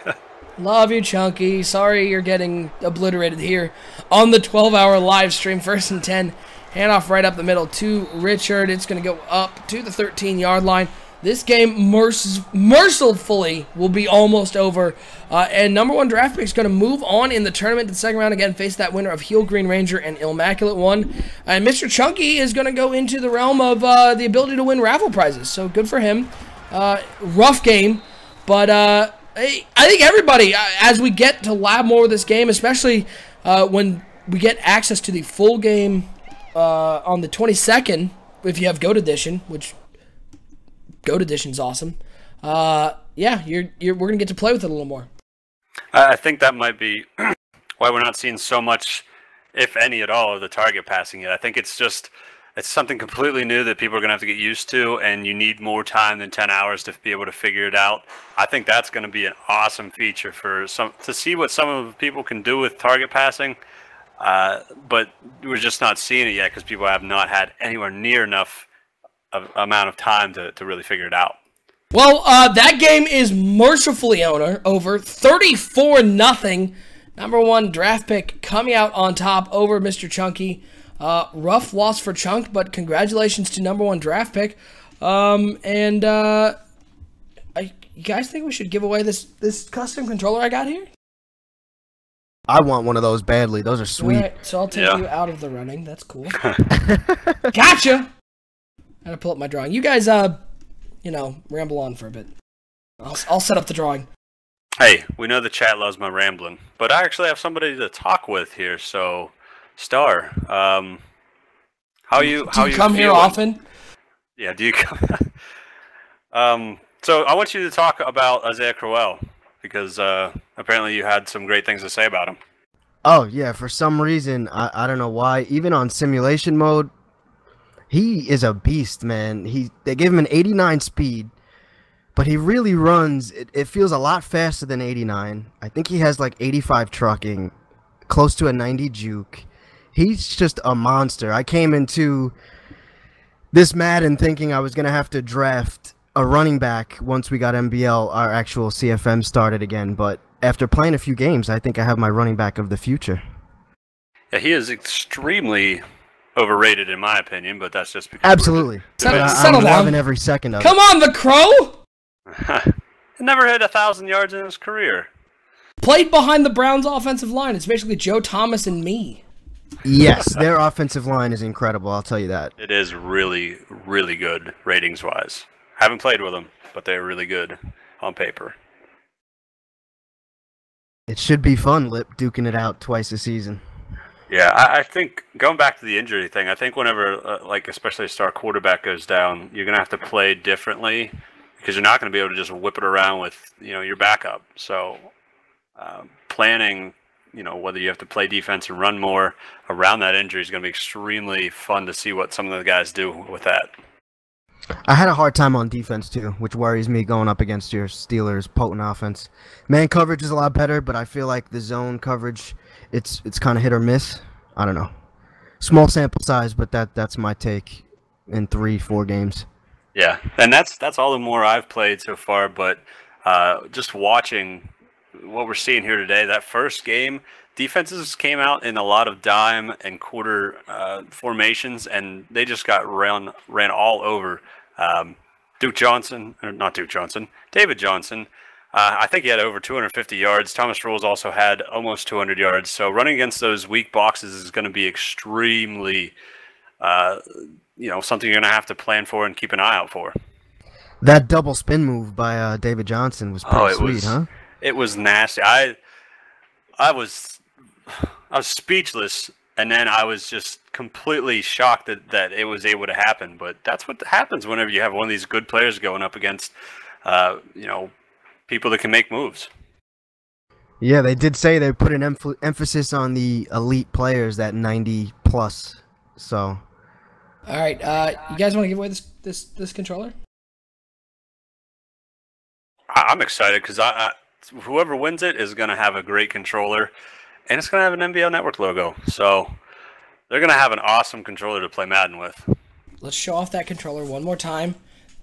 Speaker 1: Love you, Chunky. Sorry you're getting obliterated here on the 12-hour live stream. 1st and 10. Handoff right up the middle to Richard. It's going to go up to the 13-yard line. This game mercifully will be almost over, and #1 draft pick is going to move on in the tournament to the second round again, face that winner of Heel Green Ranger and Immaculate One. And Mr. Chunky is going to go into the realm of the ability to win raffle prizes, so good for him. Rough game, but I think everybody, as we get to lab more of this game, especially when we get access to the full game on the 22nd, if you have GOAT Edition, which... GOAT Edition's awesome. Yeah, we're gonna get to play with it a little more.
Speaker 2: I think that might be why we're not seeing so much, if any at all, of the target passing yet. I think it's something completely new that people are gonna have to get used to, and you need more time than 10 hours to be able to figure it out. I think that's gonna be an awesome feature to see what some of the people can do with target passing. But we're just not seeing it yet because people have not had anywhere near enough amount of time to really figure it out.
Speaker 1: Well, that game is mercifully over 34-0. #1 draft pick coming out on top over Mr. Chunky. Rough loss for Chunk, but congratulations to #1 draft pick. You guys think we should give away this custom controller I got here?
Speaker 4: I want one of those badly. Those are sweet.
Speaker 1: All right, so I'll take you out of the running. That's cool. Gotcha. I gotta pull up my drawing. You guys, ramble on for a bit. I'll set up the drawing.
Speaker 2: Hey, we know the chat loves my rambling, but I actually have somebody to talk with here. So, Star, how you
Speaker 1: come here often?
Speaker 2: Yeah, do you so I want you to talk about Isaiah Crowell because apparently you had some great things to say about him.
Speaker 4: Oh yeah, for some reason I don't know why. Even on simulation mode, he is a beast, man. They gave him an 89 speed, but he really runs. It feels a lot faster than 89. I think he has like 85 trucking, close to a 90 juke. He's just a monster. I came into this Madden thinking I was gonna have to draft a running back once we got MBL, our actual CFM, started again, but after playing a few games, I think I have my running back of the future.
Speaker 2: Yeah, he is extremely overrated in my opinion, but that's just because
Speaker 4: Absolutely.
Speaker 1: Settle
Speaker 4: I'm
Speaker 1: down.
Speaker 4: loving every second of
Speaker 1: Come
Speaker 4: it.
Speaker 1: on, the Crow!
Speaker 2: he never hit 1,000 yards in his career.
Speaker 1: Played behind the Browns' offensive line. It's basically Joe Thomas and me.
Speaker 4: Yes, their offensive line is incredible, I'll tell you that.
Speaker 2: It is really, really good ratings-wise. Haven't played with them, but they're really good on paper.
Speaker 4: It should be fun, Lip, duking it out twice a season.
Speaker 2: Yeah, I think going back to the injury thing, I think whenever, like especially a star quarterback goes down, you're gonna have to play differently because you're not gonna be able to just whip it around with your backup. So planning, whether you have to play defense and run more around that injury is gonna be extremely fun to see what some of the guys do with that.
Speaker 4: I had a hard time on defense too, which worries me going up against your Steelers' potent offense. Man coverage is a lot better, but I feel like the zone coverage, it's kind of hit or miss. I don't know. Small sample size, but that's my take in 3-4 games.
Speaker 2: Yeah, and that's all the more I've played so far. But just watching what we're seeing here today, that first game, defenses came out in a lot of dime and quarter formations, and they just got ran all over. David Johnson. I think he had over 250 yards. Thomas Rawls also had almost 200 yards. So running against those weak boxes is going to be extremely, something you're going to have to plan for and keep an eye out for.
Speaker 4: That double spin move by David Johnson was pretty sweet, huh?
Speaker 2: It was nasty. I was speechless, and then I was just completely shocked that it was able to happen. But that's what happens whenever you have one of these good players going up against, people that can make moves.
Speaker 4: Yeah, they did say they put an emphasis on the elite players, that 90 plus. So,
Speaker 1: All right, you guys want to give away this controller?
Speaker 2: I'm excited because whoever wins it is going to have a great controller, and it's going to have an NBL Network logo. So they're going to have an awesome controller to play Madden with.
Speaker 1: Let's show off that controller one more time.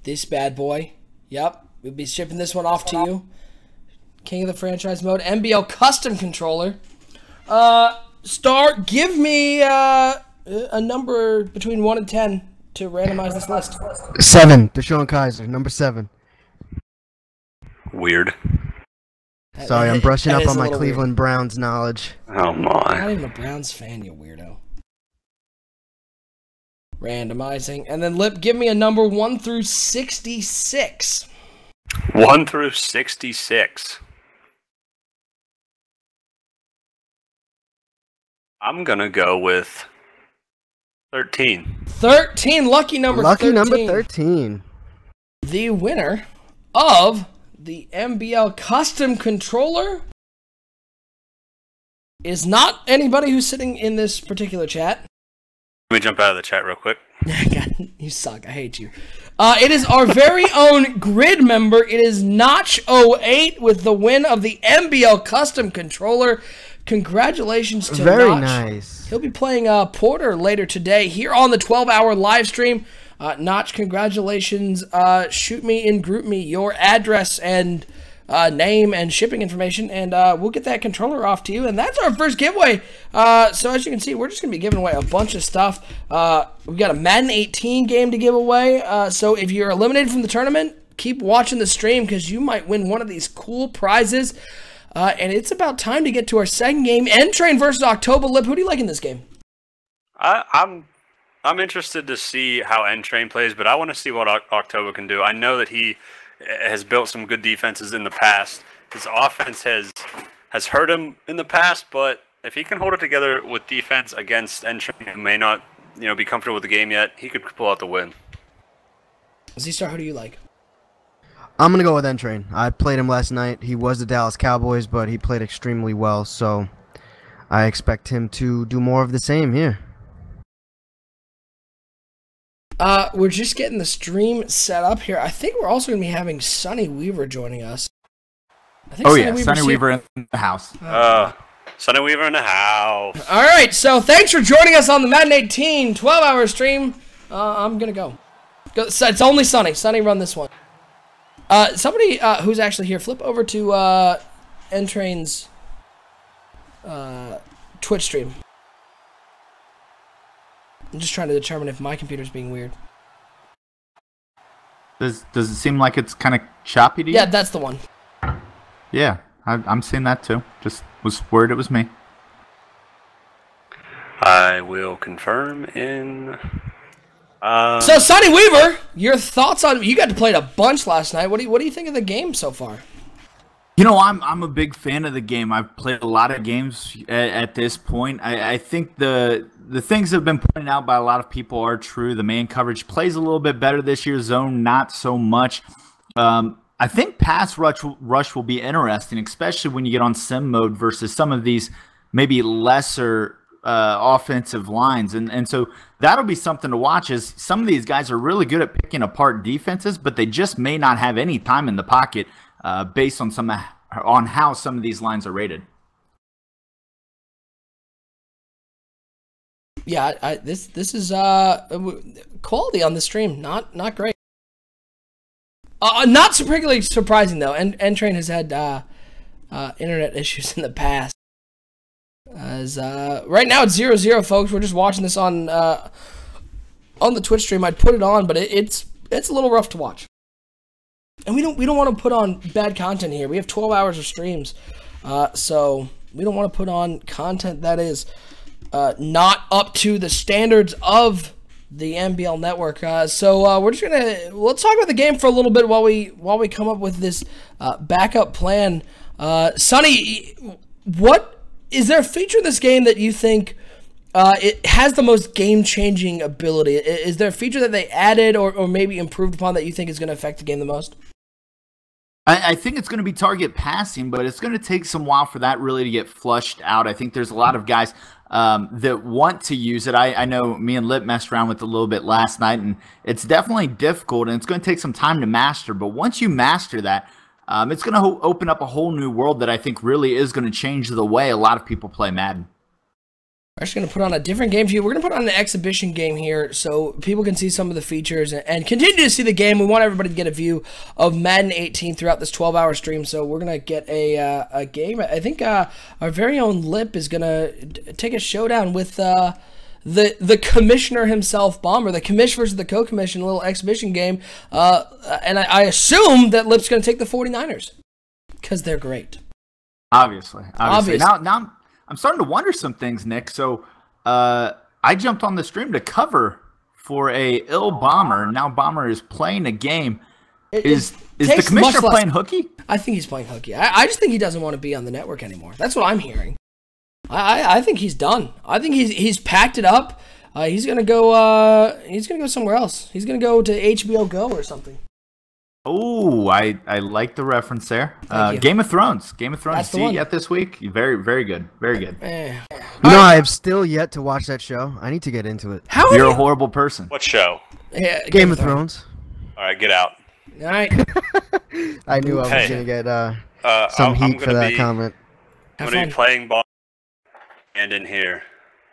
Speaker 1: This bad boy. Yep. We'll be shipping this one off to you. King of the franchise mode. NBL custom controller. Star, give me a number between 1 and 10 to randomize this list.
Speaker 4: 7. Deshaun Kaiser, number 7.
Speaker 2: Weird.
Speaker 4: Sorry, I'm brushing
Speaker 1: That
Speaker 4: up
Speaker 1: is
Speaker 4: on
Speaker 1: a
Speaker 4: my
Speaker 1: little
Speaker 4: Cleveland
Speaker 1: weird.
Speaker 4: Browns knowledge.
Speaker 2: Oh
Speaker 1: I'm not
Speaker 2: my.
Speaker 1: even a Browns fan, you weirdo. Randomizing. And then, Lip, give me a number 1 through 66.
Speaker 2: 1 through 66. I'm going to go with 13.
Speaker 1: 13. Lucky number 13.
Speaker 4: Lucky number 13.
Speaker 1: The winner of the MBL custom controller is not anybody who's sitting in this particular chat.
Speaker 2: Let me jump out of the chat real quick.
Speaker 1: God, you suck. I hate you. It is our very own grid member. It is Notch08 with the win of the MBL custom controller. Congratulations to
Speaker 4: Very
Speaker 1: Notch.
Speaker 4: nice.
Speaker 1: He'll be playing Porter later today here on the 12-hour live stream. Notch, congratulations. Shoot me and group me your address and name and shipping information, and we'll get that controller off to you. And that's our first giveaway. So as you can see, we're just going to be giving away a bunch of stuff. We've got a Madden 18 game to give away. So if you're eliminated from the tournament, keep watching the stream because you might win one of these cool prizes. And it's about time to get to our second game, N-Train versus October. Lip, who do you like in this game?
Speaker 2: I'm interested to see how N-Train plays, but I want to see what October can do. I know that he has built some good defenses in the past. His offense has hurt him in the past, but if he can hold it together with defense against N-Train, who may not be comfortable with the game yet, he could pull out the win.
Speaker 1: Z-Star, who do you like?
Speaker 4: I'm going to go with N-Train. I played him last night. He was the Dallas Cowboys, but he played extremely well, so I expect him to do more of the same here.
Speaker 1: We're just getting the stream set up here. I think we're also going to be having Sonny Weaver joining us. I think
Speaker 5: Sonny Weaver in the house.
Speaker 2: Sonny Weaver in the house.
Speaker 1: All right, so thanks for joining us on the Madden 18 12-hour stream. I'm going to go. So it's only Sonny. Sonny, run this one. Somebody who's actually here, flip over to N-Train's Twitch stream. I'm just trying to determine if my computer's being weird.
Speaker 5: Does it seem like it's kind of choppy to you?
Speaker 1: Yeah, that's the one.
Speaker 5: Yeah, I'm seeing that too. Just was worried it was me.
Speaker 2: I will confirm in...
Speaker 1: So, Sonny Weaver, your thoughts on... You got to play it a bunch last night. What do you think of the game so far?
Speaker 5: You know, I'm a big fan of the game. I've played a lot of games at this point. I think the things that have been pointed out by a lot of people are true. The man coverage plays a little bit better this year. Zone, not so much. I think pass rush will be interesting, especially when you get on sim mode versus some of these maybe lesser offensive lines. And so that'll be something to watch, as some of these guys are really good at picking apart defenses, but they just may not have any time in the pocket based on how some of these lines are rated.
Speaker 1: Yeah, this is quality on the stream. Not great. Not particularly surprising though. N-Train has had internet issues in the past. As right now it's 0-0, folks. We're just watching this on the Twitch stream. I'd put it on, but it's a little rough to watch. And we don't want to put on bad content here. We have 12 hours of streams, so we don't want to put on content that is not up to the standards of the NBL network. So we're just let's talk about the game for a little bit while we come up with this backup plan. Sonny, what is there a feature in this game that you think it has the most game-changing ability? Is there a feature that they added or maybe improved upon that you think is going to affect the game the most?
Speaker 5: I think it's going to be target passing, but it's going to take some while for that really to get flushed out. I think there's a lot of guys that want to use it. I know me and Lip messed around with it a little bit last night, and it's definitely difficult, and it's going to take some time to master. But once you master that, it's going to open up a whole new world that I think really is going to change the way a lot of people play Madden.
Speaker 1: We're actually going to put on a different game for you. We're going to put on an exhibition game here so people can see some of the features and continue to see the game. We want everybody to get a view of Madden 18 throughout this 12-hour stream, so we're going to get a game. I think our very own Lip is going to take a showdown with the commissioner himself, Bomber. The commish versus the co-commission, a little exhibition game. And I assume that Lip's going to take the 49ers because they're great.
Speaker 5: Obviously. Now I'm starting to wonder some things, Nick. So I jumped on the stream to cover for a ill Bomber. Now Bomber is playing a game. Is the commissioner playing hooky?
Speaker 1: I think he's playing hooky. I just think he doesn't want to be on the network anymore. That's what I'm hearing. I think he's done. I think he's packed it up. He's gonna go. He's gonna go somewhere else. He's gonna go to HBO Go or something.
Speaker 5: Oh, I like the reference there. Game of Thrones.
Speaker 1: That's
Speaker 5: See yet this week? Very, very good. Very good.
Speaker 4: No, I have still yet to watch that show. I need to get into it.
Speaker 5: You're a horrible person.
Speaker 2: What show?
Speaker 1: Yeah,
Speaker 4: Game of Thrones.
Speaker 2: All right, get out.
Speaker 1: All right.
Speaker 4: I knew I was going to get some heat for that comment.
Speaker 2: I'm going to be playing ball and in here.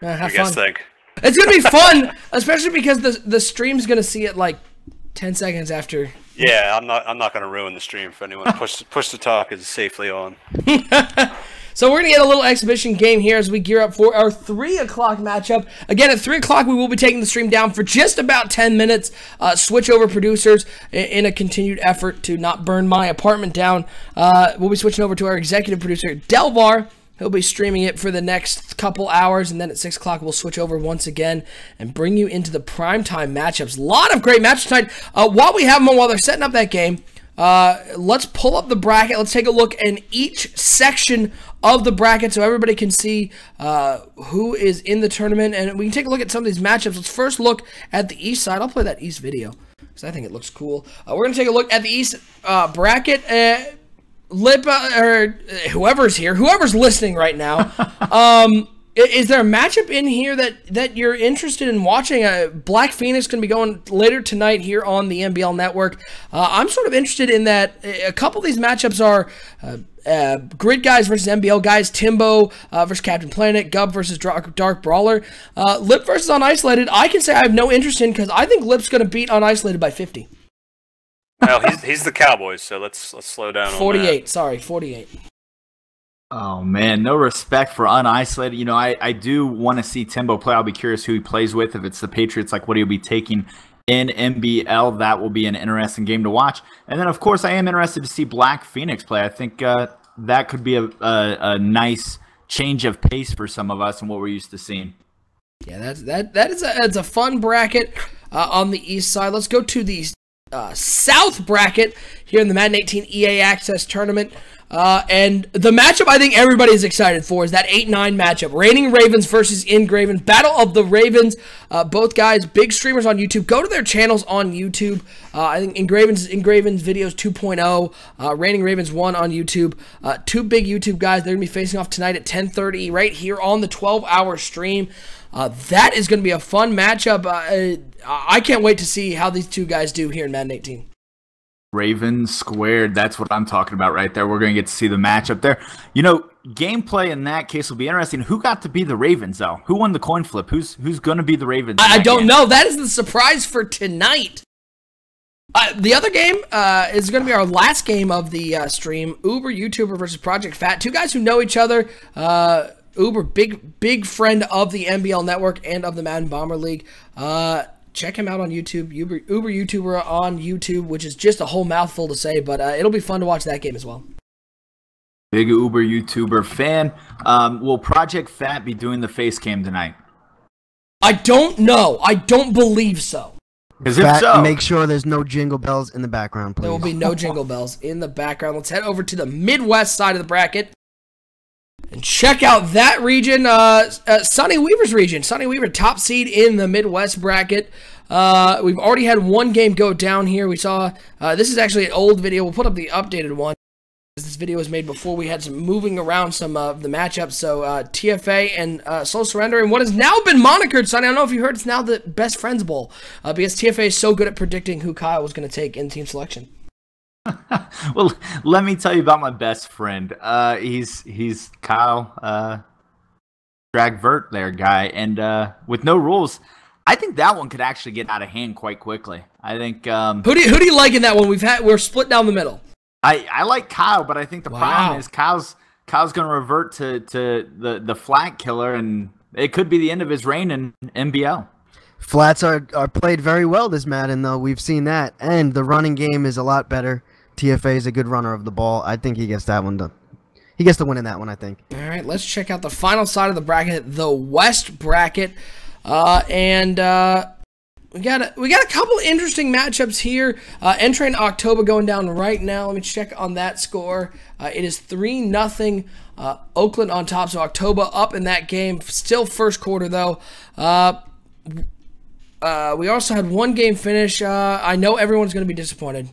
Speaker 1: Have
Speaker 2: what do you guys
Speaker 1: fun.
Speaker 2: think?
Speaker 1: It's going to be fun, especially because the stream's going to see it like 10 seconds after.
Speaker 2: Yeah, I'm not going to ruin the stream for anyone. Push the talk is safely on.
Speaker 1: So we're going to get a little exhibition game here as we gear up for our 3 o'clock matchup. Again, at 3 o'clock, we will be taking the stream down for just about 10 minutes. Switch over producers in a continued effort to not burn my apartment down. We'll be switching over to our executive producer, Delvar. He'll be streaming it for the next couple hours, and then at 6 o'clock, we'll switch over once again and bring you into the primetime matchups. A lot of great matches tonight. While we have them on, while they're setting up that game, let's pull up the bracket. Let's take a look in each section of the bracket so everybody can see who is in the tournament, and we can take a look at some of these matchups. Let's first look at the East side. I'll play that East video because I think it looks cool. We're going to take a look at the East bracket. Lip, or whoever's here, whoever's listening right now, is there a matchup in here that you're interested in watching? Black Phoenix going to be going later tonight here on the NBL Network. I'm sort of interested in that. A couple of these matchups are Grid guys versus NBL guys, Timbo versus Captain Planet, Gub versus Dark Brawler. Lip versus Unisolated, I can say I have no interest in because I think Lip's going to beat Unisolated by 50.
Speaker 2: Well, he's the Cowboys, so let's slow down
Speaker 1: 48,
Speaker 2: on that.
Speaker 1: sorry, 48.
Speaker 5: Oh, man, no respect for Unisolated. You know, I do want to see Timbo play. I'll be curious who he plays with. If it's the Patriots, like what he'll be taking in NBL, that will be an interesting game to watch. And then, of course, I am interested to see Black Phoenix play. I think that could be a nice change of pace for some of us and what we're used to seeing.
Speaker 1: Yeah, that's a fun bracket on the east side. Let's go to the South bracket here in the Madden 18 EA Access Tournament. And the matchup I think everybody is excited for is that 8-9 matchup. Reigning Ravens versus Ingraven. Battle of the Ravens. Both guys, big streamers on YouTube. Go to their channels on YouTube. I think Ingraven's videos 2.0. Reigning Ravens 1 on YouTube. Two big YouTube guys. They're going to be facing off tonight at 10:30 right here on the 12-hour stream. That is going to be a fun matchup. I can't wait to see how these two guys do here in Madden 18.
Speaker 5: Ravens squared. That's what I'm talking about right there. We're going to get to see the matchup there. You know, gameplay in that case will be interesting. Who got to be the Ravens, though? Who won the coin flip? Who's going to be the Ravens?
Speaker 1: I don't know. That is the surprise for tonight. The other game is going to be our last game of the stream. Uber YouTuber versus Project Fat. Two guys who know each other. Uber, big friend of the NBL Network and of the Madden Bomber League. Check him out on YouTube, Uber YouTuber on YouTube, which is just a whole mouthful to say, but it'll be fun to watch that game as well.
Speaker 5: Big Uber YouTuber fan. Will Project Fat be doing the face cam tonight?
Speaker 1: I don't know. I don't believe so.
Speaker 5: Because if so,
Speaker 4: make sure there's no jingle bells in the background, please.
Speaker 1: There will be no jingle bells in the background. Let's head over to the Midwest side of the bracket and check out that region, Sonny Weaver's region. Sonny Weaver, top seed in the Midwest bracket. We've already had one game go down here. We saw, this is actually an old video. We'll put up the updated one. This video was made before we had some moving around some of the matchups. So TFA and Soul Surrender, and what has now been monikered, Sonny, I don't know if you heard, it's now the Best Friends Bowl, because TFA is so good at predicting who Kyle was going to take in team selection.
Speaker 5: Well, let me tell you about my best friend. He's Kyle Dragvert there, guy, and with no rules, I think that one could actually get out of hand quite quickly. I think
Speaker 1: who do you like in that one? We're split down the middle.
Speaker 5: I like Kyle, but I think the problem is Kyle's going to revert to the flat killer, and it could be the end of his reign in NBL.
Speaker 4: Flats are played very well this Madden, though. We've seen that, and the running game is a lot better. TFA is a good runner of the ball. I think he gets that one done. He gets the win in that one, I think.
Speaker 1: All right, let's check out the final side of the bracket, the West bracket, and we got a couple interesting matchups here. Entering October going down right now. Let me check on that score. It is 3-0. Oakland on top, so October up in that game. Still first quarter though. We also had one game finish. I know everyone's going to be disappointed.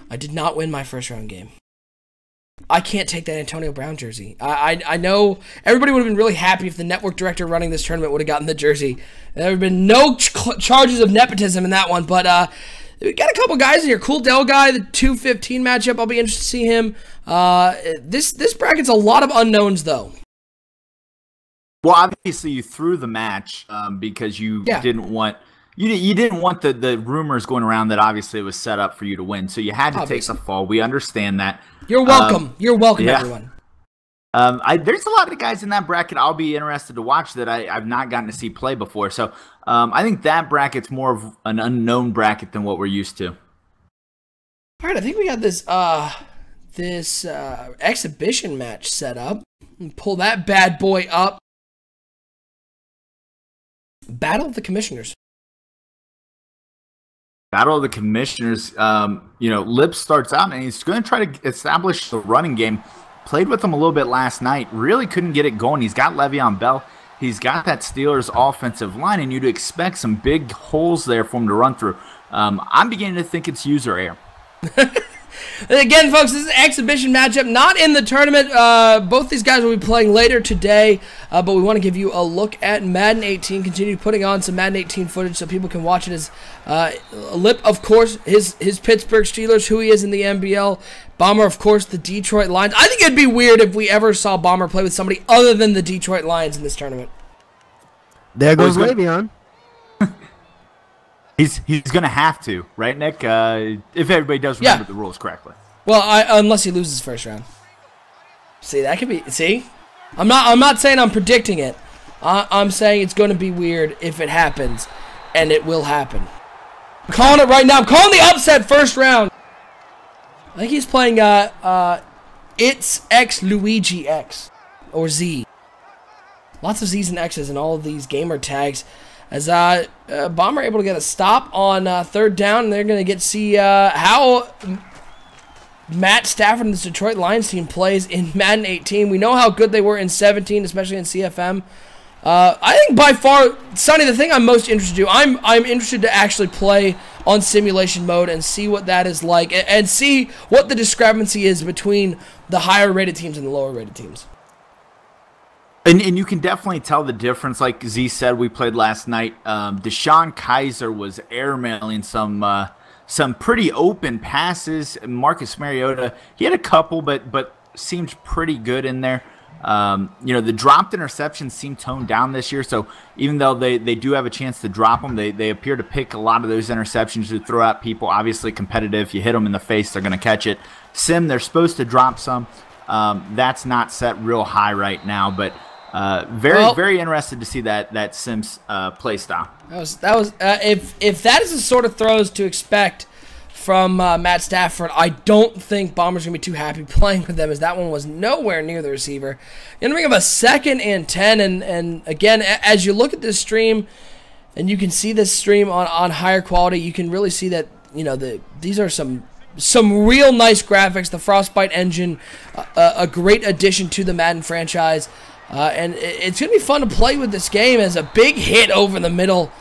Speaker 1: I did not win my first round game. I can't take that Antonio Brown jersey. I know everybody would have been really happy if the network director running this tournament would have gotten the jersey. There have been no charges of nepotism in that one, but we got a couple guys in here. Cool Dell guy, the 2-15 matchup. I'll be interested to see him. This bracket's a lot of unknowns, though.
Speaker 5: Well, obviously you threw the match because you didn't want you didn't want the rumors going around that obviously it was set up for you to win, so you had to take the fall. We understand that.
Speaker 1: You're welcome. You're welcome, everyone.
Speaker 5: There's a lot of guys in that bracket I'll be interested to watch that I've not gotten to see play before. So I think that bracket's more of an unknown bracket than what we're used to.
Speaker 1: All right, I think we got this exhibition match set up. Pull that bad boy up. Battle of the Commissioners.
Speaker 5: Battle of the Commissioners, Lip starts out and he's going to try to establish the running game. Played with him a little bit last night. Really couldn't get it going. He's got Le'Veon Bell. He's got that Steelers offensive line, and you'd expect some big holes there for him to run through. I'm beginning to think it's user error.
Speaker 1: Again, folks, this is an exhibition matchup, not in the tournament. Both these guys will be playing later today, but we want to give you a look at Madden 18. Continue putting on some Madden 18 footage so people can watch it as Lip, of course, his Pittsburgh Steelers, who he is in the NBL. Bomber, of course, the Detroit Lions. I think it'd be weird if we ever saw Bomber play with somebody other than the Detroit Lions in this tournament.
Speaker 4: There goes Le'Veon.
Speaker 5: He's going to have to, right, Nick? If everybody does remember the rules correctly.
Speaker 1: Well, unless he loses first round. See, that could be. See, I'm not saying I'm predicting it. I'm saying it's going to be weird if it happens, and it will happen. I'm calling it right now. I'm calling the upset first round. I think he's playing It's X Luigi X or Z. Lots of Z's and X's in all of these gamer tags. As Bomber able to get a stop on third down, and they're going to get to see how Matt Stafford and this Detroit Lions team plays in Madden 18. We know how good they were in 17, especially in CFM. I think by far, Sonny, the thing I'm most interested to do, I'm interested to actually play on simulation mode and see what that is like, and see what the discrepancy is between the higher rated teams and the lower rated teams.
Speaker 5: And you can definitely tell the difference. Like Z said, we played last night. Deshaun Kaiser was airmailing some pretty open passes. Marcus Mariota, he had a couple, but seemed pretty good in there. The dropped interceptions seem toned down this year. So even though they do have a chance to drop them, they appear to pick a lot of those interceptions to throw at people. Obviously competitive. You hit them in the face, they're going to catch it. Sim, they're supposed to drop some. That's not set real high right now, but very interested to see that Sims play style.
Speaker 1: That was if that is the sort of throws to expect from Matt Stafford, I don't think Bomber's gonna be too happy playing with them, as that one was nowhere near the receiver. You're gonna bring up a 2nd and 10, and again, as you look at this stream, and you can see this stream on higher quality, you can really see that these are some real nice graphics. The Frostbite engine, a great addition to the Madden franchise. And it's going to be fun to play with this game as a big hit over the middle.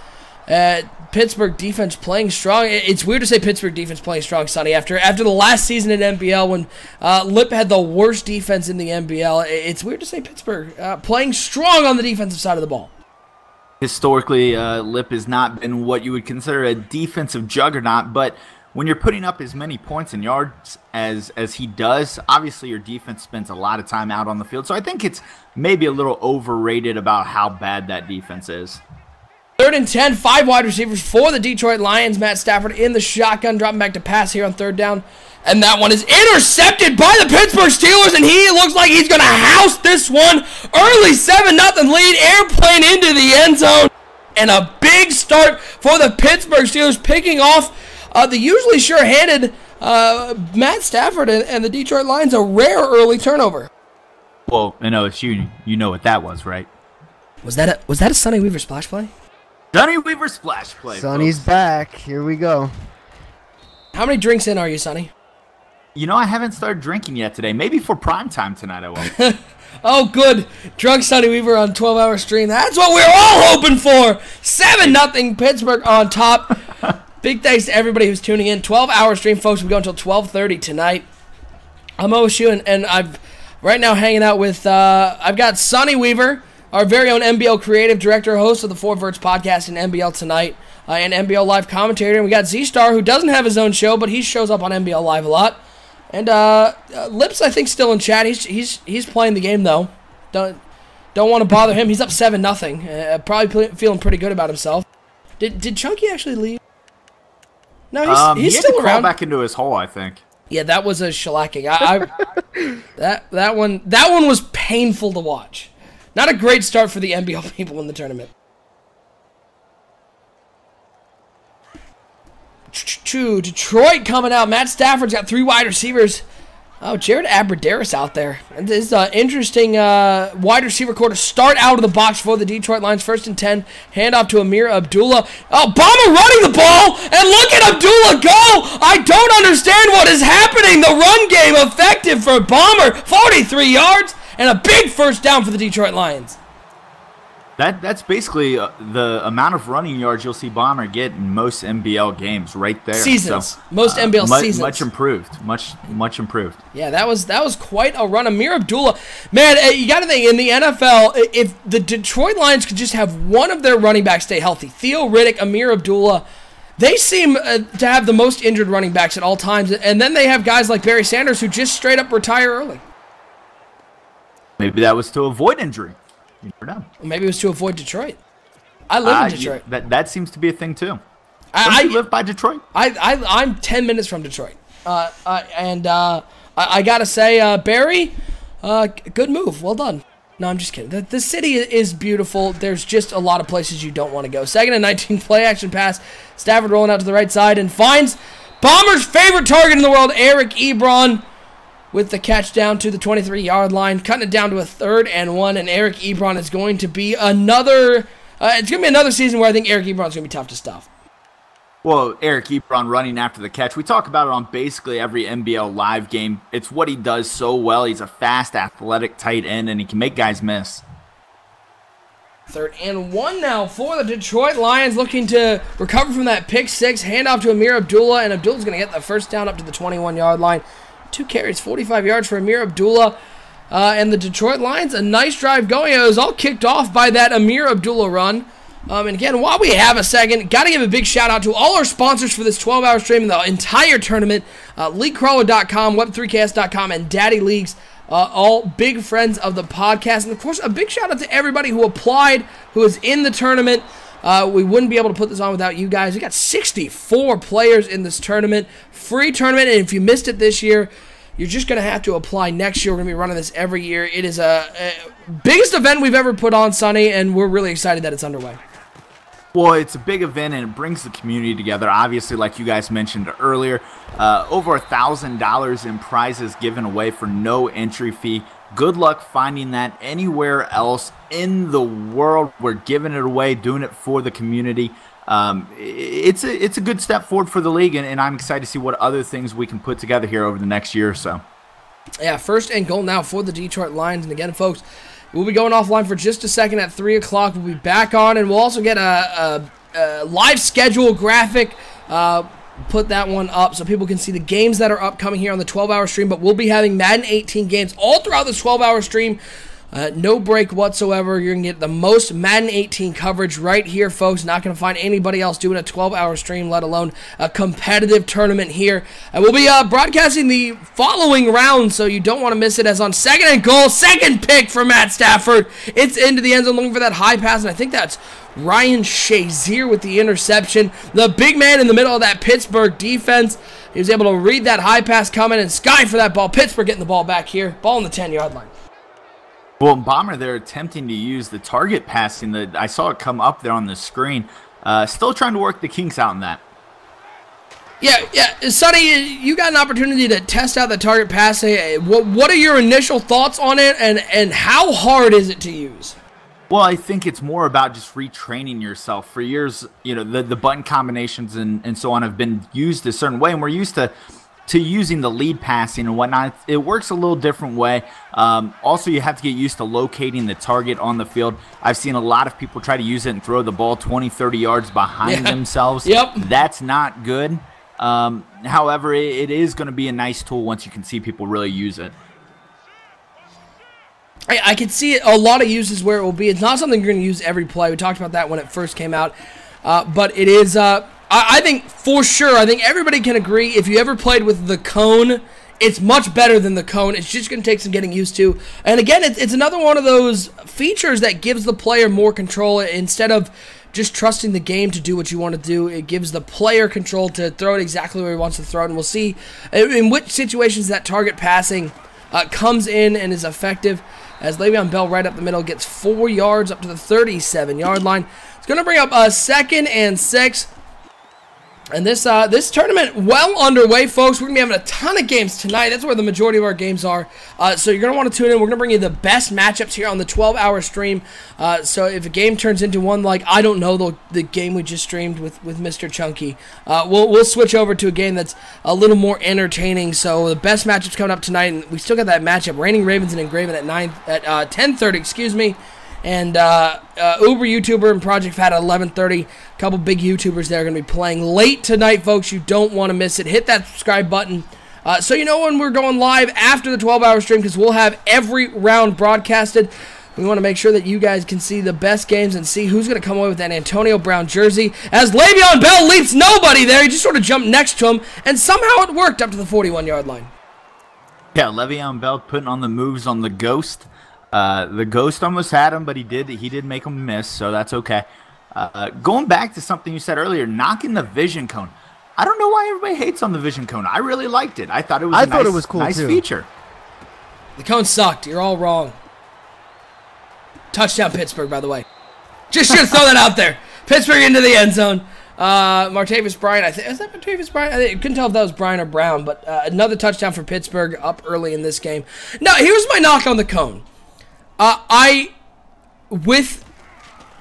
Speaker 1: Pittsburgh defense playing strong. It's weird to say Pittsburgh defense playing strong, Sonny. After the last season in NBL when Lip had the worst defense in the NBL, it's weird to say Pittsburgh playing strong on the defensive side of the ball.
Speaker 5: Historically, Lip has not been what you would consider a defensive juggernaut, but when you're putting up as many points and yards as he does, obviously your defense spends a lot of time out on the field. So I think it's maybe a little overrated about how bad that defense is.
Speaker 1: 3rd and 10, 5 wide receivers for the Detroit Lions. Matt Stafford in the shotgun, dropping back to pass here on 3rd down. And that one is intercepted by the Pittsburgh Steelers, and he looks like he's going to house this one. Early 7-0 lead, airplane into the end zone. And a big start for the Pittsburgh Steelers, picking off the usually sure-handed Matt Stafford and the Detroit Lions, a rare early turnover.
Speaker 5: Well, in OSU, you know what that was, right?
Speaker 1: Was that a Sonny Weaver splash play?
Speaker 5: Sonny Weaver splash play.
Speaker 4: Sonny's back. Here we go.
Speaker 1: How many drinks in are you, Sonny?
Speaker 5: I haven't started drinking yet today. Maybe for prime time tonight I will.
Speaker 1: Oh, good. Drunk Sonny Weaver on 12-hour stream. That's what we're all hoping for. 7-0 Pittsburgh on top. Big thanks to everybody who's tuning in. 12-hour stream, folks. We go until 12:30 tonight. I'm OSU, and I'm right now hanging out with, I've got Sonny Weaver, our very own NBL creative director, host of the Four Verts podcast and NBL Tonight, and NBL Live commentator. And we got Z-Star, who doesn't have his own show, but he shows up on NBL Live a lot. And Lips, I think, still in chat. He's playing the game, though. Don't want to bother him. He's up 7-0. Probably feeling pretty good about himself. Did Chunky actually leave? No, he's still around.
Speaker 5: Crawl back into his hole, I think.
Speaker 1: Yeah, that was a shellacking. That one was painful to watch. Not a great start for the NBL people in the tournament. Detroit coming out. Matt Stafford's got 3 wide receivers. Oh, Jared Abradaris out there. And this is an interesting wide receiver core to start out of the box for the Detroit Lions. 1st and 10. Handoff to Amir Abdullah. Oh, Bomber running the ball. And look at Abdullah go. I don't understand what is happening. The run game effective for Bomber. 43 yards and a big first down for the Detroit Lions.
Speaker 5: That's basically the amount of running yards you'll see Bomber get in most NBL games right there.
Speaker 1: Seasons.
Speaker 5: So,
Speaker 1: most NBL seasons.
Speaker 5: Much improved. Much improved.
Speaker 1: Yeah, that was quite a run. Amir Abdullah. Man, you got to think, in the NFL, if the Detroit Lions could just have one of their running backs stay healthy, Theo Riddick, Amir Abdullah, they seem to have the most injured running backs at all times. And then they have guys like Barry Sanders who just straight up retire early.
Speaker 5: Maybe that was to avoid injury. You never know.
Speaker 1: Or maybe it was to avoid Detroit. I live in Detroit.
Speaker 5: That seems to be a thing too.
Speaker 1: I
Speaker 5: live by Detroit.
Speaker 1: I'm 10 minutes from Detroit. I gotta say, Barry, good move. Well done. No, I'm just kidding. The city is beautiful. There's just a lot of places you don't want to go. 2nd and 19, play action pass. Stafford rolling out to the right side and finds Bomber's favorite target in the world, Eric Ebron, with the catch down to the 23-yard line, cutting it down to a 3rd and 1, and Eric Ebron is going to be another. It's going to be another season where I think Eric Ebron is going to be tough to stop.
Speaker 5: Well, Eric Ebron running after the catch. We talk about it on basically every NBL live game. It's what he does so well. He's a fast, athletic tight end, and he can make guys miss.
Speaker 1: 3rd and 1 now for the Detroit Lions, looking to recover from that pick six. Handoff to Amir Abdullah, and Abdullah's going to get the first down up to the 21-yard line. 2 carries, 45 yards for Amir Abdullah. And the Detroit Lions, a nice drive going. It was all kicked off by that Amir Abdullah run. And again, while we have a second, got to give a big shout out to all our sponsors for this 12-hour stream and the entire tournament. LeagueCrawler.com, Web3KS.com, and Daddy Leagues. All big friends of the podcast. And of course, a big shout out to everybody who applied, who is in the tournament. We wouldn't be able to put this on without you guys. We got 64 players in this tournament. Free tournament, and if you missed it this year, you're just going to have to apply next year. We're going to be running this every year. It is a biggest event we've ever put on, Sonny, and we're really excited that it's underway.
Speaker 5: Well, it's a big event, and it brings the community together. Obviously, like you guys mentioned earlier, over $1,000 in prizes given away for no entry fee. Good luck finding that anywhere else in the world. We're giving it away, doing it for the community. It's a good step forward for the league, and I'm excited to see what other things we can put together here over the next year or so.
Speaker 1: Yeah, 1st and goal now for the Detroit Lions. And again, folks, we'll be going offline for just a second at 3 o'clock. We'll be back on, and we'll also get a live schedule graphic. Put that one up so people can see the games that are upcoming here on the 12-hour stream. But we'll be having Madden 18 games all throughout this 12-hour stream. No break whatsoever. You're going to get the most Madden 18 coverage right here, folks. Not going to find anybody else doing a 12-hour stream, let alone a competitive tournament here. And we'll be broadcasting the following round, so you don't want to miss it, as on 2nd and goal, second pick for Matt Stafford. It's into the end zone looking for that high pass, and I think that's Ryan Shazier with the interception. The big man in the middle of that Pittsburgh defense. He was able to read that high pass coming and sky for that ball. Pittsburgh getting the ball back here. Ball on the 10-yard line.
Speaker 5: Well, Bomber, they're attempting to use the target passing. I saw it come up there on the screen. Still trying to work the kinks out in that.
Speaker 1: Yeah, Sonny, you got an opportunity to test out the target passing. What are your initial thoughts on it, and how hard is it to use?
Speaker 5: Well, I think it's more about just retraining yourself. For years, you know, the button combinations and so on have been used a certain way, and we're used to using the lead passing and whatnot. It works a little different way. Also, you have to get used to locating the target on the field. I've seen a lot of people try to use it and throw the ball 20, 30 yards behind themselves.
Speaker 1: Yep.
Speaker 5: That's not good. However, it is going to be a nice tool once you can see people really use it.
Speaker 1: I can see a lot of uses where it will be. It's not something you're going to use every play. We talked about that when it first came out. But it is, I think for sure, I think everybody can agree, if you ever played with the cone, it's much better than the cone. It's just going to take some getting used to. And again, it's another one of those features that gives the player more control. Instead of just trusting the game to do what you want to do, it gives the player control to throw it exactly where he wants to throw it. And we'll see in which situations that target passing comes in and is effective, as Le'Veon Bell right up the middle gets 4 yards up to the 37-yard line. It's going to bring up a 2nd and 6. And this tournament well underway, folks. We're going to be having a ton of games tonight. That's where the majority of our games are. So you're going to want to tune in. We're going to bring you the best matchups here on the 12-hour stream. So if a game turns into one like, I don't know, the game we just streamed with Mr. Chunky, we'll switch over to a game that's a little more entertaining. So the best matchups coming up tonight. And we still got that matchup, Reigning Ravens and Engraven at 10:30, excuse me. and Uber YouTuber and Project Fat at 11:30. A couple big YouTubers that are going to be playing late tonight, folks. You don't want to miss it. Hit that subscribe button so you know when we're going live after the 12-hour stream, because we'll have every round broadcasted. We want to make sure that you guys can see the best games and see who's going to come away with that Antonio Brown jersey. As Le'Veon Bell leaps nobody there, he just sort of jumped next to him, and somehow it worked up to the 41-yard line.
Speaker 5: Yeah, Le'Veon Bell putting on the moves on the Ghost. The Ghost almost had him, but he did make him miss, so that's okay. Going back to something you said earlier, knocking the vision cone. I don't know why everybody hates on the vision cone. I really liked it. I thought it was
Speaker 4: thought it was cool
Speaker 5: nice
Speaker 4: too.
Speaker 5: Feature.
Speaker 1: The cone sucked. You're all wrong. Touchdown Pittsburgh, by the way. Just should throw that out there. Pittsburgh into the end zone. Martavis Bryant, is that Martavis Bryant? I couldn't tell if that was Bryant or Brown, but another touchdown for Pittsburgh up early in this game. Now, here's my knock on the cone. I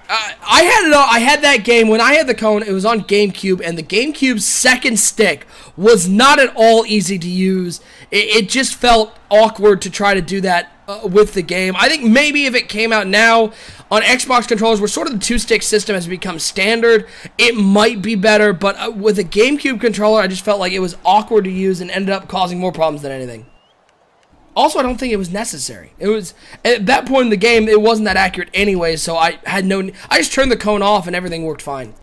Speaker 1: had that game when I had the cone. It was on GameCube, and the GameCube's second stick was not at all easy to use. It just felt awkward to try to do that with the game. I think maybe if it came out now on Xbox controllers, where sort of the two-stick system has become standard, it might be better. But with a GameCube controller, I just felt like it was awkward to use and ended up causing more problems than anything. Also, I don't think it was necessary. It was at that point in the game, it wasn't that accurate anyway, so I just turned the cone off and everything worked fine.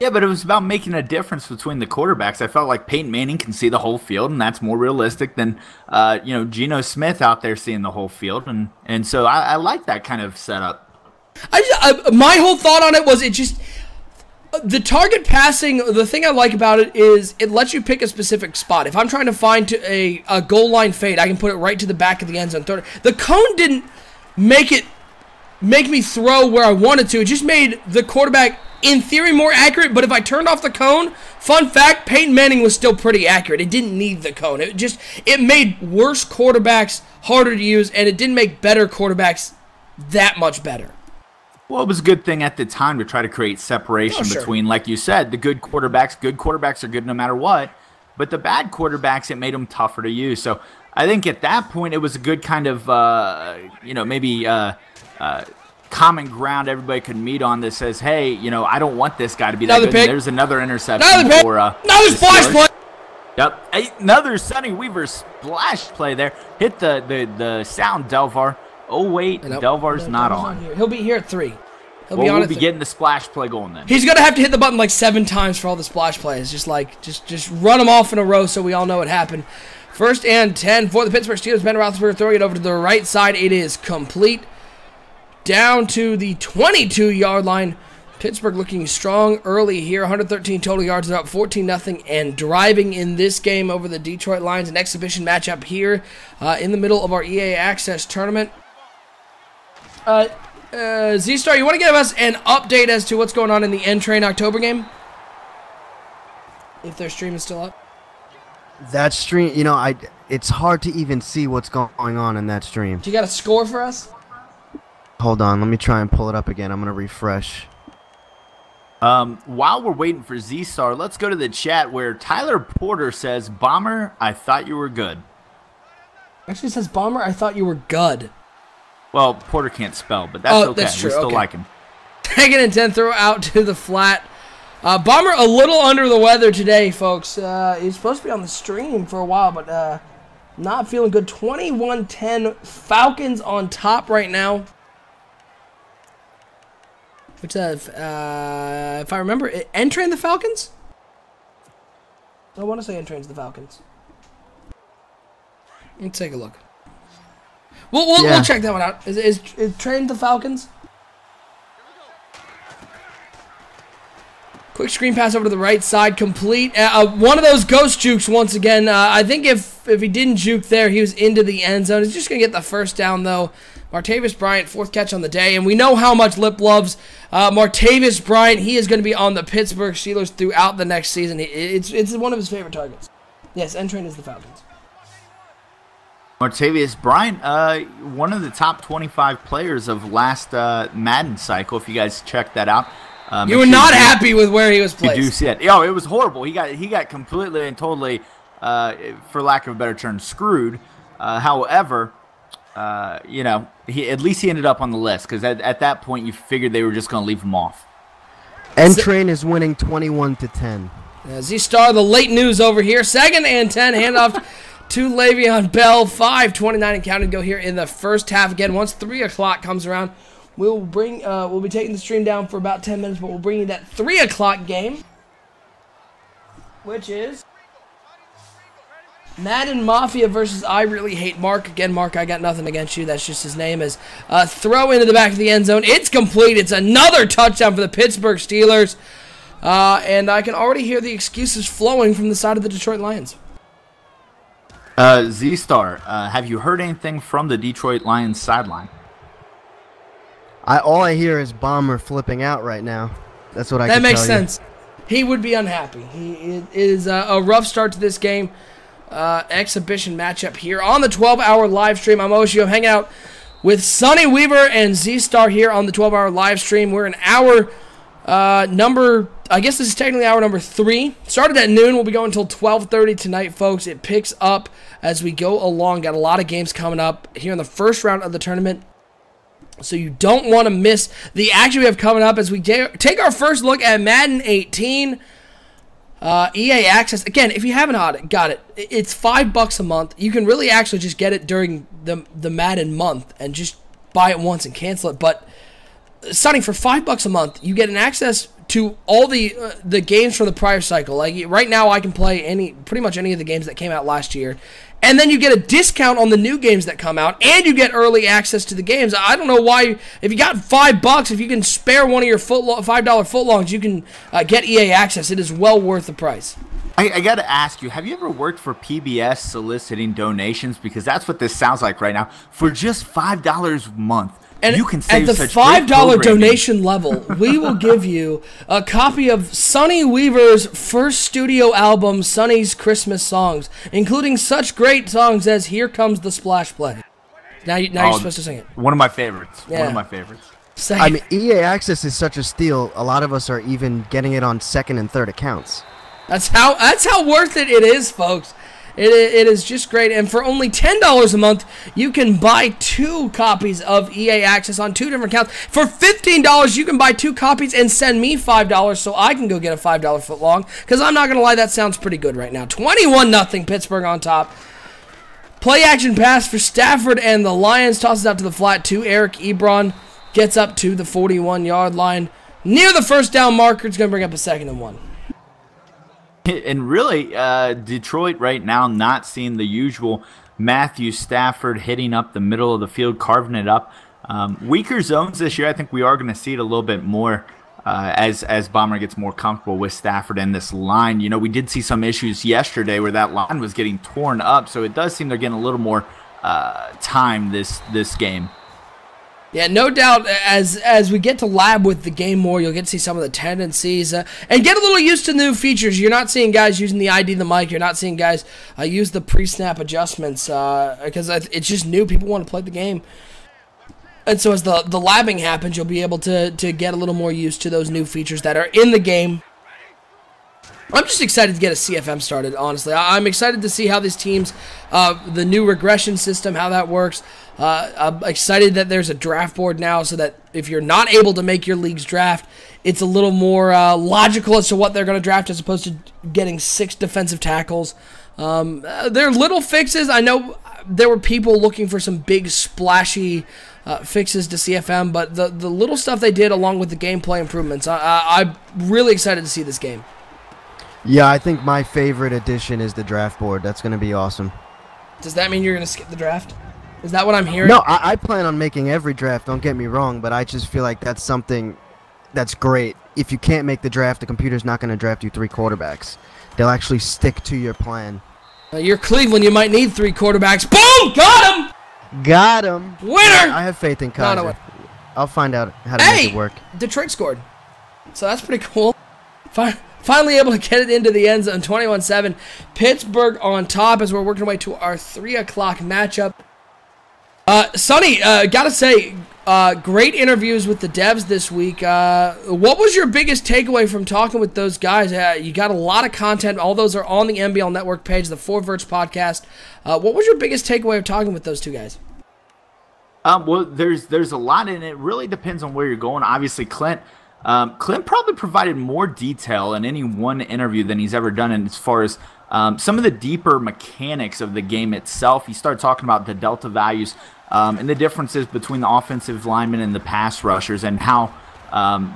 Speaker 5: Yeah, but it was about making a difference between the quarterbacks. I felt like Peyton Manning can see the whole field, and that's more realistic than Geno Smith out there seeing the whole field, and so I like that kind of setup.
Speaker 1: My whole thought on it was the target passing, the thing I like about it is it lets you pick a specific spot. If I'm trying to find a goal line fade, I can put it right to the back of the end zone. The cone didn't make me throw where I wanted to. It just made the quarterback, in theory, more accurate. But if I turned off the cone, fun fact, Peyton Manning was still pretty accurate. It didn't need the cone. It made worse quarterbacks harder to use, and it didn't make better quarterbacks that much better.
Speaker 5: Well, it was a good thing at the time to try to create separation between, like you said, the good quarterbacks. Good quarterbacks are good no matter what, but the bad quarterbacks, it made them tougher to use. So I think at that point it was a good kind of, maybe common ground everybody could meet on that says, hey, I don't want this guy to be that good. There's another interception for
Speaker 1: another splash play.
Speaker 5: Yep, another Sonny Weaver splash play there. Hit the sound, Delvar. Oh, wait, Delvar's not on.
Speaker 1: He'll be here at 3.
Speaker 5: We'll be getting the splash play going then.
Speaker 1: He's going to have to hit the button like 7 times for all the splash plays. Just run them off in a row so we all know what happened. 1st and 10 for the Pittsburgh Steelers. Ben Roethlisberger throwing it over to the right side. It is complete. Down to the 22-yard line. Pittsburgh looking strong early here. 113 total yards. They're up 14-0 and driving in this game over the Detroit Lions. An exhibition matchup here in the middle of our EA Access tournament. Z-Star, you want to give us an update as to what's going on in the N-Train October game? If their stream is still up.
Speaker 4: That stream, it's hard to even see what's going on in that stream.
Speaker 1: Do you got a score for us?
Speaker 4: Hold on, let me try and pull it up again. I'm going to refresh.
Speaker 5: While we're waiting for Z-Star, let's go to the chat where Tyler Porter says, Bomber, I thought you were good.
Speaker 1: Actually, it says, Bomber, I thought you were good.
Speaker 5: Well, Porter can't spell, but that's okay.
Speaker 1: That's true.
Speaker 5: We still like him.
Speaker 1: 2nd and 10, throw out to the flat. Bomber a little under the weather today, folks. He's supposed to be on the stream for a while, but not feeling good. 21-10, Falcons on top right now. Which, if I remember, N-Train the Falcons? I want to say N-Train's the Falcons. Let's take a look. We'll check that one out. Is Train the Falcons? Quick screen pass over to the right side, complete. One of those ghost jukes once again. I think if he didn't juke there, he was into the end zone. He's just going to get the first down, though. Martavis Bryant, 4th catch on the day. And we know how much Lip loves Martavis Bryant. He is going to be on the Pittsburgh Steelers throughout the next season. It's one of his favorite targets. Yes, N-Train is the Falcons.
Speaker 5: Martavis Bryant, one of the top 25 players of last Madden cycle, if you guys check that out.
Speaker 1: You were not happy with where he was placed.
Speaker 5: You do see it. Oh, it was horrible. He got completely and totally, for lack of a better term, screwed. However, at least he ended up on the list because at that point you figured they were just going to leave him off.
Speaker 4: N-Train is winning 21-10.
Speaker 1: Z-Star, the late news over here. 2nd and 10, handoff to Le'Veon Bell. 5:29 and counting to go here in the first half. Again, once 3 o'clock comes around, we'll be taking the stream down for about 10 minutes, but we'll bring you that 3 o'clock game, which is Madden Mafia versus I Really Hate Mark. Again, Mark, I got nothing against you. That's just his name. Is throw into the back of the end zone. It's complete. It's another touchdown for the Pittsburgh Steelers. And I can already hear the excuses flowing from the side of the Detroit Lions.
Speaker 5: Z-Star, have you heard anything from the Detroit Lions sideline?
Speaker 4: All I hear is Bomber flipping out right now. That's what I can tell you.
Speaker 1: That makes sense. He would be unhappy. It is a rough start to this game. Exhibition matchup here on the 12-hour live stream. I'm Oshio. I'm hanging out with Sonny Weaver and Z-Star here on the 12-hour live stream. We're in hour I guess this is technically hour number 3. Started at noon. We'll be going until 12:30 tonight, folks. It picks up as we go along. Got a lot of games coming up here in the first round of the tournament. So you don't want to miss the action we have coming up as we take our first look at Madden 18. EA Access. Again, if you haven't got it, it's $5 a month. You can really actually just get it during the Madden month and just buy it once and cancel it. But Sonny, for $5 a month, you get an access to all the games from the prior cycle. Like right now, I can play pretty much any of the games that came out last year, and then you get a discount on the new games that come out, and you get early access to the games. I don't know why. If you got $5, if you can spare one of your $5 footlongs, you can get EA Access. It is well worth the price.
Speaker 5: I got to ask you, have you ever worked for PBS soliciting donations? Because that's what this sounds like right now. For just $5 a month,
Speaker 1: and
Speaker 5: you can save
Speaker 1: at the
Speaker 5: such
Speaker 1: $5 donation level, we will give you a copy of Sonny Weaver's first studio album, Sonny's Christmas Songs, including such great songs as "Here Comes the Splash Play." Now you're supposed to sing it.
Speaker 5: One of my favorites.
Speaker 1: Yeah.
Speaker 5: One of my favorites.
Speaker 4: I mean, EA Access is such a steal. A lot of us are even getting it on 2nd and 3rd accounts.
Speaker 1: That's how worth it is, folks. It is just great, and for only $10 a month, you can buy 2 copies of EA Access on 2 different accounts. For $15, you can buy 2 copies and send me $5 so I can go get a $5 footlong, because I'm not going to lie, that sounds pretty good right now. 21-0, Pittsburgh on top. Play action pass for Stafford and the Lions. Tosses out to the flat to Eric Ebron. Gets up to the 41-yard line. Near the first down marker, it's going to bring up a 2nd and 1.
Speaker 5: And really, Detroit right now not seeing the usual Matthew Stafford hitting up the middle of the field, carving it up. Weaker zones this year, I think we are going to see it a little bit more as Bomber gets more comfortable with Stafford and this line. You know, we did see some issues yesterday where that line was getting torn up, so it does seem they're getting a little more time this game.
Speaker 1: Yeah, no doubt, as we get to lab with the game more, you'll get to see some of the tendencies and get a little used to new features. You're not seeing guys using the ID, the mic. You're not seeing guys use the pre-snap adjustments because it's just new. People want to play the game. And so as the labbing happens, you'll be able to get a little more used to those new features that are in the game. I'm just excited to get a CFM started, honestly. I'm excited to see how these teams, the new regression system, how that works. I'm excited that there's a draft board now so that if you're not able to make your league's draft, it's a little more logical as to what they're going to draft as opposed to getting 6 defensive tackles. There are little fixes. I know there were people looking for some big splashy fixes to CFM, but the little stuff they did along with the gameplay improvements, I'm really excited to see this game.
Speaker 4: Yeah, I think my favorite addition is the draft board. That's going to be awesome.
Speaker 1: Does that mean you're going to skip the draft? Is that what I'm hearing?
Speaker 4: No, I plan on making every draft, don't get me wrong, but I just feel like that's something that's great. If you can't make the draft, the computer's not going to draft you 3 quarterbacks. They'll actually stick to your plan.
Speaker 1: You're Cleveland, you might need 3 quarterbacks. Boom! Got him!
Speaker 4: Got him!
Speaker 1: Winner!
Speaker 4: I have faith in Kaiser.
Speaker 1: No.
Speaker 4: I'll find out how to make it work.
Speaker 1: Detroit scored. So that's pretty cool. Finally able to get it into the end zone, 21-7. Pittsburgh on top as we're working our way to our 3 o'clock matchup. Sonny, gotta say, great interviews with the devs this week. What was your biggest takeaway from talking with those guys? You got a lot of content. All those are on the NBL Network page, the 4 Verts podcast. What was your biggest takeaway of talking with those 2 guys?
Speaker 5: Well, there's a lot in it. It really depends on where you're going. Obviously, Clint probably provided more detail in any one interview than he's ever done, in as far as some of the deeper mechanics of the game itself. He started talking about the delta values and the differences between the offensive linemen and the pass rushers, and how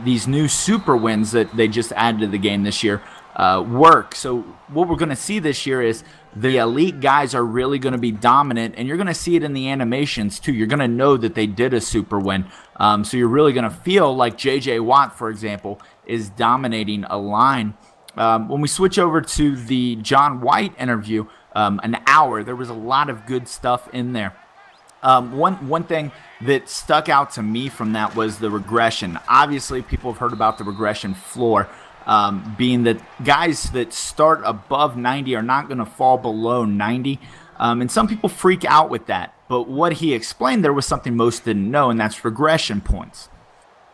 Speaker 5: these new super wins that they just added to the game this year work. So what we're going to see this year is the elite guys are really going to be dominant, and you're going to see it in the animations too. You're going to know that they did a super win. So you're really going to feel like J.J. Watt, for example, is dominating a line. When we switch over to the John White interview, an hour, there was a lot of good stuff in there. One thing that stuck out to me from that was the regression. Obviously, people have heard about the regression floor, being that guys that start above 90 are not going to fall below 90. And some people freak out with that. But what he explained there was something most didn't know, and that's regression points.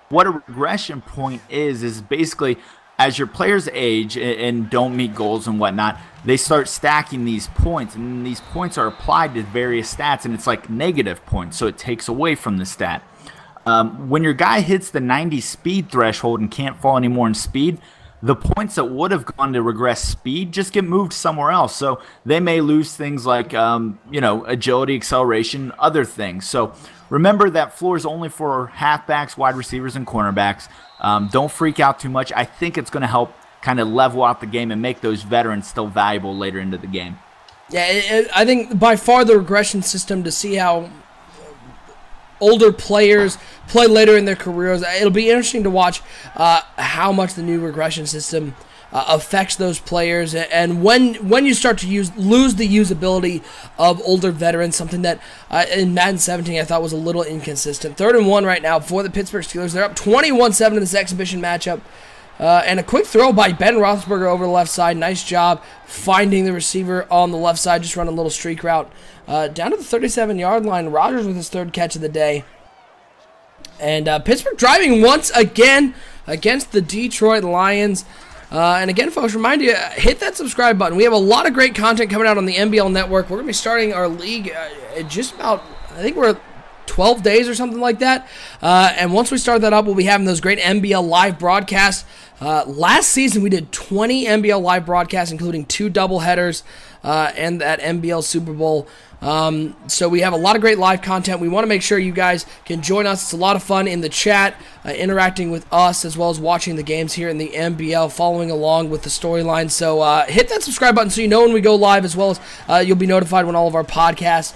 Speaker 5: What a regression point is basically, as your players age and don't meet goals and whatnot, they start stacking these points, and these points are applied to various stats, and it's like negative points, so it takes away from the stat. When your guy hits the 90 speed threshold and can't fall anymore in speed, the points that would have gone to regress speed just get moved somewhere else. So they may lose things like, agility, acceleration, other things. So remember that floor is only for halfbacks, wide receivers, and cornerbacks. Don't freak out too much. I think it's going to help kind of level out the game and make those veterans still valuable later into the game.
Speaker 1: Yeah, I think by far the regression system, to see how older players play later in their careers, it'll be interesting to watch how much the new regression system affects those players, and when you start to lose the usability of older veterans, something that in Madden 17 I thought was a little inconsistent. 3rd and 1 right now for the Pittsburgh Steelers. They're up 21-7 in this exhibition matchup. And a quick throw by Ben Roethlisberger over the left side. Nice job finding the receiver on the left side, just running a little streak route. Down to the 37-yard line, Rodgers with his 3rd catch of the day. And Pittsburgh driving once again against the Detroit Lions. And again, folks, remind you, hit that subscribe button. We have a lot of great content coming out on the NBL Network. We're going to be starting our league just about, I think we're 12 days or something like that. And once we start that up, we'll be having those great NBL live broadcasts. Last season, we did 20 NBL live broadcasts, including 2 doubleheaders and that NBL Super Bowl. So we have a lot of great live content. We want to make sure you guys can join us. It's a lot of fun in the chat, interacting with us, as well as watching the games here in the NBL, following along with the storyline. So hit that subscribe button so you know when we go live, as well as you'll be notified when all of our podcasts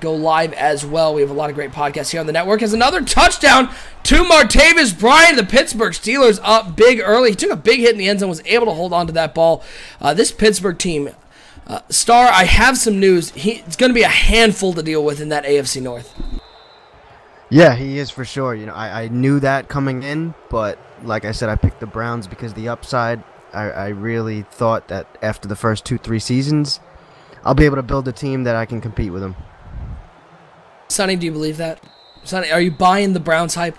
Speaker 1: go live as well. We have a lot of great podcasts here on the network. As another touchdown to Martavis Bryant, the Pittsburgh Steelers up big early. He took a big hit in the end zone, was able to hold on to that ball. This Pittsburgh team, Star, I have some news. It's going to be a handful to deal with in that AFC North.
Speaker 4: Yeah, he is for sure. You know, I knew that coming in, but like I said, I picked the Browns because the upside. I really thought that after the first 2-3 seasons, I'll be able to build a team that I can compete with them.
Speaker 1: Sonny, do you believe that? Sonny, are you buying the Browns hype?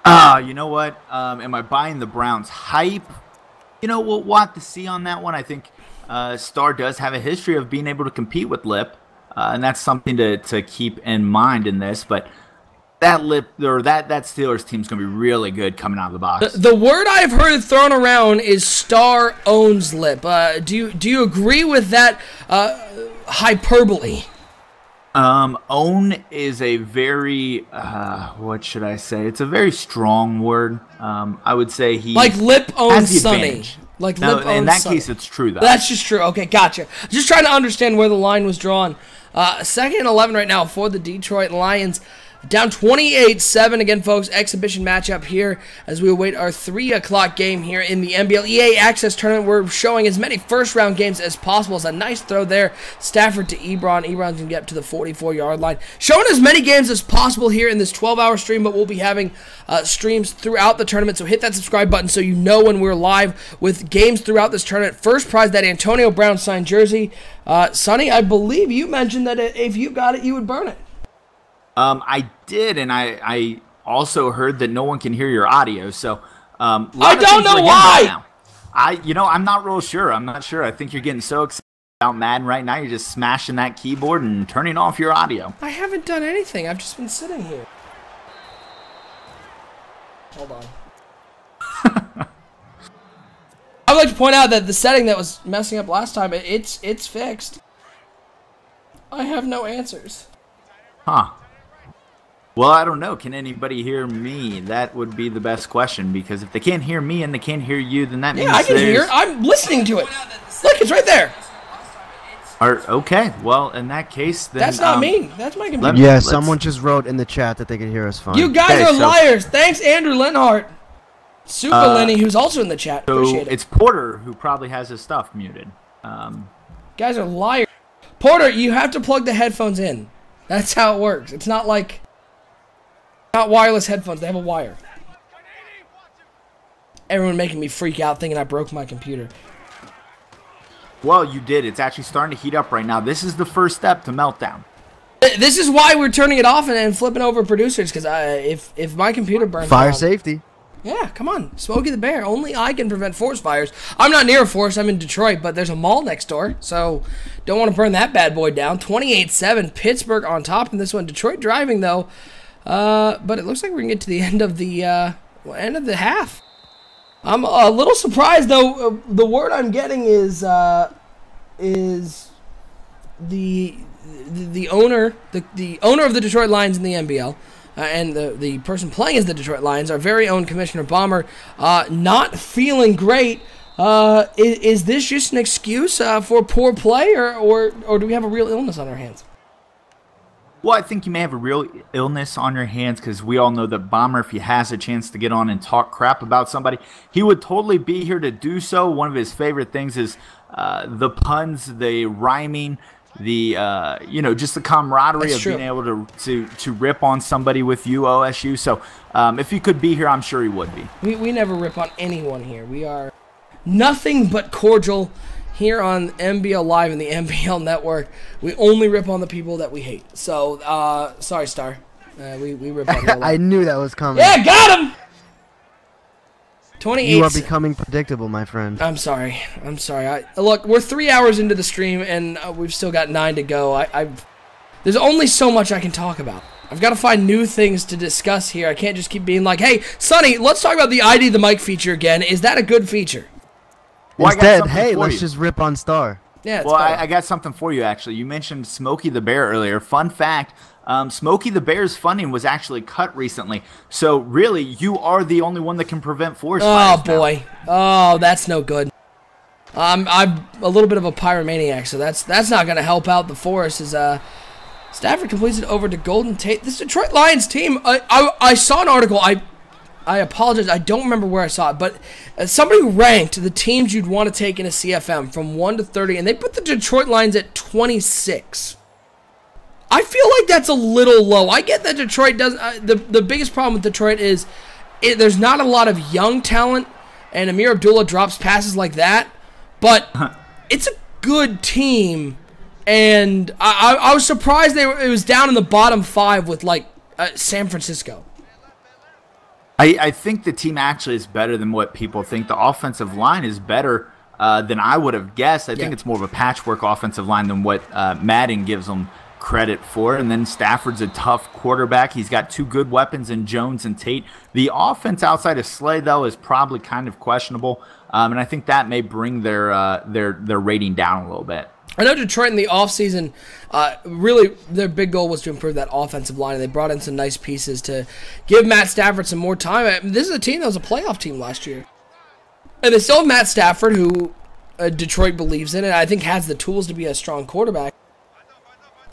Speaker 5: You know what? Am I buying the Browns hype? You know, we'll have to see on that one. I think Star does have a history of being able to compete with Lip, and that's something to keep in mind in this. But that Steelers team's gonna be really good coming out of the box.
Speaker 1: The word I've heard thrown around is Star owns Lip. Do you agree with that hyperbole?
Speaker 5: Own is a very what should I say? It's a very strong word. I would say he
Speaker 1: like Lip owns Sonny.
Speaker 5: Advantage.
Speaker 1: Like
Speaker 5: no,
Speaker 1: Lip
Speaker 5: in
Speaker 1: owns
Speaker 5: that
Speaker 1: Sonny.
Speaker 5: case, it's true though.
Speaker 1: That's just true. Okay, gotcha. Just trying to understand where the line was drawn. 2nd and 11 right now for the Detroit Lions. Down 28-7 again, folks. Exhibition matchup here as we await our 3 o'clock game here in the NBL EA Access Tournament. We're showing as many first-round games as possible. It's a nice throw there. Stafford to Ebron. Ebron's going to get up to the 44-yard line. Showing as many games as possible here in this 12-hour stream, but we'll be having streams throughout the tournament. So hit that subscribe button so you know when we're live with games throughout this tournament. First prize, that Antonio Brown signed jersey. Sonny, I believe you mentioned that if you got it, you would burn it.
Speaker 5: I did, and I also heard that no one can hear your audio. So
Speaker 1: I don't know why.
Speaker 5: I'm not real sure. I'm not sure. I think you're getting so excited. about Madden right now. You're just smashing that keyboard and turning off your audio.
Speaker 1: I haven't done anything. I've just been sitting here. Hold on. I would like to point out that the setting that was messing up last time, it's fixed. I have no answers.
Speaker 5: Huh. Well, I don't know. Can anybody hear me? That would be the best question, because if they can't hear me and they can't hear you, then that means
Speaker 1: I can hear it. I'm listening to it. Look, it's right there.
Speaker 5: Okay. Well, in that case, then...
Speaker 1: That's not me. That's my computer.
Speaker 4: Yeah, someone just wrote in the chat that they could hear us fine.
Speaker 1: You guys are liars. Thanks, Andrew Lenhart. Super Lenny, who's also in the chat. Appreciate it.
Speaker 5: It's Porter who probably has his stuff muted.
Speaker 1: Guys are liars. Porter, you have to plug the headphones in. That's how it works. It's not like... Not wireless headphones. They have a wire. Everyone making me freak out thinking I broke my computer.
Speaker 5: Well, you did. It's actually starting to heat up right now. This is the first step to meltdown.
Speaker 1: This is why we're turning it off and flipping over producers, because if my computer burns
Speaker 4: Fire
Speaker 1: down,
Speaker 4: safety.
Speaker 1: Yeah, come on. Smokey the Bear. Only I can prevent forest fires. I'm not near a forest. I'm in Detroit, but there's a mall next door, so don't want to burn that bad boy down. 28-7. Pittsburgh on top in this one. Detroit driving, though. But it looks like we're going to get to the end of the half. I'm a little surprised, though. The word I'm getting is the owner of the Detroit Lions in the NBL, and the person playing as the Detroit Lions, our very own Commissioner Bomber, not feeling great. Is this just an excuse for poor play, or do we have a real illness on our hands?
Speaker 5: Well, I think you may have a real illness on your hands, because we all know that Bomber, if he has a chance to get on and talk crap about somebody, he would totally be here to do so. One of his favorite things is the puns, the rhyming, the just the camaraderie of being able to rip on somebody with you, OSU. So if he could be here, I'm sure he would be.
Speaker 1: We never rip on anyone here. We are nothing but cordial here on NBL Live and the NBL Network. We only rip on the people that we hate. So, sorry, Star. We rip on them.
Speaker 4: I knew that was coming.
Speaker 1: Yeah, got him! 28.
Speaker 4: You are becoming predictable, my friend.
Speaker 1: I'm sorry. Look, we're 3 hours into the stream, and we've still got 9 to go. There's only so much I can talk about. I've got to find new things to discuss here. I can't just keep being like, hey, Sonny, let's talk about the ID the mic feature again. Is that a good feature?
Speaker 5: Well,
Speaker 4: instead, hey, let's just rip on Star.
Speaker 1: Yeah,
Speaker 5: well, I got something for you, actually. You mentioned Smokey the Bear earlier. Fun fact, Smokey the Bear's funding was actually cut recently. So, really, you are the only one that can prevent forest fires.
Speaker 1: Oh, boy. Oh, that's no good. I'm a little bit of a pyromaniac, so that's not going to help out the forest. Stafford completes it over to Golden Tate. This Detroit Lions team, I saw an article. I apologize. I don't remember where I saw it, but somebody ranked the teams you'd want to take in a CFM from 1 to 30, and they put the Detroit Lions at 26. I feel like that's a little low. I get that Detroit does. The biggest problem with Detroit is there's not a lot of young talent, and Amir Abdullah drops passes like that, but it's a good team, and I was surprised it was down in the bottom 5 with, like, San Francisco.
Speaker 5: I think the team actually is better than what people think. The offensive line is better than I would have guessed. I think it's more of a patchwork offensive line than what Madden gives them credit for. And then Stafford's a tough quarterback. He's got 2 good weapons in Jones and Tate. The offense outside of Slay, though, is probably kind of questionable. And I think that may bring their rating down a little bit.
Speaker 1: I know Detroit in the offseason, really their big goal was to improve that offensive line, and they brought in some nice pieces to give Matt Stafford some more time. I mean, this is a team that was a playoff team last year. And they still have Matt Stafford, who Detroit believes in, and I think has the tools to be a strong quarterback.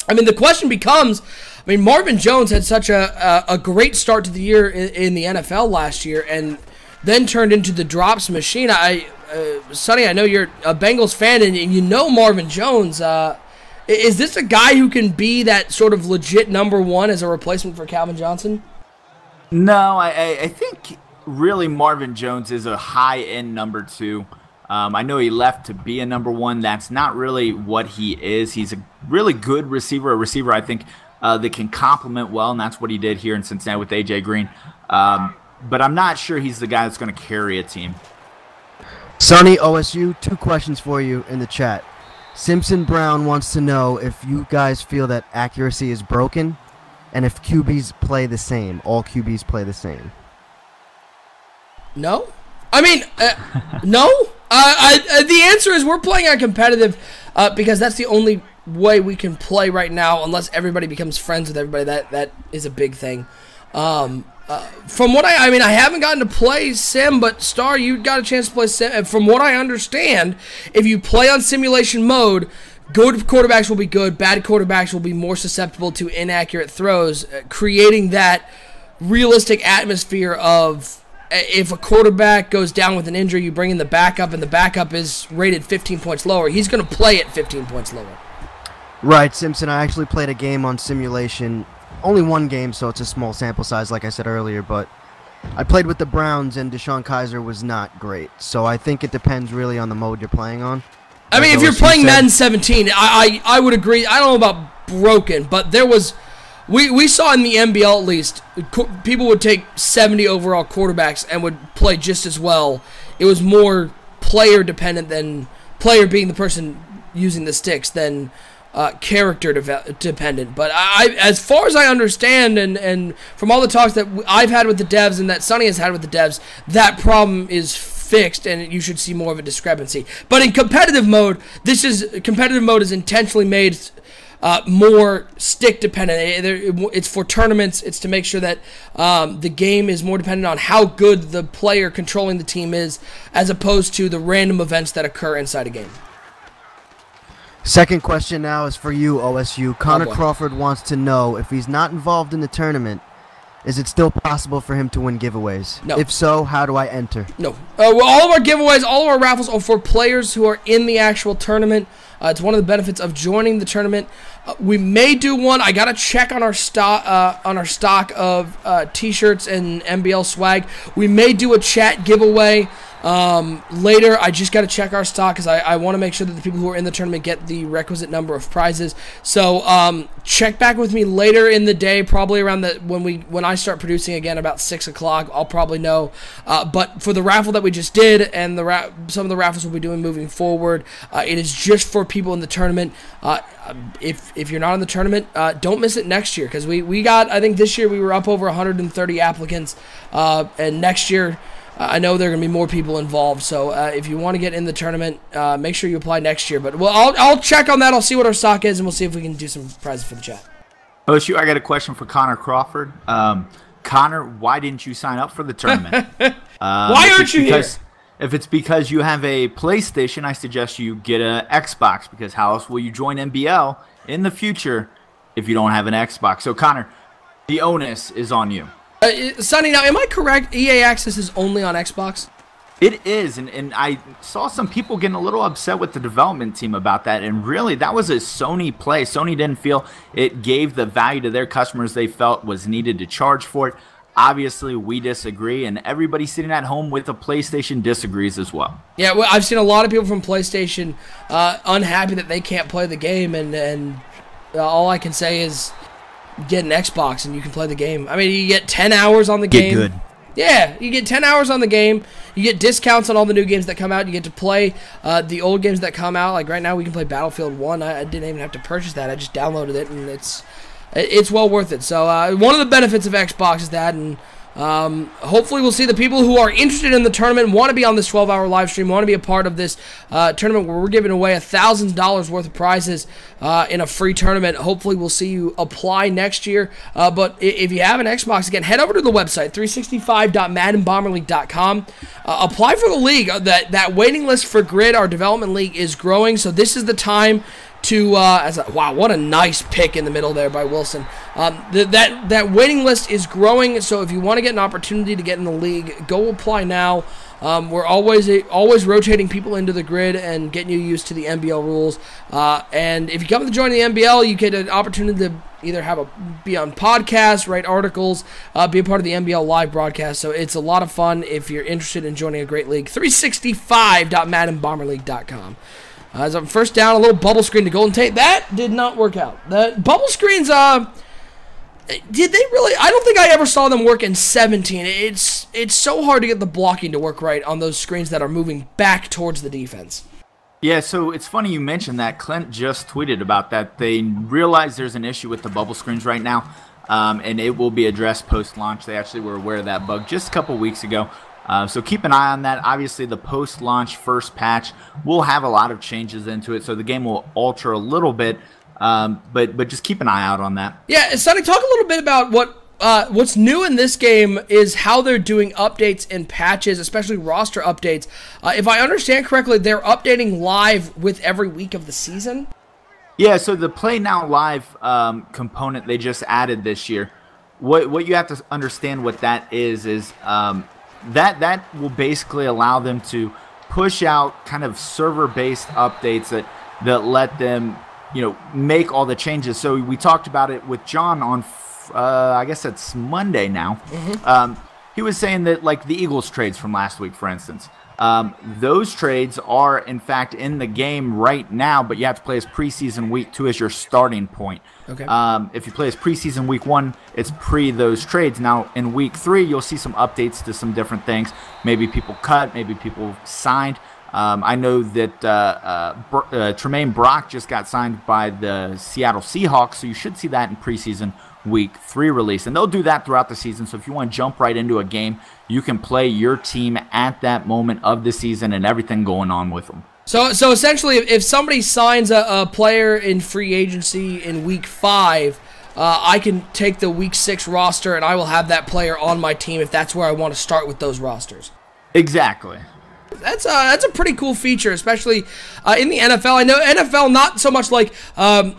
Speaker 1: I mean, the question becomes, Marvin Jones had such a great start to the year in the NFL last year, and then turned into the drops machine. Sonny, I know you're a Bengals fan, and you know Marvin Jones. Is this a guy who can be that sort of legit number 1 as a replacement for Calvin Johnson?
Speaker 5: No, I think really Marvin Jones is a high-end number 2. I know he left to be a number 1. That's not really what he is. He's a really good receiver, a receiver I think that can complement well, and that's what he did here in Cincinnati with A.J. Green. But I'm not sure he's the guy that's going to carry a team.
Speaker 4: Sonny, OSU, 2 questions for you in the chat. Simpson Brown wants to know if you guys feel that accuracy is broken, and if QBs play the same. All QBs play the same.
Speaker 1: No, I mean, no. The answer is we're playing on competitive because that's the only way we can play right now, unless everybody becomes friends with everybody. That is a big thing. From what I mean, I haven't gotten to play Sim, but Star, you got a chance to play Sim. And from what I understand, if you play on simulation mode, good quarterbacks will be good, bad quarterbacks will be more susceptible to inaccurate throws, creating that realistic atmosphere of if a quarterback goes down with an injury, you bring in the backup, and the backup is rated 15 points lower. He's going to play at 15 points lower.
Speaker 4: Right, Simpson. I actually played a game on simulation. Only one game, so it's a small sample size, like I said earlier, but I played with the Browns, and Deshaun Kaiser was not great. So I think it depends really on the mode you're playing on.
Speaker 1: I mean, if you're playing Madden 17, I would agree. I don't know about broken, but there was... We saw in the NBL at least, people would take 70 overall quarterbacks and would play just as well. It was more player dependent than player being the person using the sticks than character dependent. But as far as I understand, and from all the talks that I've had with the devs and that Sonny has had with the devs, that problem is fixed, and you should see more of a discrepancy. But in competitive mode, competitive mode is intentionally made more stick dependent. It's for tournaments. It's to make sure that the game is more dependent on how good the player controlling the team is, as opposed to the random events that occur inside a game.
Speaker 4: Second question now is for you, OSU. Connor Crawford wants to know if he's not involved in the tournament, is it still possible for him to win giveaways?
Speaker 1: No.
Speaker 4: If so, how do I enter?
Speaker 1: No. Well, all of our giveaways, all of our raffles are for players who are in the actual tournament. It's one of the benefits of joining the tournament. We may do one. I gotta check on our stock of T-shirts and NBL swag. We may do a chat giveaway later. I just gotta check our stock because I want to make sure that the people who are in the tournament get the requisite number of prizes. So check back with me later in the day, probably around when I start producing again about 6 o'clock. I'll probably know. But for the raffle that we just did and some of the raffles we'll be doing moving forward, it is just for people in the tournament. If you're not in the tournament, don't miss it next year, because we got, I think this year we were up over 130 applicants, and next year I know there are going to be more people involved. So if you want to get in the tournament, make sure you apply next year. But I'll check on that. I'll see what our stock is, and we'll see if we can do some prizes for the chat.
Speaker 5: Oh, shoot, I got a question for Connor Crawford. Connor, why didn't you sign up for the tournament?
Speaker 1: Why aren't you here?
Speaker 5: If it's because you have a PlayStation, I suggest you get an Xbox, because how else will you join NBL in the future if you don't have an Xbox? So, Connor, the onus is on you.
Speaker 1: Sonny, now, am I correct? EA Access is only on Xbox?
Speaker 5: It is, and I saw some people getting a little upset with the development team about that, and really, that was a Sony play. Sony didn't feel it gave the value to their customers they felt was needed to charge for it. Obviously, we disagree, and everybody sitting at home with a PlayStation disagrees as well.
Speaker 1: Yeah, well, I've seen a lot of people from PlayStation unhappy that they can't play the game, and all I can say is get an Xbox and you can play the game. I mean, you get 10 hours on the game.
Speaker 5: Get good.
Speaker 1: Yeah, you get 10 hours on the game. You get discounts on all the new games that come out. You get to play the old games that come out. Like right now, we can play Battlefield 1. I didn't even have to purchase that. I just downloaded it, and it's well worth it. So one of the benefits of Xbox is that, and hopefully we'll see the people who are interested in the tournament, want to be on this 12-hour live stream, want to be a part of this tournament where we're giving away $1,000 worth of prizes in a free tournament. Hopefully we'll see you apply next year. But if you have an Xbox, again, head over to the website, 365.maddenbomberleague.com. Apply for the league. That waiting list for Grid, our development league, is growing, so this is the time to wow, what a nice pick in the middle there by Wilson. That waiting list is growing, so if you want to get an opportunity to get in the league, go apply now. We're always rotating people into the grid and getting you used to the NBL rules. And if you come to join the NBL, you get an opportunity to either be on podcasts, write articles, be a part of the NBL live broadcast. So it's a lot of fun if you're interested in joining a great league. 365.maddenbomberleague.com. As I'm first down, a little bubble screen to Golden Tate. That did not work out. The bubble screens, did they really? I don't think I ever saw them work in 17. It's so hard to get the blocking to work right on those screens that are moving back towards the defense.
Speaker 5: Yeah, so it's funny you mentioned that. Clint just tweeted about that. They realize there's an issue with the bubble screens right now, and it will be addressed post-launch. They actually were aware of that bug just a couple weeks ago. So keep an eye on that. Obviously, the post-launch first patch will have a lot of changes into it, so the game will alter a little bit, but just keep an eye out on that.
Speaker 1: Yeah, Sonny, talk a little bit about what's new in this game is how they're doing updates and patches, especially roster updates. If I understand correctly, they're updating live with every week of the season.
Speaker 5: Yeah, so the Play Now Live component they just added this year. What you have to understand what that is that will basically allow them to push out kind of server-based updates that let them, make all the changes. So we talked about it with John on I guess it's Monday now. He was saying that, like, the Eagles trades from last week, for instance, those trades are in fact in the game right now, but you have to play as preseason week 2 as your starting point.
Speaker 1: Okay.
Speaker 5: If you play as preseason week 1, it's pre those trades. Now in week 3, you'll see some updates to some different things. Maybe people cut, maybe people signed. I know that Tremaine Brock just got signed by the Seattle Seahawks, so you should see that in preseason week 3 release. And they'll do that throughout the season, so if you want to jump right into a game, you can play your team at that moment of the season and everything going on with them.
Speaker 1: So essentially, if somebody signs a player in free agency in week 5, I can take the week 6 roster and I will have that player on my team if that's where I want to start with those rosters.
Speaker 5: Exactly.
Speaker 1: That's a pretty cool feature, especially in the NFL. I know NFL not so much like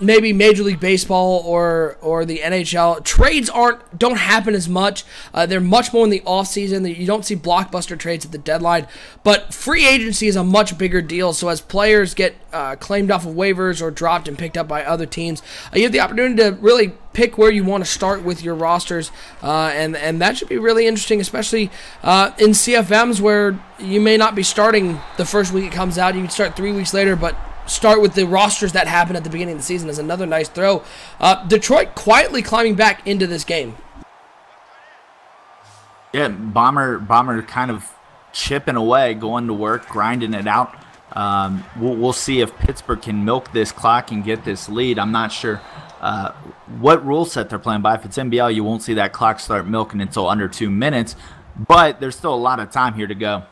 Speaker 1: maybe Major League Baseball or the NHL. Trades don't happen as much. They're much more in the off season. You don't see blockbuster trades at the deadline. But free agency is a much bigger deal. So as players get claimed off of waivers or dropped and picked up by other teams, you have the opportunity to really pick where you want to start with your rosters, and that should be really interesting, especially in CFMs where you may not be starting the first week it comes out. You can start 3 weeks later, but start with the rosters that happen at the beginning of the season is another nice throw. Detroit quietly climbing back into this game.
Speaker 5: Yeah, Bomber kind of chipping away, going to work, grinding it out. We'll see if Pittsburgh can milk this clock and get this lead. I'm not sure what rule set they're playing by. If it's NBL, you won't see that clock start milking until under 2 minutes, but there's still a lot of time here to go.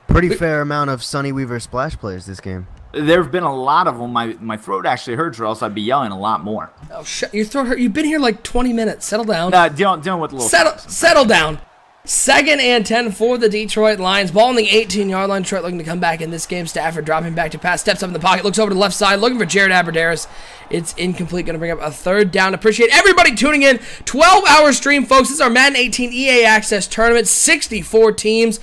Speaker 4: Pretty fair amount of Sonny Weaver splash plays this game.
Speaker 5: There have been a lot of them. My throat actually hurts, or else I'd be yelling a lot more.
Speaker 1: Oh, your throat hurt. You've been here like 20 minutes. Settle down.
Speaker 5: Dealing with a little.
Speaker 1: Settle down. 2nd and 10 for the Detroit Lions. Ball on the 18-yard line. Detroit looking to come back in this game. Stafford dropping back to pass. Steps up in the pocket. Looks over to the left side. Looking for Jared Abbrederis. It's incomplete. Going to bring up a 3rd down. Appreciate everybody tuning in. 12-hour stream, folks. This is our Madden 18 EA Access Tournament. 64 teams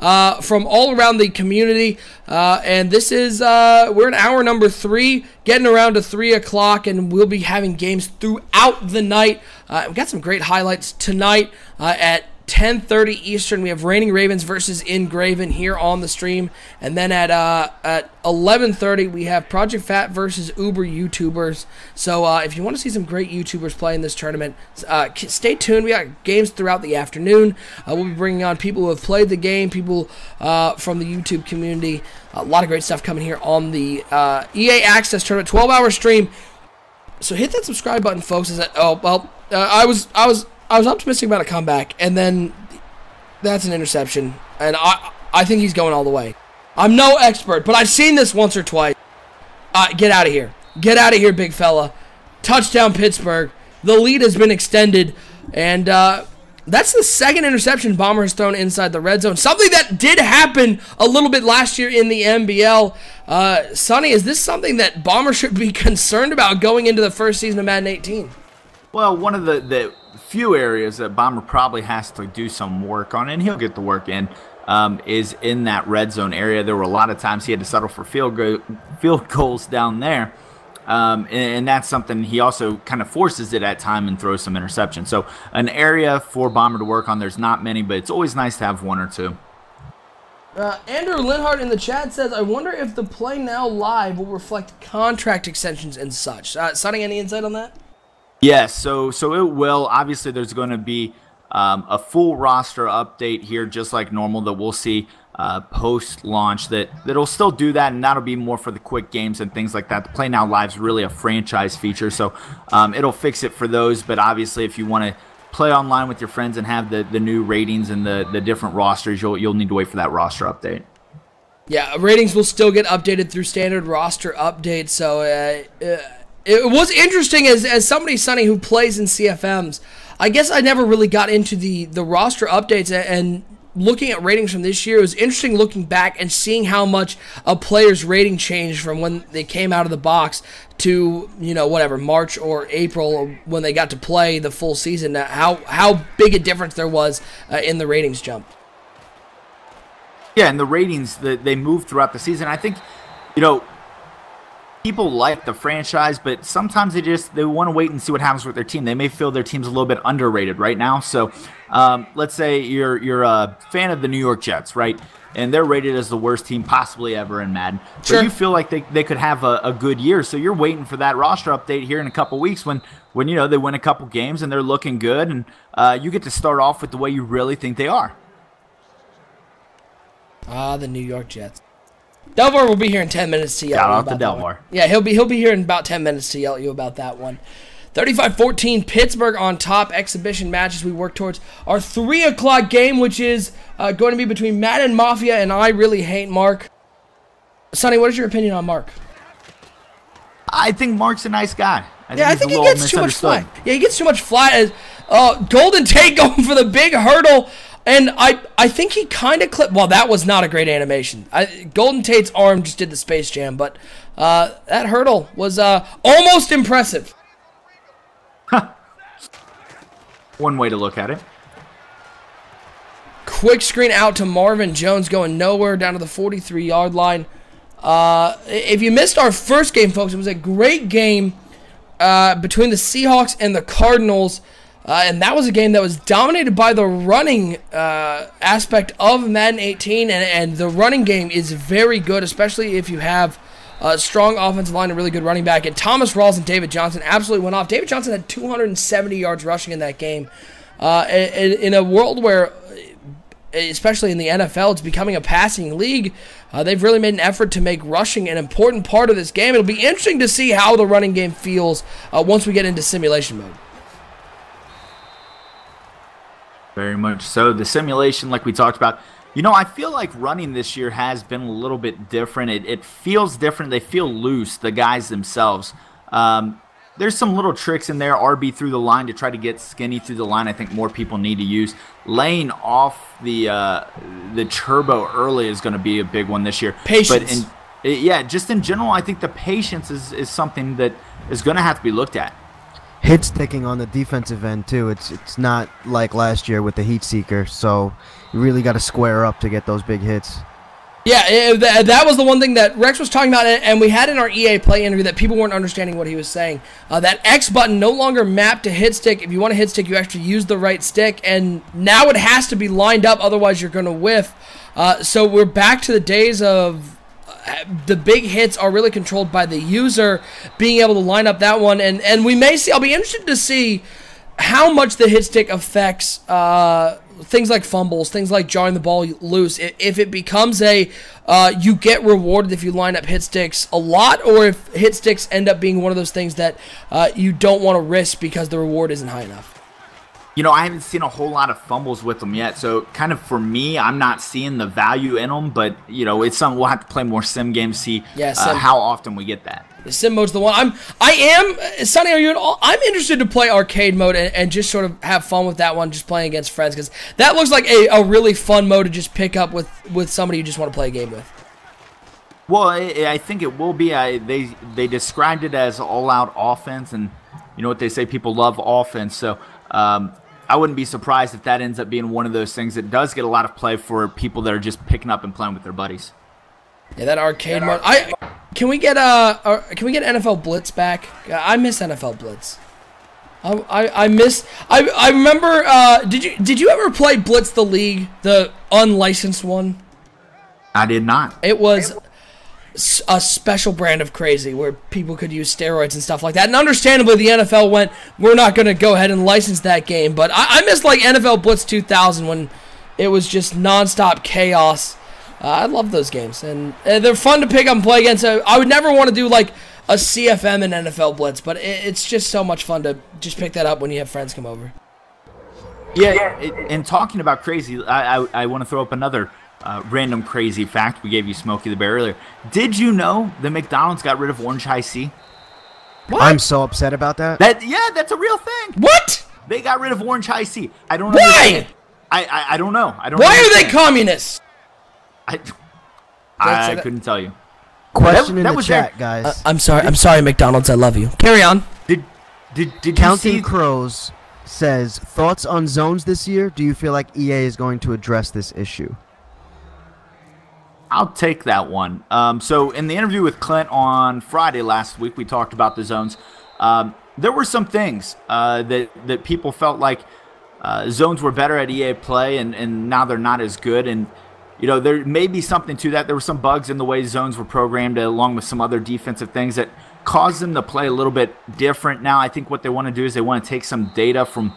Speaker 1: from all around the community. And this is, we're in hour number 3. Getting around to 3 o'clock. And we'll be having games throughout the night. We've got some great highlights tonight at 10:30 Eastern. We have Reigning Ravens versus Ingraven here on the stream, and then at 11:30 we have Project Fat versus Uber YouTubers. So if you want to see some great YouTubers play in this tournament, stay tuned. We got games throughout the afternoon. We'll be bringing on people who have played the game, people from the YouTube community. A lot of great stuff coming here on the EA Access Tournament 12-hour stream. So hit that subscribe button, folks. I was optimistic about a comeback, and then that's an interception, and I think he's going all the way. I'm no expert, but I've seen this once or twice. Get out of here. Get out of here, big fella. Touchdown, Pittsburgh. The lead has been extended, and that's the 2nd interception Bomber has thrown inside the red zone. Something that did happen a little bit last year in the NBL. Sonny, is this something that Bomber should be concerned about going into the first season of Madden 18?
Speaker 5: Well, one of the few areas that Bomber probably has to do some work on, and he'll get the work in, is in that red zone area. There were a lot of times he had to settle for field goals down there, and that's something he also kind of forces it at time and throws some interceptions. So an area for Bomber to work on. There's not many, but it's always nice to have 1 or 2.
Speaker 1: Andrew Linhart in the chat says, I wonder if the Play Now Live will reflect contract extensions and such. Sonny, any insight on that?
Speaker 5: Yes, so it will. Obviously, there's going to be a full roster update here, just like normal, that we'll see post-launch that'll still do that, and that'll be more for the quick games and things like that. The Play Now Live is really a franchise feature, so it'll fix it for those. But obviously, if you want to play online with your friends and have the new ratings and the different rosters, you'll need to wait for that roster update.
Speaker 1: Yeah, ratings will still get updated through standard roster updates. So it was interesting as somebody, Sonny, who plays in CFMs. I guess I never really got into the roster updates and looking at ratings from this year. It was interesting looking back and seeing how much a player's rating changed from when they came out of the box to, whatever, March or April when they got to play the full season. How big a difference there was in the ratings jump.
Speaker 5: Yeah, and the ratings, they moved throughout the season. I think, people like the franchise, but sometimes they want to wait and see what happens with their team. They may feel their team's a little bit underrated right now. So let's say you're a fan of the New York Jets, right? And they're rated as the worst team possibly ever in Madden.
Speaker 1: Sure.
Speaker 5: But you feel like they could have a good year. So you're waiting for that roster update here in a couple weeks when they win a couple games and they're looking good, and you get to start off with the way you really think they are.
Speaker 1: The New York Jets. Delvar will be here in 10 minutes to yell at you about that one. Yeah, he'll be here in about 10 minutes to yell at you about that one. 35-14, Pittsburgh on top. Exhibition matches we work towards our 3 o'clock game, which is going to be between Madden Mafia and I Really Hate Mark. Sonny, what is your opinion on Mark?
Speaker 5: I think Mark's a nice guy.
Speaker 1: I think he gets too much flack. Yeah, he gets too much flack. As Golden Tate going for the big hurdle. And I think he kind of clipped. Well, that was not a great animation. Golden Tate's arm just did the Space Jam, but that hurdle was almost impressive.
Speaker 5: One way to look at it.
Speaker 1: Quick screen out to Marvin Jones, going nowhere down to the 43-yard line. If you missed our first game, folks, it was a great game between the Seahawks and the Cardinals. And that was a game that was dominated by the running aspect of Madden 18, and the running game is very good, especially if you have a strong offensive line and really good running back. And Thomas Rawls and David Johnson absolutely went off. David Johnson had 270 yards rushing in that game. In a world where, especially in the NFL, it's becoming a passing league, they've really made an effort to make rushing an important part of this game. It'll be interesting to see how the running game feels once we get into simulation mode.
Speaker 5: Very much so. The simulation, like we talked about, I feel like running this year has been a little bit different. It feels different. They feel loose, the guys themselves. There's some little tricks in there. RB through the line to try to get skinny through the line. I think more people need to use. Laying off the turbo early is going to be a big one this year.
Speaker 1: Patience.
Speaker 5: But just in general, I think the patience is something that is going to have to be looked at.
Speaker 4: Hit sticking on the defensive end too. It's not like last year with the heat seeker, so you really got to square up to get those big hits.
Speaker 1: Yeah, that was the one thing that Rex was talking about, and we had in our EA Play interview that people weren't understanding what he was saying. That X button no longer mapped to hit stick. If you want to hit stick, you actually use the right stick, and now it has to be lined up, otherwise you're going to whiff. So we're back to the days of the big hits are really controlled by the user being able to line up that one, and we may see. I'll be interested to see how much the hit stick affects things like fumbles, things like jarring the ball loose. If it becomes you get rewarded if you line up hit sticks a lot, or if hit sticks end up being one of those things that you don't want to risk because the reward isn't high enough.
Speaker 5: I haven't seen a whole lot of fumbles with them yet, so kind of for me, I'm not seeing the value in them, but, it's something we'll have to play more sim games, see how often we get that.
Speaker 1: The sim mode's the one. Sonny, are you at all? I'm interested to play arcade mode and just sort of have fun with that one, just playing against friends, because that looks like a really fun mode to just pick up with somebody you just want to play a game with.
Speaker 5: Well, I think it will be. They described it as all-out offense, and you know what they say, people love offense, so I wouldn't be surprised if that ends up being one of those things that does get a lot of play for people that are just picking up and playing with their buddies.
Speaker 1: Yeah, that arcade mode. Can we get NFL Blitz back? I miss NFL Blitz. I remember. Did you ever play Blitz the League, the unlicensed one?
Speaker 5: I did not.
Speaker 1: It was a special brand of crazy where people could use steroids and stuff like that. And understandably, the NFL went, we're not going to go ahead and license that game. But I missed like NFL Blitz 2000 when it was just nonstop chaos. I love those games, and they're fun to pick up and play against. I would never want to do like a CFM and NFL Blitz, but it's just so much fun to just pick that up when you have friends come over.
Speaker 5: Yeah, and talking about crazy, I want to throw up another random crazy fact. We gave you Smokey the Bear earlier. Did you know that McDonald's got rid of orange high C?
Speaker 1: What?
Speaker 4: I'm so upset about that.
Speaker 5: Yeah, that's a real thing.
Speaker 1: What?
Speaker 5: They got rid of orange high C. I don't know.
Speaker 1: Why?
Speaker 5: I don't know.
Speaker 1: Why are they communists?
Speaker 5: I couldn't tell you.
Speaker 4: Question in the chat, guys.
Speaker 1: I'm sorry, McDonald's. I love you. Carry on.
Speaker 5: Did you
Speaker 4: Counting
Speaker 5: see?
Speaker 4: Crows says, thoughts on zones this year? Do you feel like EA is going to address this issue?
Speaker 5: I'll take that one. So in the interview with Clint on Friday last week, we talked about the zones. There were some things that people felt like zones were better at EA Play, and now they're not as good. And you know, there may be something to that. There were some bugs in the way zones were programmed, along with some other defensive things that caused them to play a little bit different. Now I think what they want to do is they want to take some data from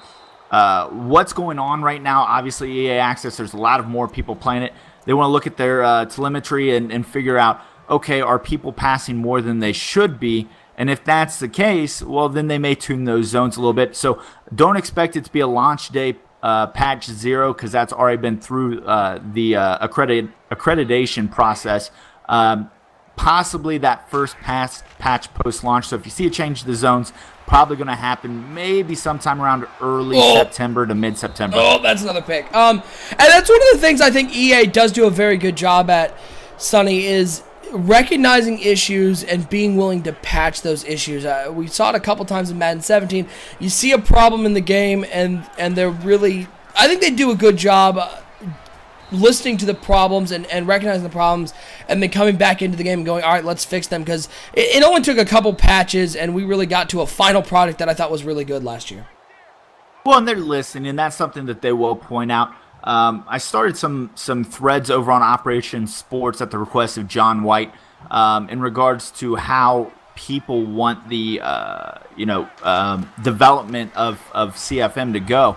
Speaker 5: what's going on right now. Obviously, EA Access, there's a lot of more people playing it. They want to look at their telemetry and figure out, okay, are people passing more than they should be? And if that's the case, well, then they may tune those zones a little bit. So don't expect it to be a launch day patch 0, because that's already been through the accreditation process. Possibly that first patch post-launch. So if you see a change to the zones, probably going to happen maybe sometime around early September to mid-September.
Speaker 1: Oh, that's another pick. And that's one of the things I think EA does do a very good job at, Sonny, is recognizing issues and being willing to patch those issues. We saw it a couple times in Madden 17. You see a problem in the game, and they're really, I think they do a good job listening to the problems and recognizing the problems, and then coming back into the game and going, all right, let's fix them, because it only took a couple patches, and we really got to a final product that I thought was really good last year.
Speaker 5: Well, and they're listening, and that's something that they will point out. I started some threads over on Operation Sports at the request of John White in regards to how people want the development of CFM to go,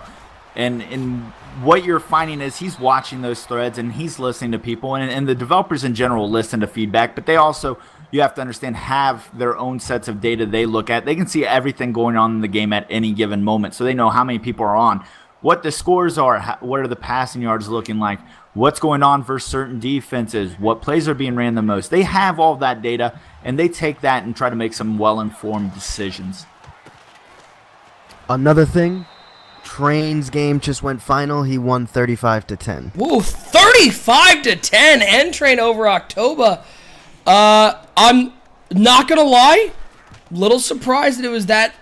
Speaker 5: and what you're finding is he's watching those threads and he's listening to people, and the developers in general listen to feedback, but they also, you have to understand, have their own sets of data they look at. They can see everything going on in the game at any given moment, so they know how many people are on, what the scores are, what are the passing yards looking like, what's going on versus certain defenses, what plays are being ran the most. They have all that data, and they take that and try to make some well-informed decisions.
Speaker 4: Another thing, Train's game just went final. He won 35-10.
Speaker 1: Whoa, 35-10, N-Train over October. I'm not gonna lie, little surprised that it was that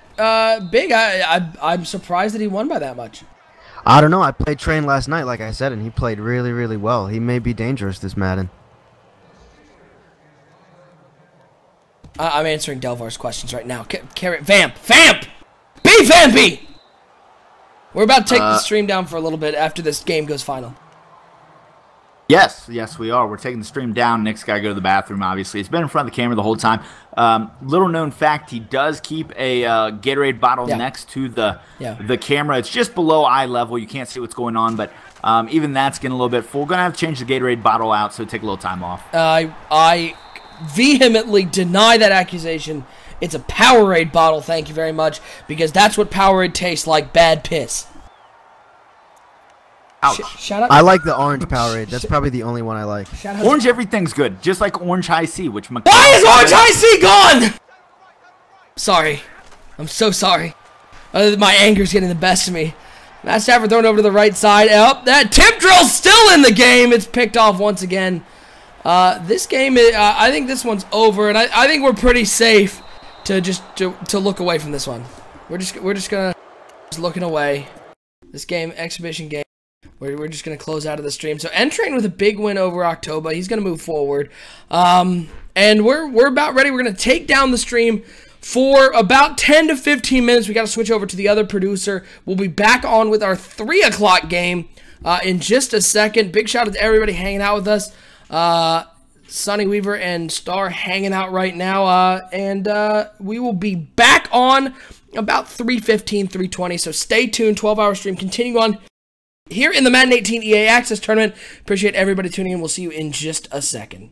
Speaker 1: big. I'm surprised that he won by that much.
Speaker 4: I don't know. I played Train last night, like I said, and he played really, really well. He may be dangerous this Madden.
Speaker 1: I'm answering Delvar's questions right now. Vamp! Be Vampy! We're about to take the stream down for a little bit after this game goes final.
Speaker 5: Yes, we are. We're taking the stream down. Nick's got to go to the bathroom, obviously. It's been in front of the camera the whole time. Little known fact, he does keep a Gatorade bottle next to the camera. It's just below eye level. You can't see what's going on, but even that's getting a little bit full. We're going to have to change the Gatorade bottle out, so take a little time off.
Speaker 1: I vehemently deny that accusation. It's a Powerade bottle, thank you very much, because that's what Powerade tastes like, bad piss. Shout out.
Speaker 4: I like the orange Powerade. That's probably the only one I like.
Speaker 5: Orange everything's good, just like Orange High C, which
Speaker 1: Why is Orange High C gone? Sorry. I'm so sorry. My anger's getting the best of me. Matt Stafford thrown over to the right side. That tip drill's still in the game. It's picked off once again. This game, I think this one's over, and I think we're pretty safe to just to look away from this one. We're just gonna looking away. This game, exhibition game. We're just going to close out of the stream. So N-Train with a big win over October. He's going to move forward. And we're about ready. We're going to take down the stream for about 10 to 15 minutes. We got to switch over to the other producer. We'll be back on with our 3 o'clock game in just a second. Big shout out to everybody hanging out with us. Sonny Weaver and Star hanging out right now. And we will be back on about 3:15, 3:20. So stay tuned. 12-hour stream. Continue on. here in the Madden 18 EA Access Tournament. Appreciate everybody tuning in. We'll see you in just a second.